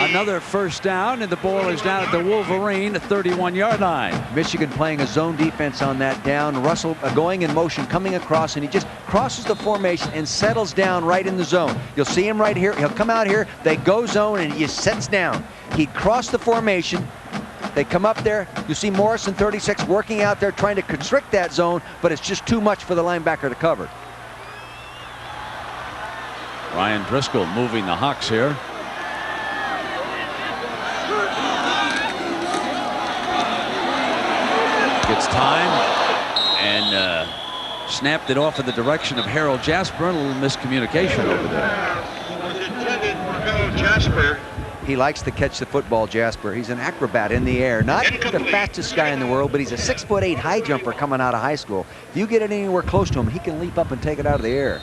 Another first down, and the ball is down at the Wolverine 31-yard line. Michigan playing a zone defense on that down. Russell going in motion, coming across, and he just crosses the formation and settles down right in the zone. You'll see him right here. He'll come out here. They go zone, and he sets down. He crossed the formation. They come up there. You see Morrison, 36, working out there trying to constrict that zone, but it's just too much for the linebacker to cover. Ryan Driscoll moving the Hawks here. Gets time and snapped it off in the direction of Harold Jasper. A little miscommunication over there. Jasper. He likes to catch the football, Jasper. He's an acrobat in the air. Not the fastest guy in the world, but he's a 6'8" high jumper coming out of high school. If you get it anywhere close to him, he can leap up and take it out of the air.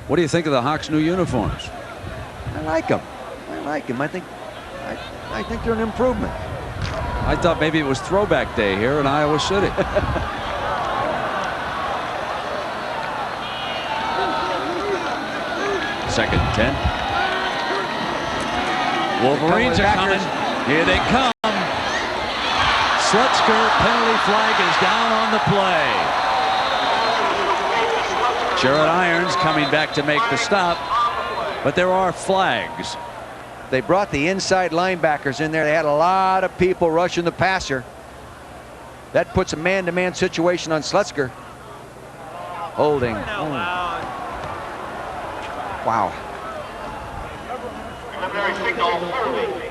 What do you think of the Hawks' new uniforms? I like them. I like them. I think they're an improvement. I thought maybe it was throwback day here in Iowa City. Second and 10. Wolverines are coming. Here they come. Slutzker, penalty flag is down on the play. Jared Irons coming back to make the stop, but there are flags. They brought the inside linebackers in there. They had a lot of people rushing the passer. That puts a man-to-man situation on Slutzker. Holding. Wow.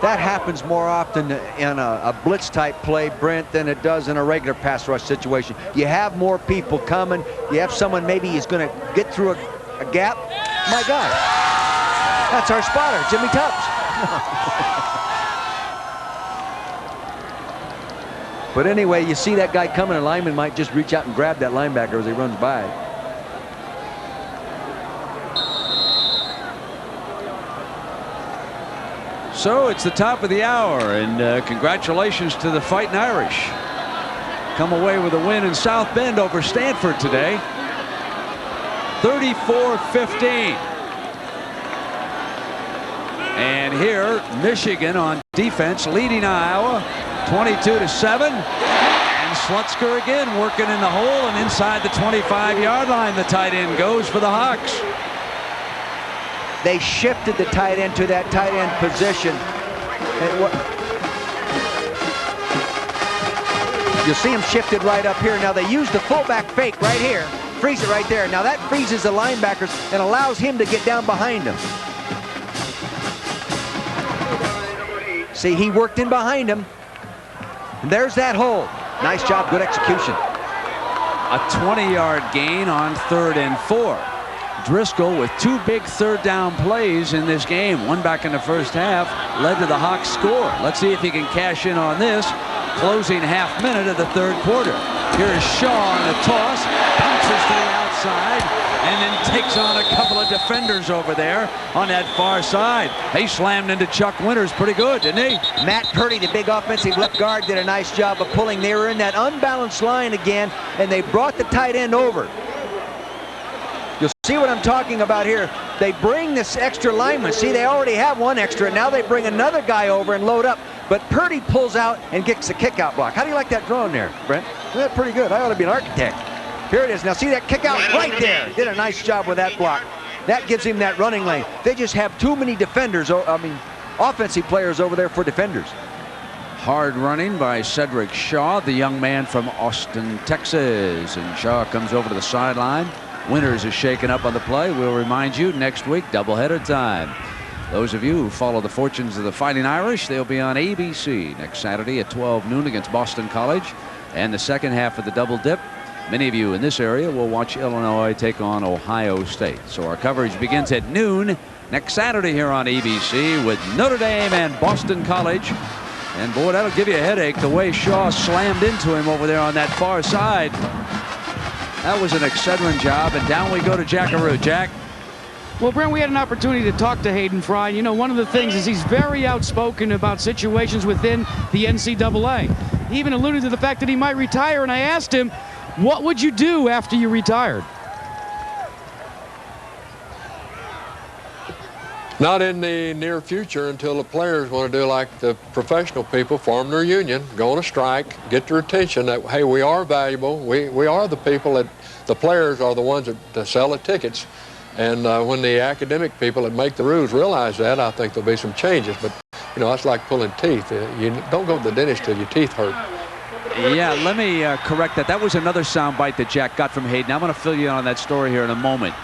That happens more often in a blitz type play, Brent, than it does in a regular pass rush situation. You have more people coming. You have someone maybe is going to get through a gap. My God, that's our spotter, Jimmy Tubbs. But anyway, you see that guy coming, a lineman might just reach out and grab that linebacker as he runs by. So it's the top of the hour, and congratulations to the Fighting Irish. Come away with a win in South Bend over Stanford today. 34-15. And here, Michigan on defense leading Iowa 22-7. And Slutzker again working in the hole, and inside the 25-yard line, the tight end goes for the Hawks. They shifted the tight end to that tight end position. You'll see him shifted right up here. Now they use the fullback fake right here. Freeze it right there. Now that freezes the linebackers and allows him to get down behind him. See, he worked in behind him. And there's that hole. Nice job, good execution. A 20-yard gain on 3rd and 4. Driscoll with 2 big 3rd down plays in this game. One back in the first half led to the Hawks score. Let's see if he can cash in on this. Closing half minute of the 3rd quarter. Here's Shaw on the toss. Bounces to the outside and then takes on a couple of defenders over there on that far side. He slammed into Chuck Winters pretty good, didn't he? Matt Purdy, the big offensive left guard, did a nice job of pulling. They were in that unbalanced line again, and they brought the tight end over. You'll see what I'm talking about here. They bring this extra lineman. See, they already have one extra. Now they bring another guy over and load up. But Purdy pulls out and gets the kick-out block. How do you like that drone there, Brent? That's pretty good. I ought to be an architect. Here it is. Now see that kick-out right there. Did a nice job with that block. That gives him that running lane. They just have too many defenders. I mean, offensive players over there for defenders. Hard running by Cedric Shaw, the young man from Austin, Texas. And Shaw comes over to the sideline. Winters is shaken up on the play. We'll remind you next week, doubleheader time. Those of you who follow the fortunes of the Fighting Irish, they'll be on ABC next Saturday at 12 noon against Boston College. And the second half of the double dip, many of you in this area will watch Illinois take on Ohio State. So our coverage begins at noon next Saturday here on ABC with Notre Dame and Boston College. And boy, that'll give you a headache the way Shaw slammed into him over there on that far side. That was an Excedrin job, and down we go to Jackaroo. Jack. Well, Brent, we had an opportunity to talk to Hayden Fry. You know, one of the things is he's very outspoken about situations within the NCAA. He even alluded to the fact that he might retire, and I asked him, what would you do after you retired? Not in the near future until the players want to do like the professional people, form their union, go on a strike, get their attention that, hey, we are valuable. We are the people that, the players are the ones that sell the tickets. And when the academic people that make the rules realize that, I think there'll be some changes. But, you know, it's like pulling teeth. You don't go to the dentist till your teeth hurt. Yeah, let me correct that. That was another soundbite that Jack got from Hayden. I'm going to fill you in on that story here in a moment.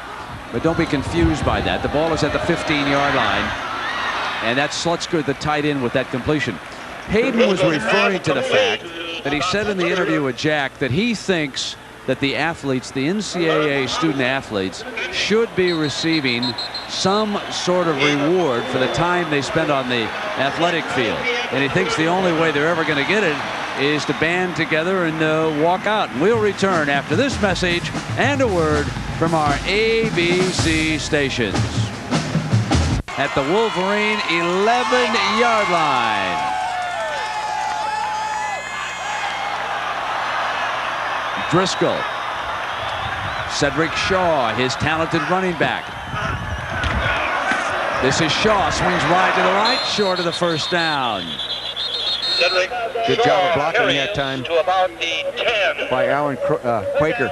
But don't be confused by that. The ball is at the 15-yard line. And that's Slutzker, the tight end, with that completion. Hayden was referring to the fact that he said in the interview with Jack that he thinks that the athletes, the NCAA student athletes, should be receiving some sort of reward for the time they spend on the athletic field. And he thinks the only way they're ever going to get it is to band together and walk out. And we'll return after this message and a word from our ABC stations. At the Wolverine 11-yard line. Driscoll. Cedric Shaw, his talented running back. This is Shaw, swings wide to the right, short of the first down. Cedric Good Shaw job of blocking carries that time to about the 10. by Alan Quaker.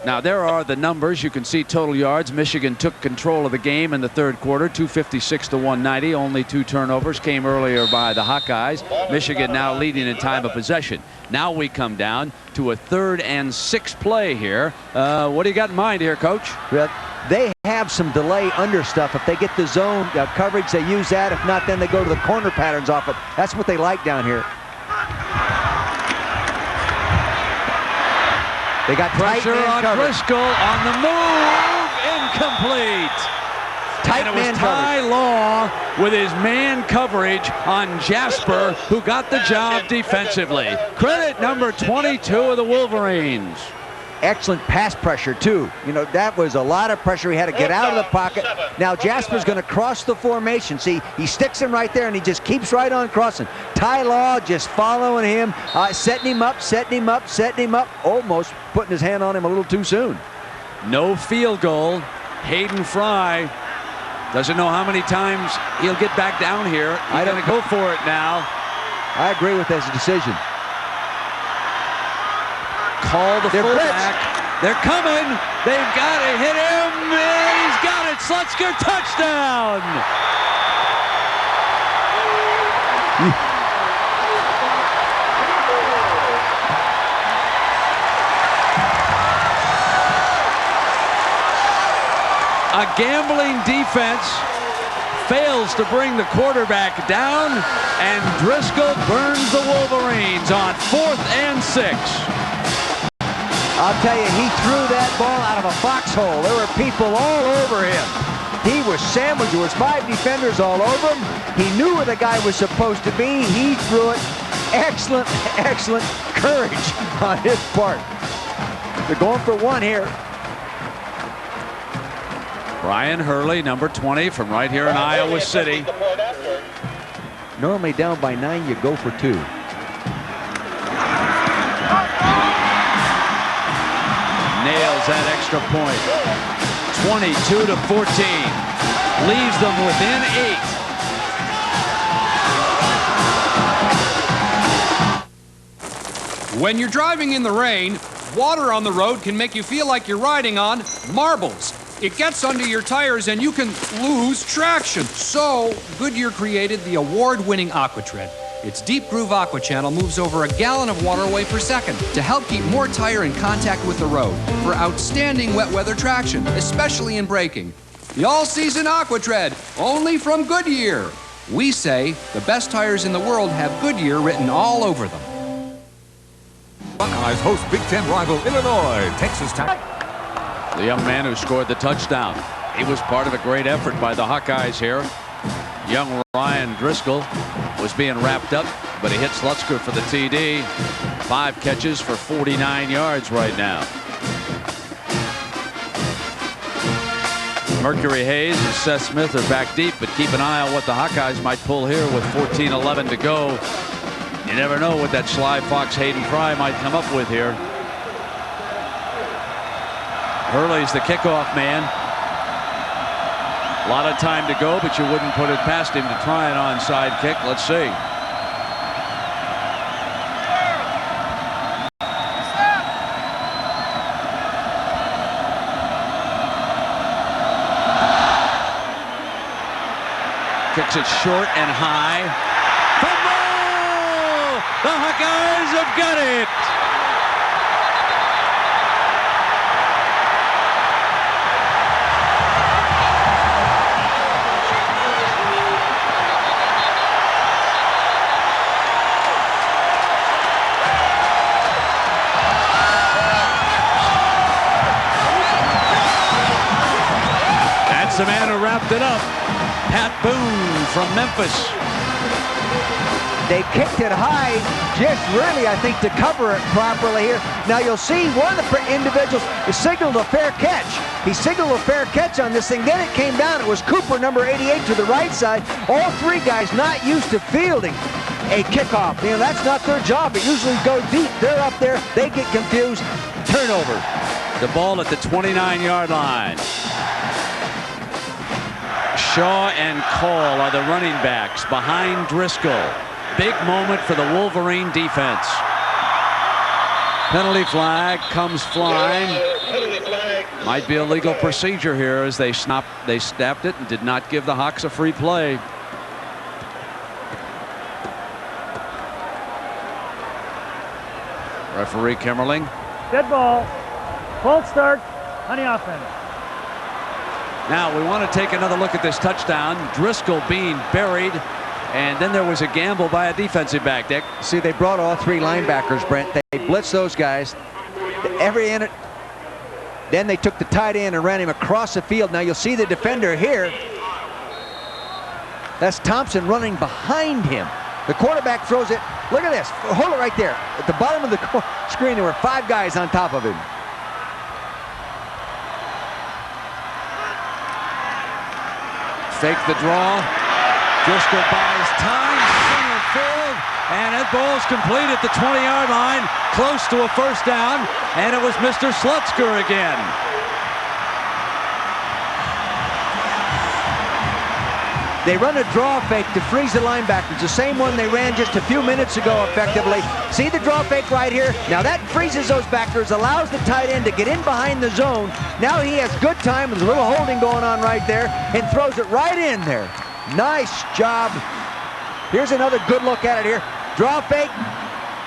Now there are the numbers. You can see total yards. Michigan took control of the game in the third quarter, 256 to 190. Only 2 turnovers came earlier by the Hawkeyes. Michigan now leading in time of possession. Now we come down to a 3rd and 6 play here. What do you got in mind here, Coach? Well, they have some delay under stuff. If they get the zone coverage, they use that. If not, then they go to the corner patterns off it. That's what they like down here. They got pressure on Driscoll on the move, incomplete. And it was Ty Law with his man coverage on Jasper, who got the job defensively. Credit number 22 of the Wolverines. Excellent pass pressure, too. You know, that was a lot of pressure. He had to get out of the pocket. Now Jasper's going to cross the formation. See, he sticks him right there, and he just keeps right on crossing. Ty Law just following him, setting him up, setting him up, setting him up, almost putting his hand on him a little too soon. No field goal. Hayden Fry doesn't know how many times he'll get back down here. He's going to go for it now. I agree with this decision. Call the fullback. They're coming. They've got to hit him. And he's got it. Slutzker, touchdown. A gambling defense fails to bring the quarterback down, and Driscoll burns the Wolverines on 4th and 6. I'll tell you, he threw that ball out of a foxhole. There were people all over him. He was sandwiched. There was 5 defenders all over him. He knew where the guy was supposed to be. He threw it. Excellent, excellent courage on his part. They're going for 1 here. Brian Hurley, number 20, from right here in Iowa City. Normally down by 9, you go for 2. Nails that extra point. 22-14. Leaves them within 8. When you're driving in the rain, water on the road can make you feel like you're riding on marbles. It gets under your tires and you can lose traction. So, Goodyear created the award-winning AquaTread. Its Deep Groove Aqua Channel moves over a gallon of water away per second to help keep more tire in contact with the road for outstanding wet weather traction, especially in braking. The all-season AquaTread, only from Goodyear. We say the best tires in the world have Goodyear written all over them. Buckeyes host Big Ten rival Illinois. Texas Tech. The young man who scored the touchdown. He was part of a great effort by the Hawkeyes here. Young Ryan Driscoll was being wrapped up, but he hit Slutzker for the TD. 5 catches for 49 yards right now. Mercury Hayes and Seth Smith are back deep, but keep an eye on what the Hawkeyes might pull here with 14:11 to go. You never know what that sly fox Hayden Fry might come up with here. Hurley's the kickoff man. A lot of time to go, but you wouldn't put it past him to try an onside kick. Let's see. Kicks it short and high. Fumble! The Hawkeyes have got it! The man who wrapped it up, Pat Boone from Memphis. They kicked it high, just really, I think, to cover it properly here. Now you'll see one of the individuals signaled a fair catch. He signaled a fair catch on this thing. Then it came down. It was Cooper, number 88, to the right side. All 3 guys not used to fielding a kickoff. You know, that's not their job. It usually goes deep. They're up there. They get confused. Turnover. The ball at the 29-yard line. Shaw and Call are the running backs behind Driscoll. Big moment for the Wolverine defense. Penalty flag comes flying. Might be a legal procedure here as they snapped it and did not give the Hawks a free play. Referee Kimmerling. Dead ball. False start on the offense. Now we want to take another look at this touchdown. Driscoll being buried, and then there was a gamble by a defensive back, Dick. See, they brought all 3 linebackers, Brent. They blitzed those guys. Then they took the tight end and ran him across the field. Now you'll see the defender here. That's Thompson running behind him. The quarterback throws it. Look at this. Hold it right there. At the bottom of the screen, there were 5 guys on top of him. Fake the draw. Driscoll buys time, center field, and that ball's complete at the 20-yard line, close to a first down, and it was Mr. Slutzker again. They run a draw fake to freeze the linebackers, the same one they ran just a few minutes ago effectively. See the draw fake right here? Now that freezes those backers, allows the tight end to get in behind the zone. Now he has good time, there's a little holding going on right there, and throws it right in there. Nice job. Here's another good look at it here. Draw fake,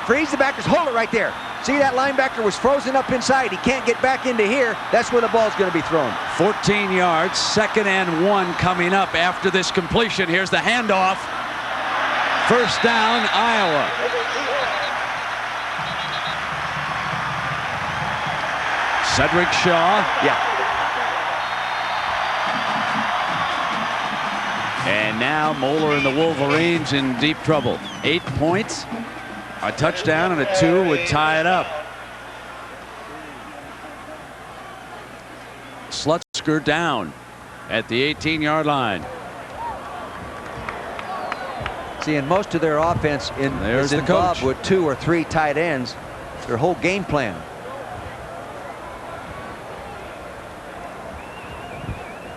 freeze the backers, hold it right there. See, that linebacker was frozen up inside. He can't get back into here. That's where the ball's going to be thrown. 14 yards, 2nd and 1 coming up after this completion. Here's the handoff. First down, Iowa. Cedric Shaw. Yeah. And now Moeller and the Wolverines in deep trouble. 8 points. A touchdown and a 2 would tie it up. Slutzker down at the 18-yard line. See, in most of their offense is involved with 2 or 3 tight ends. Their whole game plan.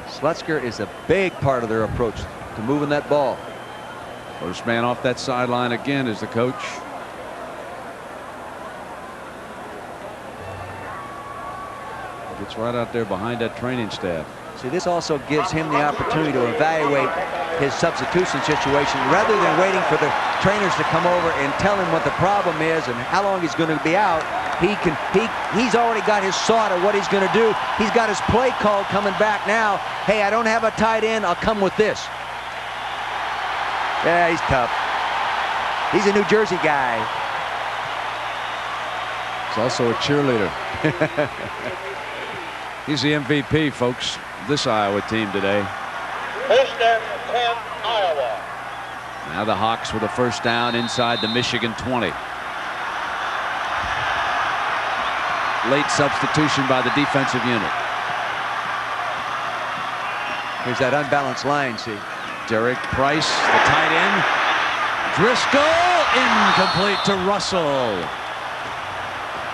Slutzker is a big part of their approach to moving that ball. First man off that sideline again is the coach. Gets right out there behind that training staff. See, this also gives him the opportunity to evaluate his substitution situation rather than waiting for the trainers to come over and tell him what the problem is and how long he's going to be out. He's already got his thought of what he's going to do. He's got his play called coming back now. Hey, I don't have a tight end. I'll come with this. Yeah, he's tough. He's a New Jersey guy. He's also a cheerleader. He's the MVP, folks, this Iowa team today. First and 10, Iowa. Now the Hawks with a first down inside the Michigan 20. Late substitution by the defensive unit. Here's that unbalanced line, see. Derek Price, the tight end. Driscoll, incomplete to Russell.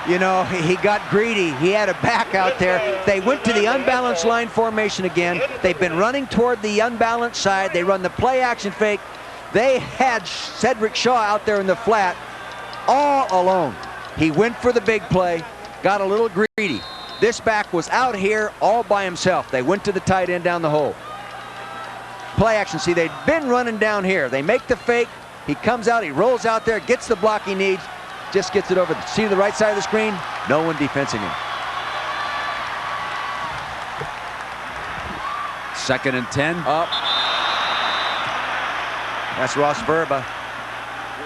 You know, he got greedy. He had a back out there. They went to the unbalanced line formation again. They've been running toward the unbalanced side. They run the play action fake. They had Cedric Shaw out there in the flat all alone. He went for the big play, got a little greedy. This back was out here all by himself. They went to the tight end down the hole. Play action, see, they'd been running down here. They make the fake. He comes out, he rolls out there, gets the block he needs. Just gets it over. See the right side of the screen? No one defensing him. 2nd and 10. Up. That's Ross Verba.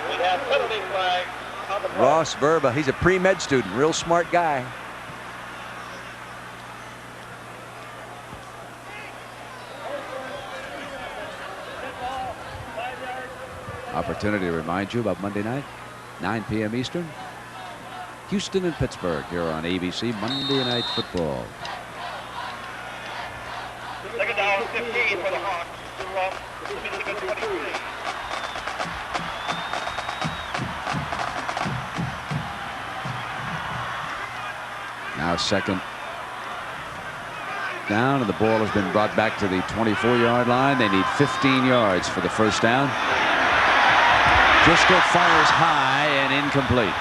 We have penalty flag on the play. Ross Verba. He's a pre-med student. Real smart guy. Opportunity to remind you about Monday night. 9 p.m. Eastern. Houston and Pittsburgh here on ABC Monday Night Football. Second down, 15 for the Hawks. Michigan 23. Now 2nd down, and the ball has been brought back to the 24-yard line. They need 15 yards for the first down. Driscoll fires high and incomplete.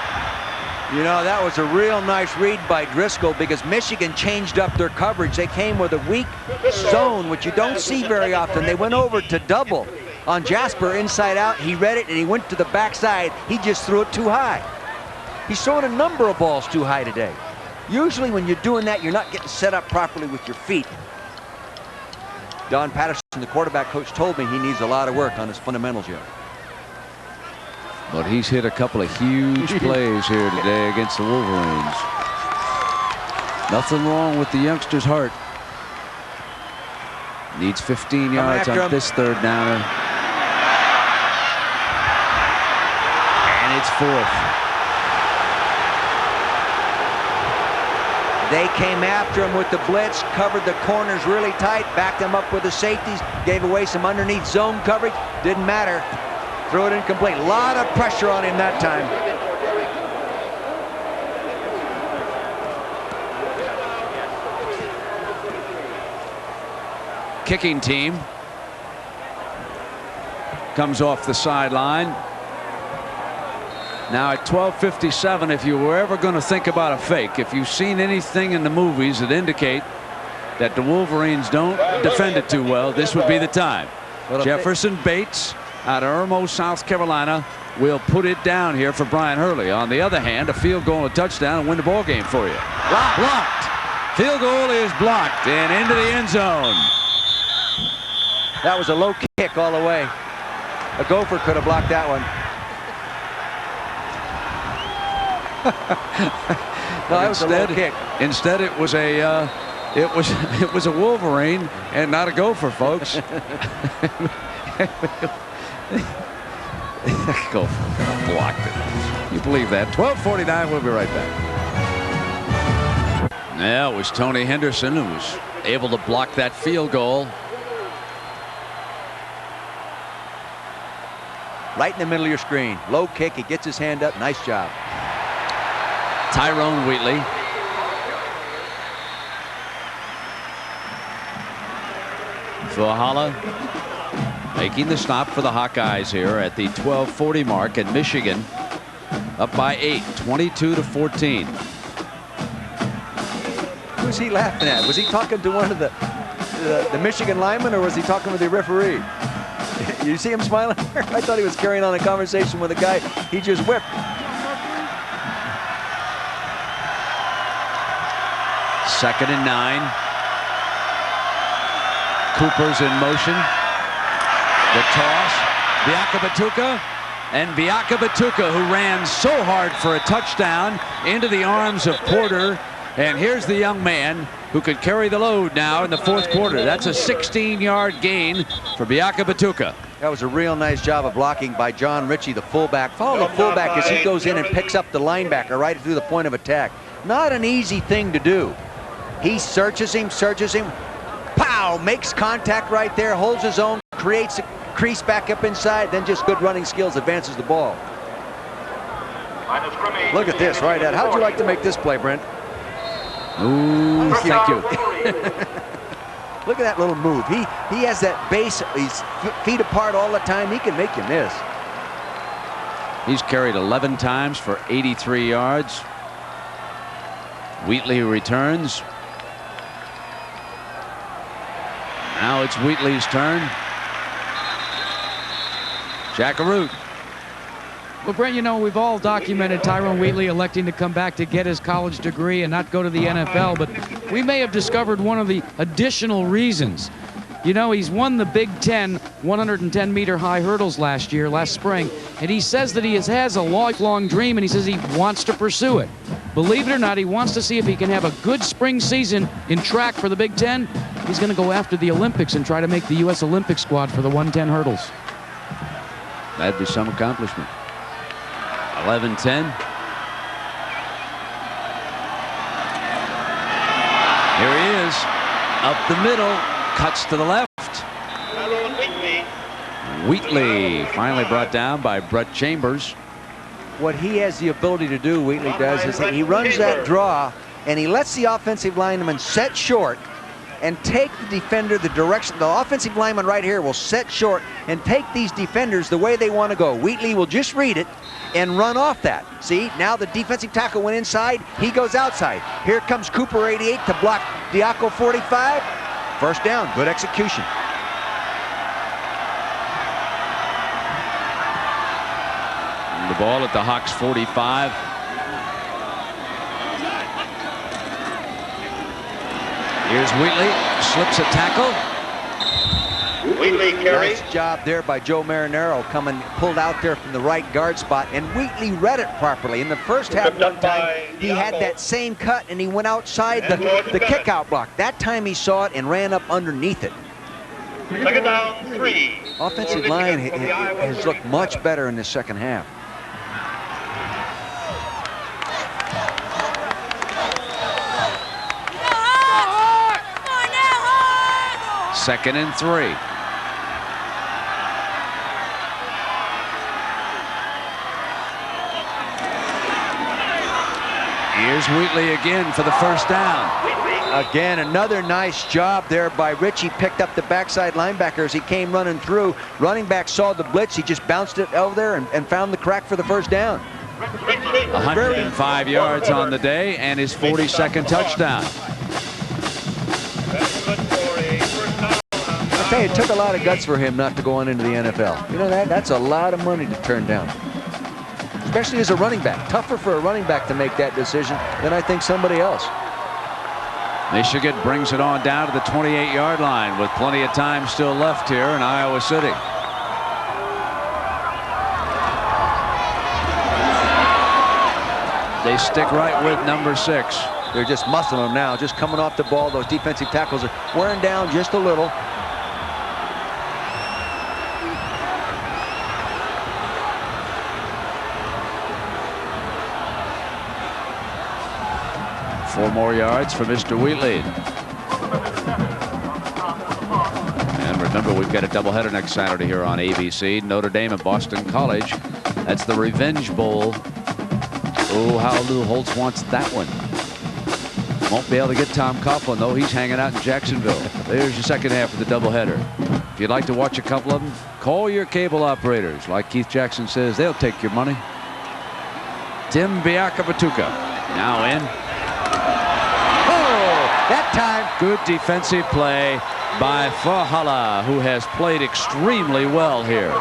You know, that was a real nice read by Driscoll because Michigan changed up their coverage. They came with a weak zone, which you don't see very often. They went over to double on Jasper inside out. He read it and he went to the backside. He just threw it too high. He's throwing a number of balls too high today. Usually when you're doing that, you're not getting set up properly with your feet. Don Patterson, the quarterback coach, told me he needs a lot of work on his fundamentals yet. But he's hit a couple of huge plays here today against the Wolverines. Nothing wrong with the youngster's heart. Needs 15 yards on this third downer. And it's 4th. They came after him with the blitz, covered the corners really tight, backed them up with the safeties, gave away some underneath zone coverage. Didn't matter. Threw it incomplete. A lot of pressure on him that time. Kicking team comes off the sideline. Now at 12:57, if you were ever going to think about a fake, if you've seen anything in the movies that indicate that the Wolverines don't defend it too well, this would be the time. Jefferson Bates out of Irmo, South Carolina, will put it down here for Brian Hurley. On the other hand, a field goal and a touchdown and win the ball game for you. Blocked. Field goal is blocked and into the end zone. That was a low kick all the way. A Gopher could have blocked that one. No, that was a low kick. Instead, it was a it was a Wolverine and not a Gopher, folks. Gopher blocked it. You believe that? 12:49. We'll be right back. Yeah, it was Tony Henderson who was able to block that field goal. Right in the middle of your screen. Low kick. He gets his hand up. Nice job. Tyrone Wheatley. Valhalla making the stop for the Hawkeyes here at the 12:40 mark, and Michigan up by 8, 22-14. Who's he laughing at? Was he talking to one of the Michigan linemen, or was he talking with the referee? You see him smiling? I thought he was carrying on a conversation with a guy he just whipped. Second and 9. Cooper's in motion. The toss. Biaka Batuka. And Biaka Batuka, who ran so hard for a touchdown, into the arms of Porter. And here's the young man who could carry the load now in the fourth quarter. That's a 16-yard gain for Biaka Batuka. That was a real nice job of blocking by John Ritchie, the fullback. Follow the fullback as he goes in and picks up the linebacker right through the point of attack. Not an easy thing to do. He searches him, pow, makes contact right there, holds his own, creates a crease back up inside, then just good running skills, advances the ball. Look at this right at. How'd you like to make this play, Brent? Ooh, thank you. Look at that little move. He has that base, he's feet apart all the time. He can make you miss. He's carried 11 times for 83 yards. Wheatley returns. Now it's Wheatley's turn. Jackaroot. Well, Brent, you know, we've all documented Tyrone Wheatley electing to come back to get his college degree and not go to the NFL, but we may have discovered one of the additional reasons. You know, he's won the Big Ten 110-meter high hurdles last spring, and he says that he has a lifelong dream, and he says he wants to pursue it. Believe it or not, he wants to see if he can have a good spring season in track for the Big Ten. He's going to go after the Olympics and try to make the U.S. Olympic squad for the 110 hurdles. That'd be some accomplishment. 11-10. Here he is, up the middle, cuts to the left. Wheatley finally brought down by Brett Chambers. What he has the ability to do, Wheatley does, is that he runs that draw and he lets the offensive lineman set short and take the defender the direction. The offensive lineman right here will set short and take these defenders the way they want to go. Wheatley will just read it and run off that. See, now the defensive tackle went inside, he goes outside. Here comes Cooper 88 to block Diaco 45. First down, good execution. The ball at the Hawks 45. Here's Wheatley, slips a tackle. Wheatley carry. Nice job there by Joe Marinaro, pulled out there from the right guard spot, and Wheatley read it properly. In the first half, one time, he had that same cut, and he went outside the kick-out block. That time he saw it and ran up underneath it. Second down, 3. Offensive line has looked much better in the second half. 2nd and 3. Here's Wheatley again for the first down. Again, another nice job there by Ritchie. Picked up the backside linebacker as he came running through. Running back saw the blitz. He just bounced it over there and found the crack for the first down. 105 yards on the day and his 42nd touchdown. I'll tell you, it took a lot of guts for him not to go on into the NFL. You know, that's a lot of money to turn down. Especially as a running back. Tougher for a running back to make that decision than I think somebody else. Michigan brings it on down to the 28-yard line with plenty of time still left here in Iowa City. They stick right with number 6. They're just muscling them now, just coming off the ball. Those defensive tackles are wearing down just a little. Four more yards for Mr. Wheatley. And remember, we've got a doubleheader next Saturday here on ABC. Notre Dame and Boston College. That's the Revenge Bowl. Oh, how Lou Holtz wants that one. Won't be able to get Tom Coughlin, though. He's hanging out in Jacksonville. There's your second half of the doubleheader. If you'd like to watch a couple of them, call your cable operators. Like Keith Jackson says, they'll take your money. Tim Biakabatuka now in. That time, good defensive play by Fahala, who has played extremely well here.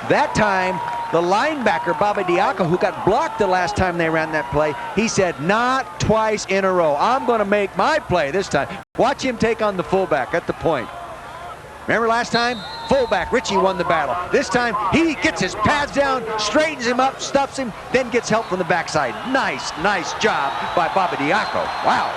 That time, the linebacker, Baba Diaco, who got blocked the last time they ran that play, he said, not twice in a row. I'm going to make my play this time. Watch him take on the fullback at the point. Remember last time? Fullback, Ritchie won the battle. This time, he gets his pads down, straightens him up, stuffs him, then gets help from the backside. Nice, nice job by Baba Diaco. Wow.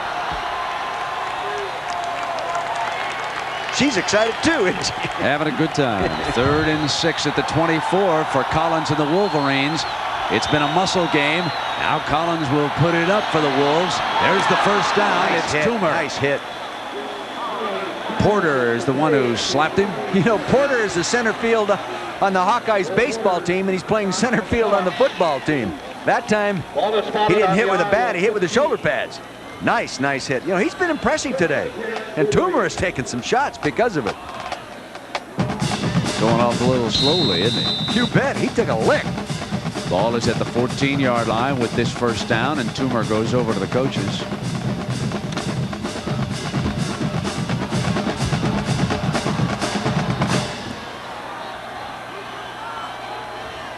She's excited too, isn't she? Having a good time. 3rd and 6 at the 24 for Collins and the Wolverines. It's been a muscle game. Now Collins will put it up for the Wolves. There's the first down. Nice it's hit. Toomer. Nice hit. Porter is the one who slapped him. You know, Porter is the center field on the Hawkeyes baseball team, and he's playing center field on the football team. That time, he didn't hit with a bat, he hit with the shoulder pads. Nice, nice hit. You know, he's been impressive today. And Toomer has taken some shots because of it. Going off a little slowly, isn't he? You bet. He took a lick. Ball is at the 14-yard line with this first down, and Toomer goes over to the coaches.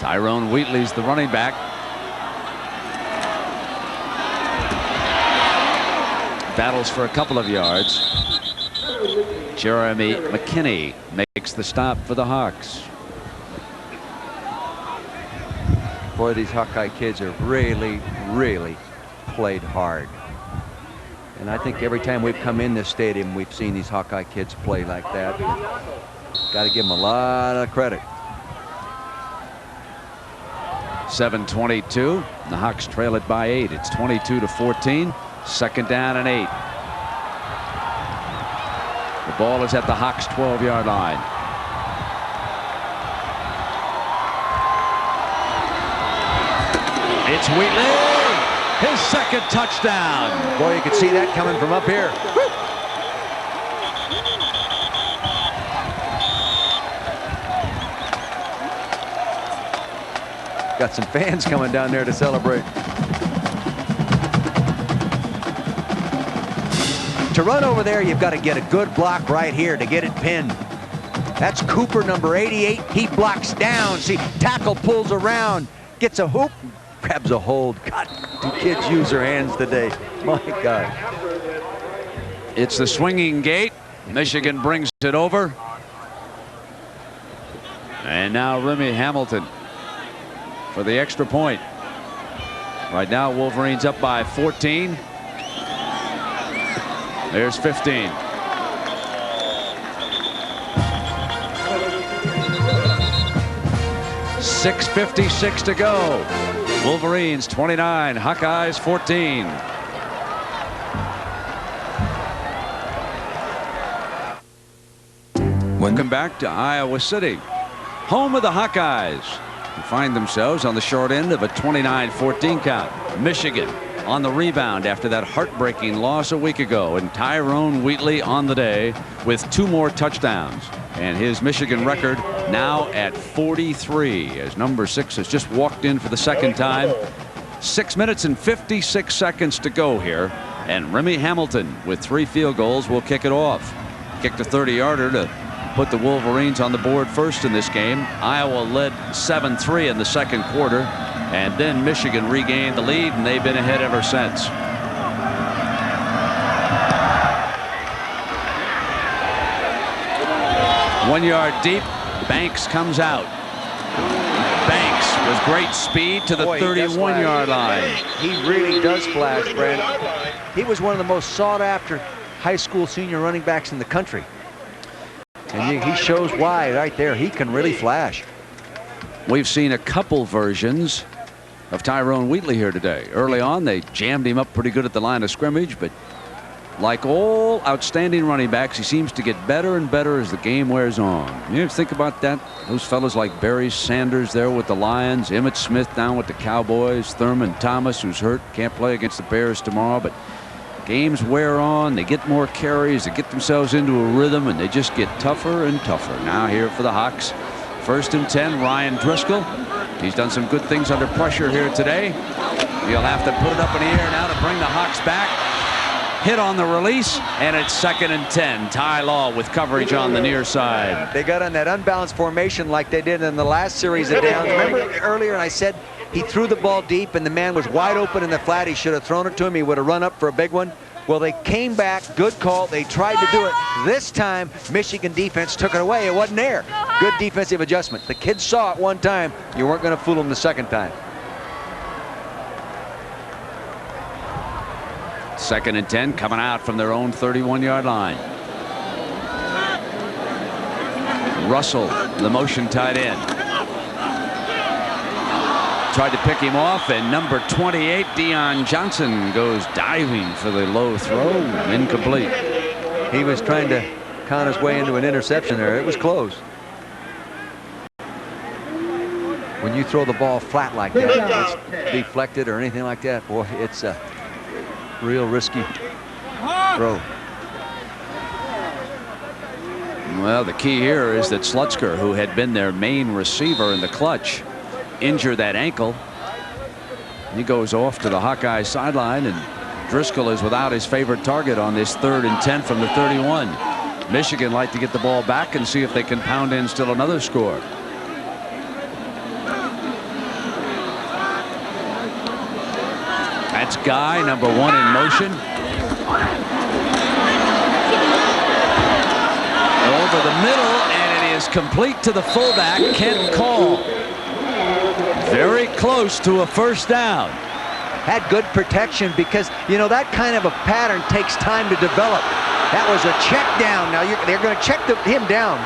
Tyrone Wheatley's the running back. Battles for a couple of yards. Jeremy McKinney makes the stop for the Hawks. Boy, these Hawkeye kids are really, really played hard. And I think every time we've come in this stadium, we've seen these Hawkeye kids play like that. Got to give them a lot of credit. 7:22. The Hawks trail it by 8. It's 22-14. 2nd down and 8. The ball is at the Hawks 12-yard line. It's Wheatley, his 2nd touchdown. Boy, you could see that coming from up here. Got some fans coming down there to celebrate. To run over there, you've got to get a good block right here to get it pinned. That's Cooper, number 88. He blocks down. See, tackle pulls around, gets a hoop, grabs a hold. God, do kids use their hands today? My God. It's the swinging gate. Michigan brings it over. And now Remy Hamilton for the extra point. Right now, Wolverines up by 14. There's 15. .656 to go. Wolverines 29, Hawkeyes 14. Welcome back to Iowa City, home of the Hawkeyes, who find themselves on the short end of a 29-14 count. Michigan on the rebound after that heartbreaking loss a week ago, and Tyrone Wheatley on the day with 2 more touchdowns. And his Michigan record now at 43, as number 6 has just walked in for the second time. 6 minutes and 56 seconds to go here, and Remy Hamilton with 3 field goals will kick it off. Kicked a 30-yarder to put the Wolverines on the board first in this game. Iowa led 7-3 in the second quarter, and then Michigan regained the lead, and they've been ahead ever since. One yard deep, Banks comes out. Banks with great speed to the 31-yard line. He really does flash, Brad. He was one of the most sought-after high school senior running backs in the country. And he shows why right there. He can really flash. We've seen a couple versions of Tyrone Wheatley here today. Early on, they jammed him up pretty good at the line of scrimmage, but like all outstanding running backs, he seems to get better and better as the game wears on. You ever think about that? Those fellas like Barry Sanders there with the Lions, Emmitt Smith down with the Cowboys, Thurman Thomas, who's hurt, can't play against the Bears tomorrow, but games wear on, they get more carries, they get themselves into a rhythm, and they just get tougher and tougher. Now here for the Hawks, 1st and 10, Ryan Driscoll. He's done some good things under pressure here today. He'll have to put it up in the air now to bring the Hawks back. Hit on the release, and it's 2nd and 10. Ty Law with coverage on the near side. They got on that unbalanced formation like they did in the last series of downs. Remember earlier I said he threw the ball deep and the man was wide open in the flat. He should have thrown it to him. He would have run up for a big one. Well, they came back. Good call. They tried to do it. This time, Michigan defense took it away. It wasn't there. Good defensive adjustment. The kids saw it one time. You weren't going to fool them the second time. 2nd and 10 coming out from their own 31-yard line. Russell, the motion tight end. Tried to pick him off, and number 28, Dion Johnson, goes diving for the low throw. Incomplete. He was trying to count his way into an interception there. It was close. When you throw the ball flat like that, it's deflected or anything like that, boy, it's a real risky throw. Well, the key here is that Slutzker, who had been their main receiver in the clutch, injured that ankle. He goes off to the Hawkeye sideline, and Driscoll is without his favorite target on this 3rd and 10 from the 31. Michigan like to get the ball back and see if they can pound in still another score. That's Guy, number 1 in motion. Over the middle, and it is complete to the fullback, Kent Call. Very close to a first down. Had good protection because, you know, that kind of a pattern takes time to develop. That was a check down. Now they're going to check him down.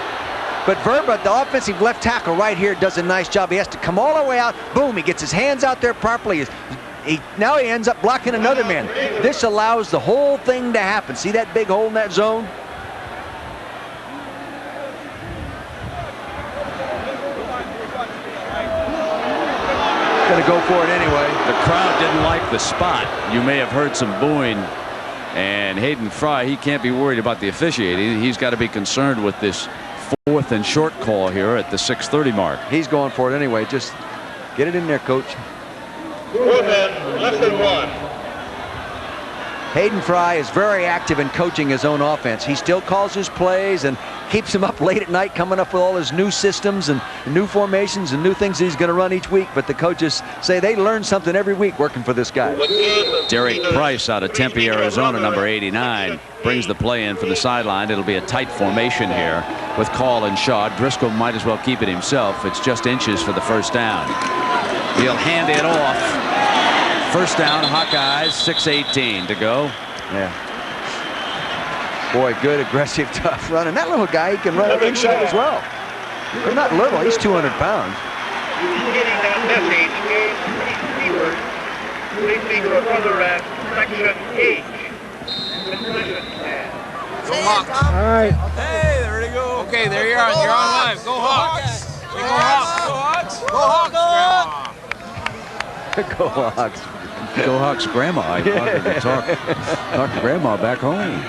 But Verba, the offensive left tackle right here, does a nice job. He has to come all the way out. Boom, he gets his hands out there properly. Now he ends up blocking another man. This allows the whole thing to happen. See that big hole in that zone? Going to go for it anyway. The crowd didn't like the spot. You may have heard some booing. And Hayden Fry, he can't be worried about the officiating. He's got to be concerned with this 4th and short call here at the 6:30 mark. He's going for it anyway. Just get it in there, coach. 4 men, less than 1. Hayden Fry is very active in coaching his own offense. He still calls his plays and keeps him up late at night coming up with all his new systems and new formations and new things he's going to run each week. But the coaches say they learn something every week working for this guy. Derek Price out of Tempe, Arizona, number 89, brings the play in from the sideline. It'll be a tight formation here with Call and Shaw. Driscoll might as well keep it himself. It's just inches for the first down. He'll hand it off. First down, Hawkeyes, 6:18 to go. Yeah. Boy, good, aggressive, tough running. That little guy, he can run inside as well. But not little, he's 200 pounds. Getting that message is receivers. Please go further at section H. All right. Hey, there he Okay, there you are. You're on live. Go Hawks. Go Hawks. Go Hawks. Go Hawks. Go Hawks. Go Hawks Grandma. I wanted to talk to Grandma back home.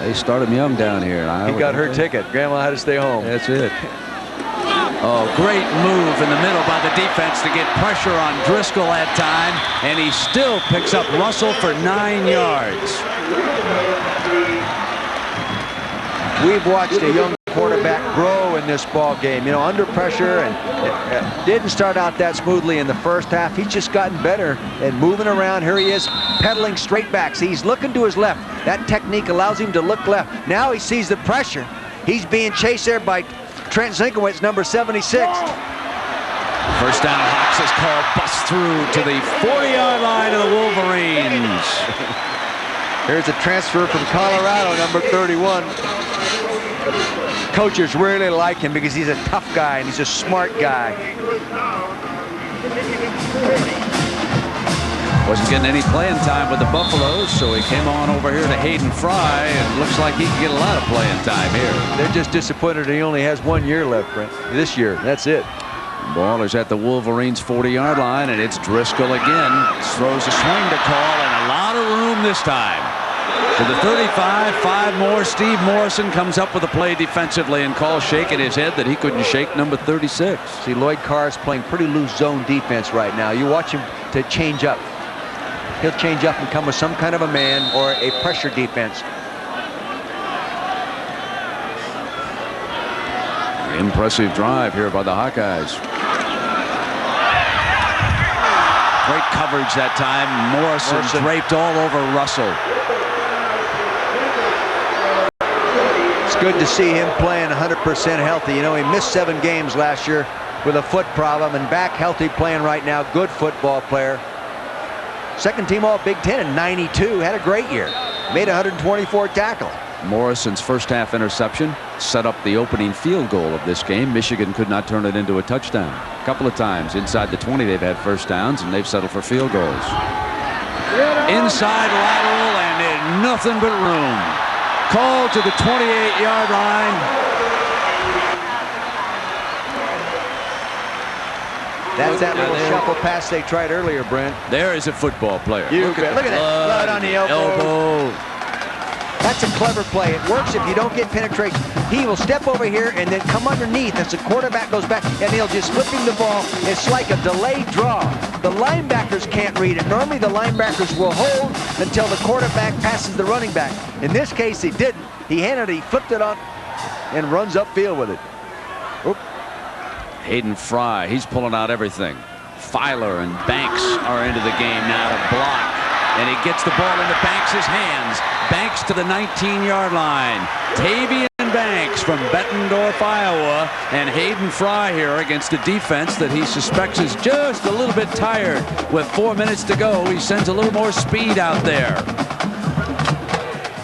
They started him young down here. He got her ticket. Grandma had to stay home. That's it. Oh, great move in the middle by the defense to get pressure on Driscoll that time, and he still picks up Russell for 9 yards. We've watched a young quarterback grow in this ball game, you know, under pressure, and didn't start out that smoothly in the first half. He's just gotten better at moving around. Here he is pedaling straight back. See, he's looking to his left. That technique allows him to look left. Now he sees the pressure. He's being chased there by Trent Zinkowitz, number 76. First down, Hawks is called, bust through to the 40-yard line of the Wolverines. Here's a transfer from Colorado, number 31. Coaches really like him because he's a tough guy and he's a smart guy. Wasn't getting any playing time with the Buffaloes, so he came on over here to Hayden Fry, and looks like he can get a lot of playing time here. They're just disappointed he only has 1 year left, Brent. This year, that's it. Ball is at the Wolverines' 40-yard line, and it's Driscoll again. Throws a swing to call, and a lot of room this time. To the 35, 5 more. Steve Morrison comes up with a play defensively, and calls shaking his head that he couldn't shake number 36. See, Lloyd Carr's playing pretty loose zone defense right now. You watch him to change up. He'll change up and come with some kind of a man or a pressure defense. Impressive drive here by the Hawkeyes. Great coverage that time. Morrison draped all over Russell. It's good to see him playing 100% healthy. You know, he missed 7 games last year with a foot problem, and back healthy, playing right now. Good football player. Second team All Big Ten in '92. Had a great year. Made 124 tackles. Morrison's first half interception set up the opening field goal of this game. Michigan could not turn it into a touchdown. A couple of times inside the 20 they've had first downs, and they've settled for field goals. Inside lateral, and nothing but room. Call to the 28-yard line. That's that little shuffle pass they tried earlier, Brent. There is a football player. Look at that. Blood on the elbow. That's a clever play. It works if you don't get penetration. He will step over here and then come underneath as the quarterback goes back, and he'll just flip him the ball. It's like a delayed draw. The linebackers can't read it. Normally the linebackers will hold until the quarterback passes the running back. In this case, he didn't. He flipped it on and runs upfield with it. Oop. Hayden Fry, he's pulling out everything. Filer and Banks are into the game now to block. And he gets the ball into Banks' hands. Banks to the 19-yard line. Tavian Banks from Bettendorf, Iowa. And Hayden Fry here against a defense that he suspects is just a little bit tired. With 4 minutes to go, he sends a little more speed out there.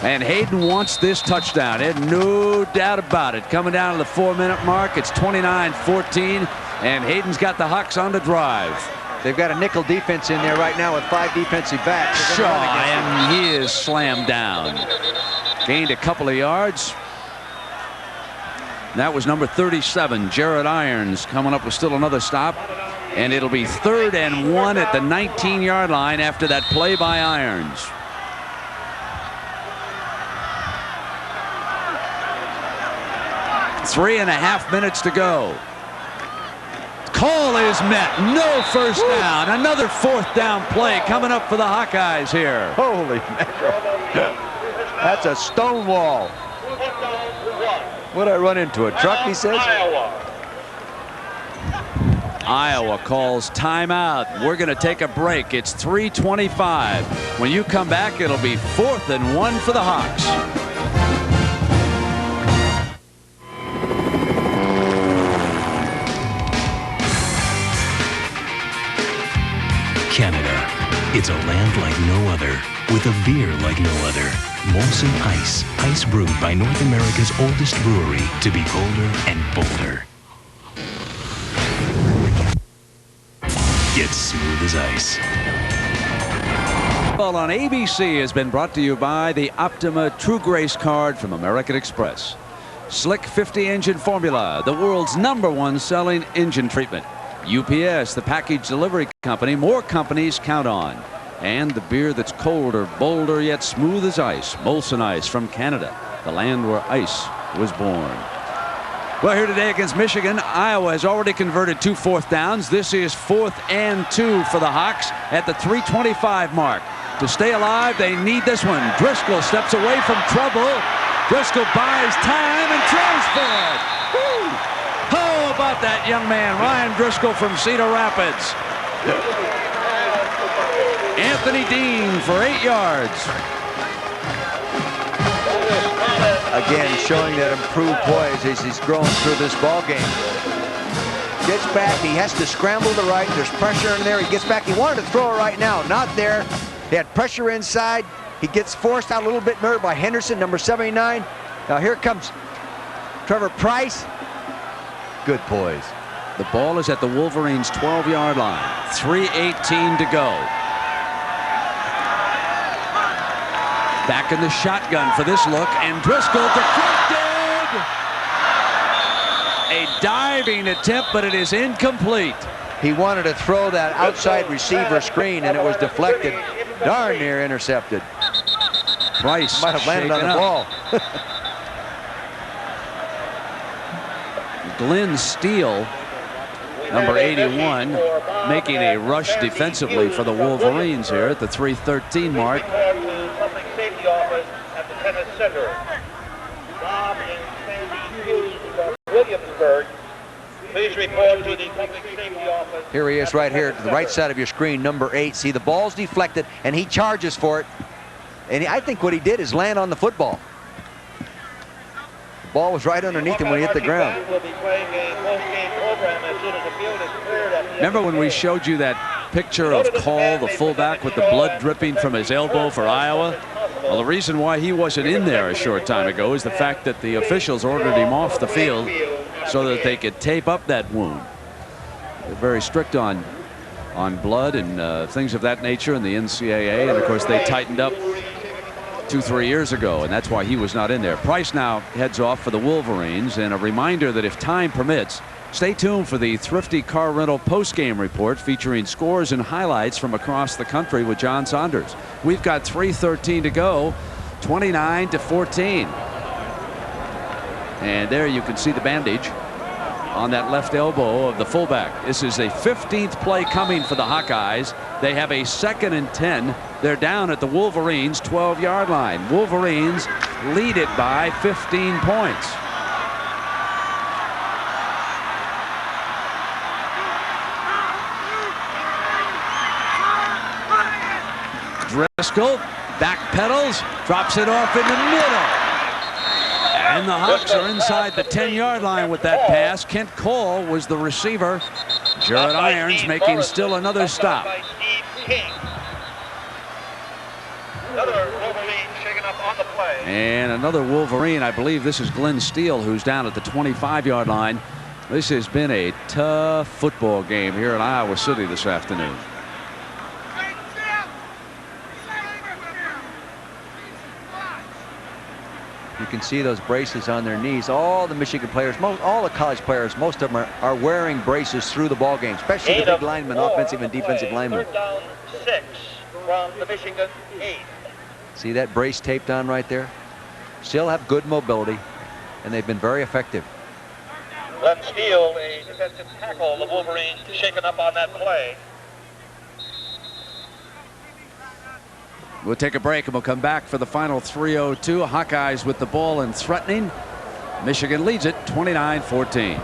And Hayden wants this touchdown. No doubt about it. Coming down to the 4-minute mark, it's 29-14, and Hayden's got the Hawks on the drive. They've got a nickel defense in there right now with 5 defensive backs. Shaw, and he is slammed down. Gained a couple of yards. That was number 37, Jared Irons, coming up with still another stop. And it'll be 3rd and 1 at the 19-yard line after that play by Irons. Three and a half minutes to go. Call is met. No first down. Another 4th down play coming up for the Hawkeyes here. Holy mackerel. That's a stone wall. What'd I run into? A truck, he says? Iowa calls timeout. We're going to take a break. It's 3:25. When you come back, it'll be 4th and 1 for the Hawks. Canada. It's a land like no other, with a beer like no other. Molson Ice. Ice brewed by North America's oldest brewery to be colder and bolder. Get smooth as ice. Baseball on ABC has been brought to you by the Optima True Grace card from American Express. Slick 50 engine formula, the world's #1 selling engine treatment. UPS, the package delivery company more companies count on. And the beer that's colder, bolder, yet smooth as ice. Molson Ice from Canada, the land where ice was born. Well, here today against Michigan, Iowa has already converted 2 4th downs. This is 4th and 2 for the Hawks at the 3:25 mark. To stay alive, they need this one. Driscoll steps away from trouble. Driscoll buys time and throws for it. Woo! How about that young man, Ryan Driscoll from Cedar Rapids. Anthony Dean for 8 yards. Again, showing that improved poise as he's growing through this ball game. Gets back, he has to scramble to the right. There's pressure in there. He gets back. He wanted to throw it right now. Not there. He had pressure inside. He gets forced out a little bit by Henderson, number 79. Now here comes Trevor Price. Good poise. The ball is at the Wolverines' 12-yard line. 3:18 to go. Back in the shotgun for this look, and Driscoll deflected. A diving attempt, but it is incomplete. He wanted to throw that outside receiver screen, and it was deflected. Darn near intercepted. Price might have landed on the ball. Glenn Steele, number 81, making a rush defensively for the Wolverines here at the 3:13 mark. Safety office at the tennis center. Bob and Sandy Hughes from Williamsburg. Please report to the public safety office. Here he is right here to the right side of your screen, number 8. See, the ball's deflected, and he charges for it. And I think what he did is land on the football. The ball was right underneath him when he hit the ground. Remember when we showed you that picture of Call, the fullback, with the blood dripping from his elbow for Iowa? Well, the reason why he wasn't in there a short time ago is the fact that the officials ordered him off the field so that they could tape up that wound. They're very strict on blood and things of that nature in the NCAA, and of course they tightened up 2-3 years ago, and that's why he was not in there. Price now heads off for the Wolverines, and a reminder that if time permits, stay tuned for the Thrifty Car Rental post-game report featuring scores and highlights from across the country with John Saunders. We've got 3:13 to go, 29-14. And there you can see the bandage on that left elbow of the fullback. This is a 15th play coming for the Hawkeyes. They have a 2nd and 10. They're down at the Wolverines' 12-yard line. Wolverines lead it by 15 points. Driscoll backpedals, drops it off in the middle. And the Hawks are inside the 10-yard line with that pass. Kent Cole was the receiver. Jared Irons making still another stop. And another Wolverine. I believe this is Glenn Steele, who's down at the 25-yard line. This has been a tough football game here in Iowa City this afternoon. You can see those braces on their knees. All the Michigan players, all the college players, most of them are wearing braces through the ball game, especially the big linemen, offensive and defensive linemen. Third down 6 from the Michigan 8. See that brace taped on right there? Still have good mobility, and they've been very effective. Glenn Steele, a defensive tackle, the Wolverines shaken up on that play. We'll take a break and we'll come back for the final 3:02. Hawkeyes with the ball and threatening. Michigan leads it 29-14.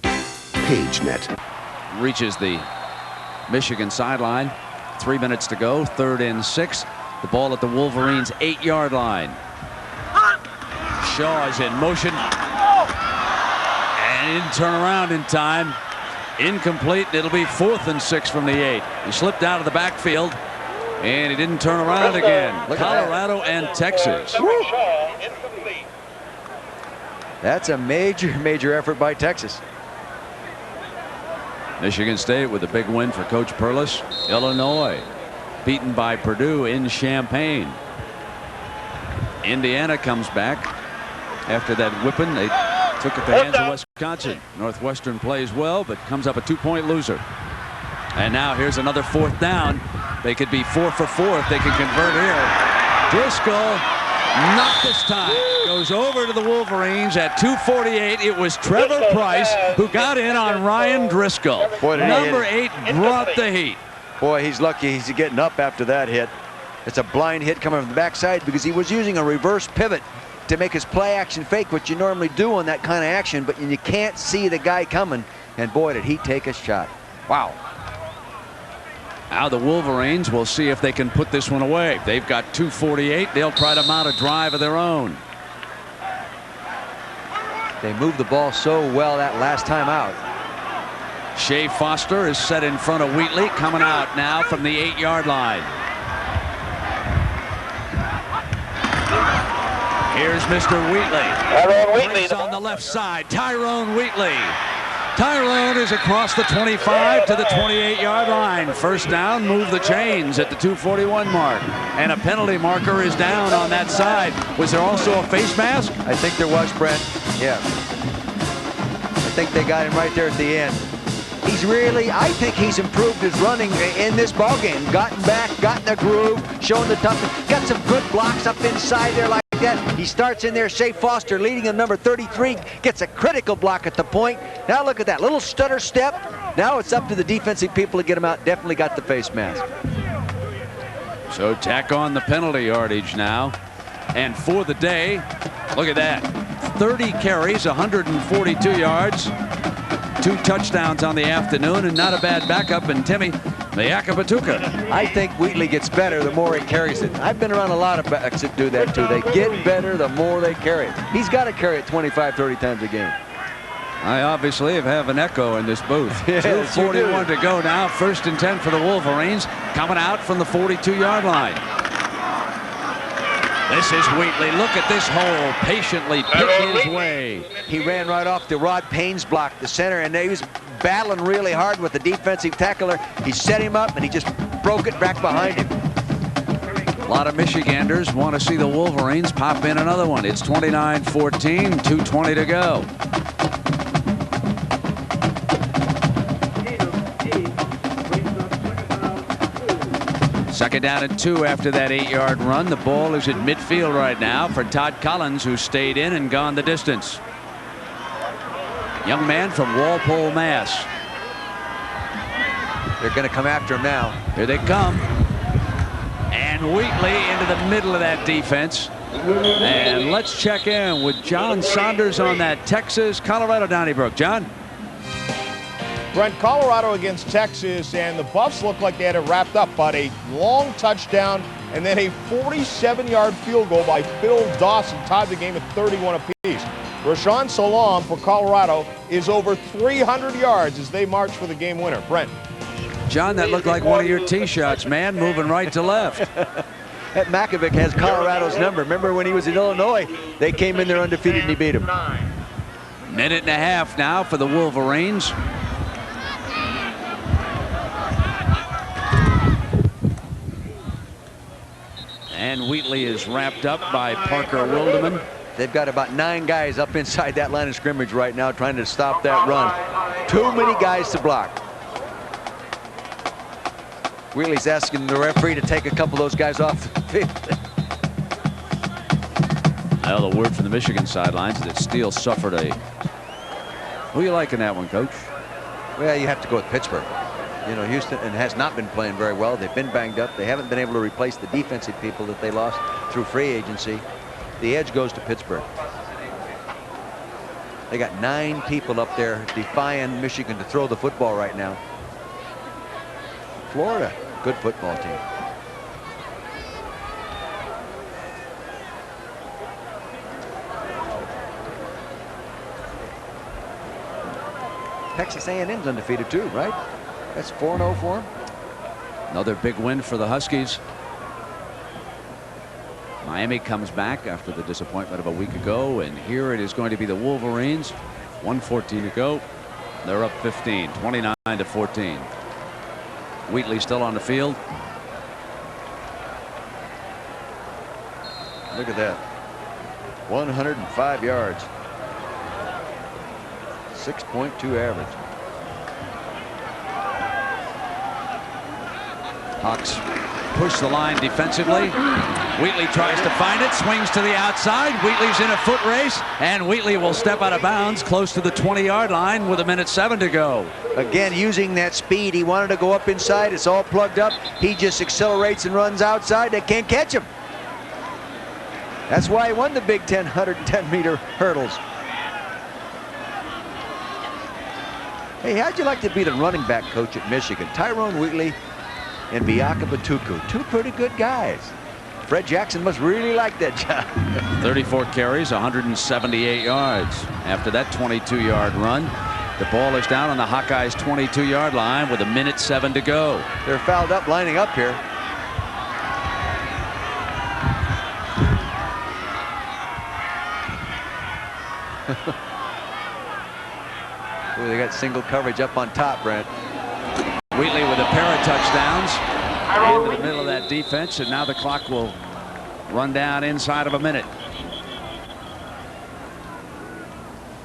PageNet reaches the Michigan sideline. 3 minutes to go. 3rd and 6. The ball at the Wolverines' 8-yard line. Shaw is in motion and didn't turn around in time. Incomplete. It'll be 4th and 6 from the 8. He slipped out of the backfield and he didn't turn around again. Colorado and Texas. That's a major effort by Texas. Michigan State with a big win for Coach Perlis. Illinois beaten by Purdue in Champaign. Indiana comes back after that whipping. They took at the hands of Wisconsin. Northwestern plays well, but comes up a 2-point loser. And now here's another 4th down. They could be 4 for 4 if they can convert here. Driscoll, not this time. Goes over to the Wolverines at 2:48. It was Trevor Price who got in on Ryan Driscoll. Boy, Number 8 brought the heat. Boy, he's lucky he's getting up after that hit. It's a blind hit coming from the backside because he was using a reverse pivot to make his play action fake, what you normally do on that kind of action, but you can't see the guy coming. And boy, did he take a shot. Wow. Now the Wolverines will see if they can put this one away. They've got 2:48. They'll try to mount a drive of their own. They moved the ball so well that last time out. Shea Foster is set in front of Wheatley, coming out now from the 8-yard line. Here's Mr. Wheatley. Tyrone Wheatley on the left side. Tyrone Wheatley. Tyrone is across the 25 to the 28-yard line. First down, move the chains at the 2:41 mark. And a penalty marker is down on that side. Was there also a face mask? I think there was, Brent. Yeah. I think they got him right there at the end. I think he's improved his running in this ballgame. Gotten back, gotten the groove, showing the toughness. Got some good blocks up inside there like that. He starts in there. Shea Foster leading him, number 33, gets a critical block at the point. Now look at that little stutter step. Now it's up to the defensive people to get him out. Definitely got the face mask. So tack on the penalty yardage now. And for the day, look at that. 30 carries, 142 yards. 2 touchdowns on the afternoon, and not a bad backup in Timmy Mayakapatuka. I think Wheatley gets better the more he carries it. I've been around a lot of backs that do that too. They get better the more they carry it. He's got to carry it 25, 30 times a game. I obviously have an echo in this booth. Yes, 2:41 to go now. 1st and 10 for the Wolverines, coming out from the 42-yard line. This is Wheatley. Look at this hole. Patiently pick his way. He ran right off the Rod Payne's block, the center, and he was battling really hard with the defensive tackler. He set him up, and he just broke it back behind him. A lot of Michiganders want to see the Wolverines pop in another one. It's 29-14, 2:20 to go. Second down and 2 after that 8-yard run. The ball is at midfield right now for Todd Collins, who stayed in and gone the distance. Young man from Walpole, Mass. They're going to come after him now. Here they come. And Wheatley into the middle of that defense. And let's check in with John Saunders on that Texas-Colorado Donnybrook. John? Brent, Colorado against Texas, and the Buffs look like they had it wrapped up, but a long touchdown and then a 47-yard field goal by Phil Dawson tied the game at 31 apiece. Rashawn Salam for Colorado is over 300 yards as they march for the game winner. Brent. John, that looked like one of your tee shots, man, moving right to left. That Makovic has Colorado's number. Remember when he was in Illinois? They came in there undefeated and he beat them. Minute and a half now for the Wolverines. And Wheatley is wrapped up by Parker Wilderman. They've got about 9 guys up inside that line of scrimmage right now trying to stop that run. Too many guys to block. Wheatley's asking the referee to take a couple of those guys off the field. Well, the word from the Michigan sidelines that Steele suffered a... Who you liking that one, Coach? Well, you have to go with Pittsburgh. You know, Houston has not been playing very well. They've been banged up. They haven't been able to replace the defensive people that they lost through free agency. The edge goes to Pittsburgh. They got 9 people up there defying Michigan to throw the football right now. Florida, good football team. Texas A&M's undefeated too, right? That's 4-0 for them. Another big win for the Huskies. Miami comes back after the disappointment of a week ago, and here it is going to be the Wolverines. 1:14 to go. They're up 15, 29-14. Wheatley still on the field. Look at that. 105 yards. 6.2 average. Hawks push the line defensively. Wheatley tries to find it, swings to the outside. Wheatley's in a foot race, and Wheatley will step out of bounds close to the 20-yard line with 1:07 to go. Again, using that speed. He wanted to go up inside. It's all plugged up. He just accelerates and runs outside. They can't catch him. That's why he won the Big Ten 110-meter hurdles. Hey, how'd you like to be the running back coach at Michigan? Tyrone Wheatley and Biaka Batuku, two pretty good guys. Fred Jackson must really like that job. 34 carries, 178 yards. After that 22-yard run, the ball is down on the Hawkeyes' 22-yard line with 1:07 to go. They're fouled up, lining up here. Ooh, they got single coverage up on top, Brent. Wheatley with a pair of touchdowns into the middle of that defense, and now the clock will run down inside of a minute.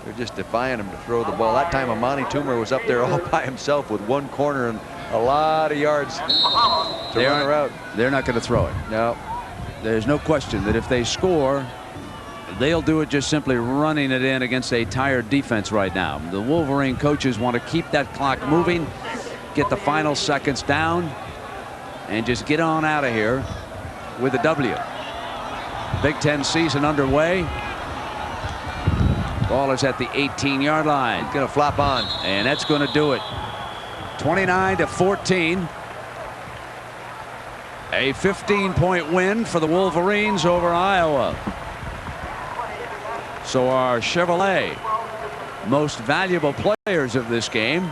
They're just defying him to throw the ball. That time Amani Toomer was up there all by himself with one corner and a lot of yards to run her out. They're not going to throw it. No. There's no question that if they score, they'll do it just simply running it in against a tired defense right now. The Wolverine coaches want to keep that clock moving, get the final seconds down, and just get on out of here with a W. Big Ten season underway. Ball is at the 18-yard line. Going to flop on. And that's going to do it. 29-14. A 15-point win for the Wolverines over Iowa. So our Chevrolet most valuable players of this game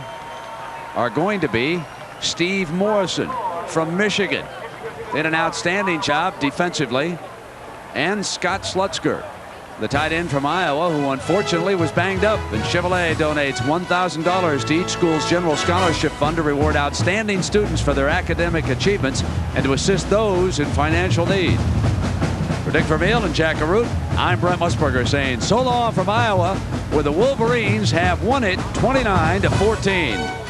are going to be Steve Morrison from Michigan. Did an outstanding job defensively. And Scott Slutzker, the tight end from Iowa, who unfortunately was banged up. And Chevrolet donates $1,000 to each school's general scholarship fund to reward outstanding students for their academic achievements and to assist those in financial need. For Dick Vermeil and Jack Arute, I'm Brent Musburger saying so long from Iowa, where the Wolverines have won it 29-14.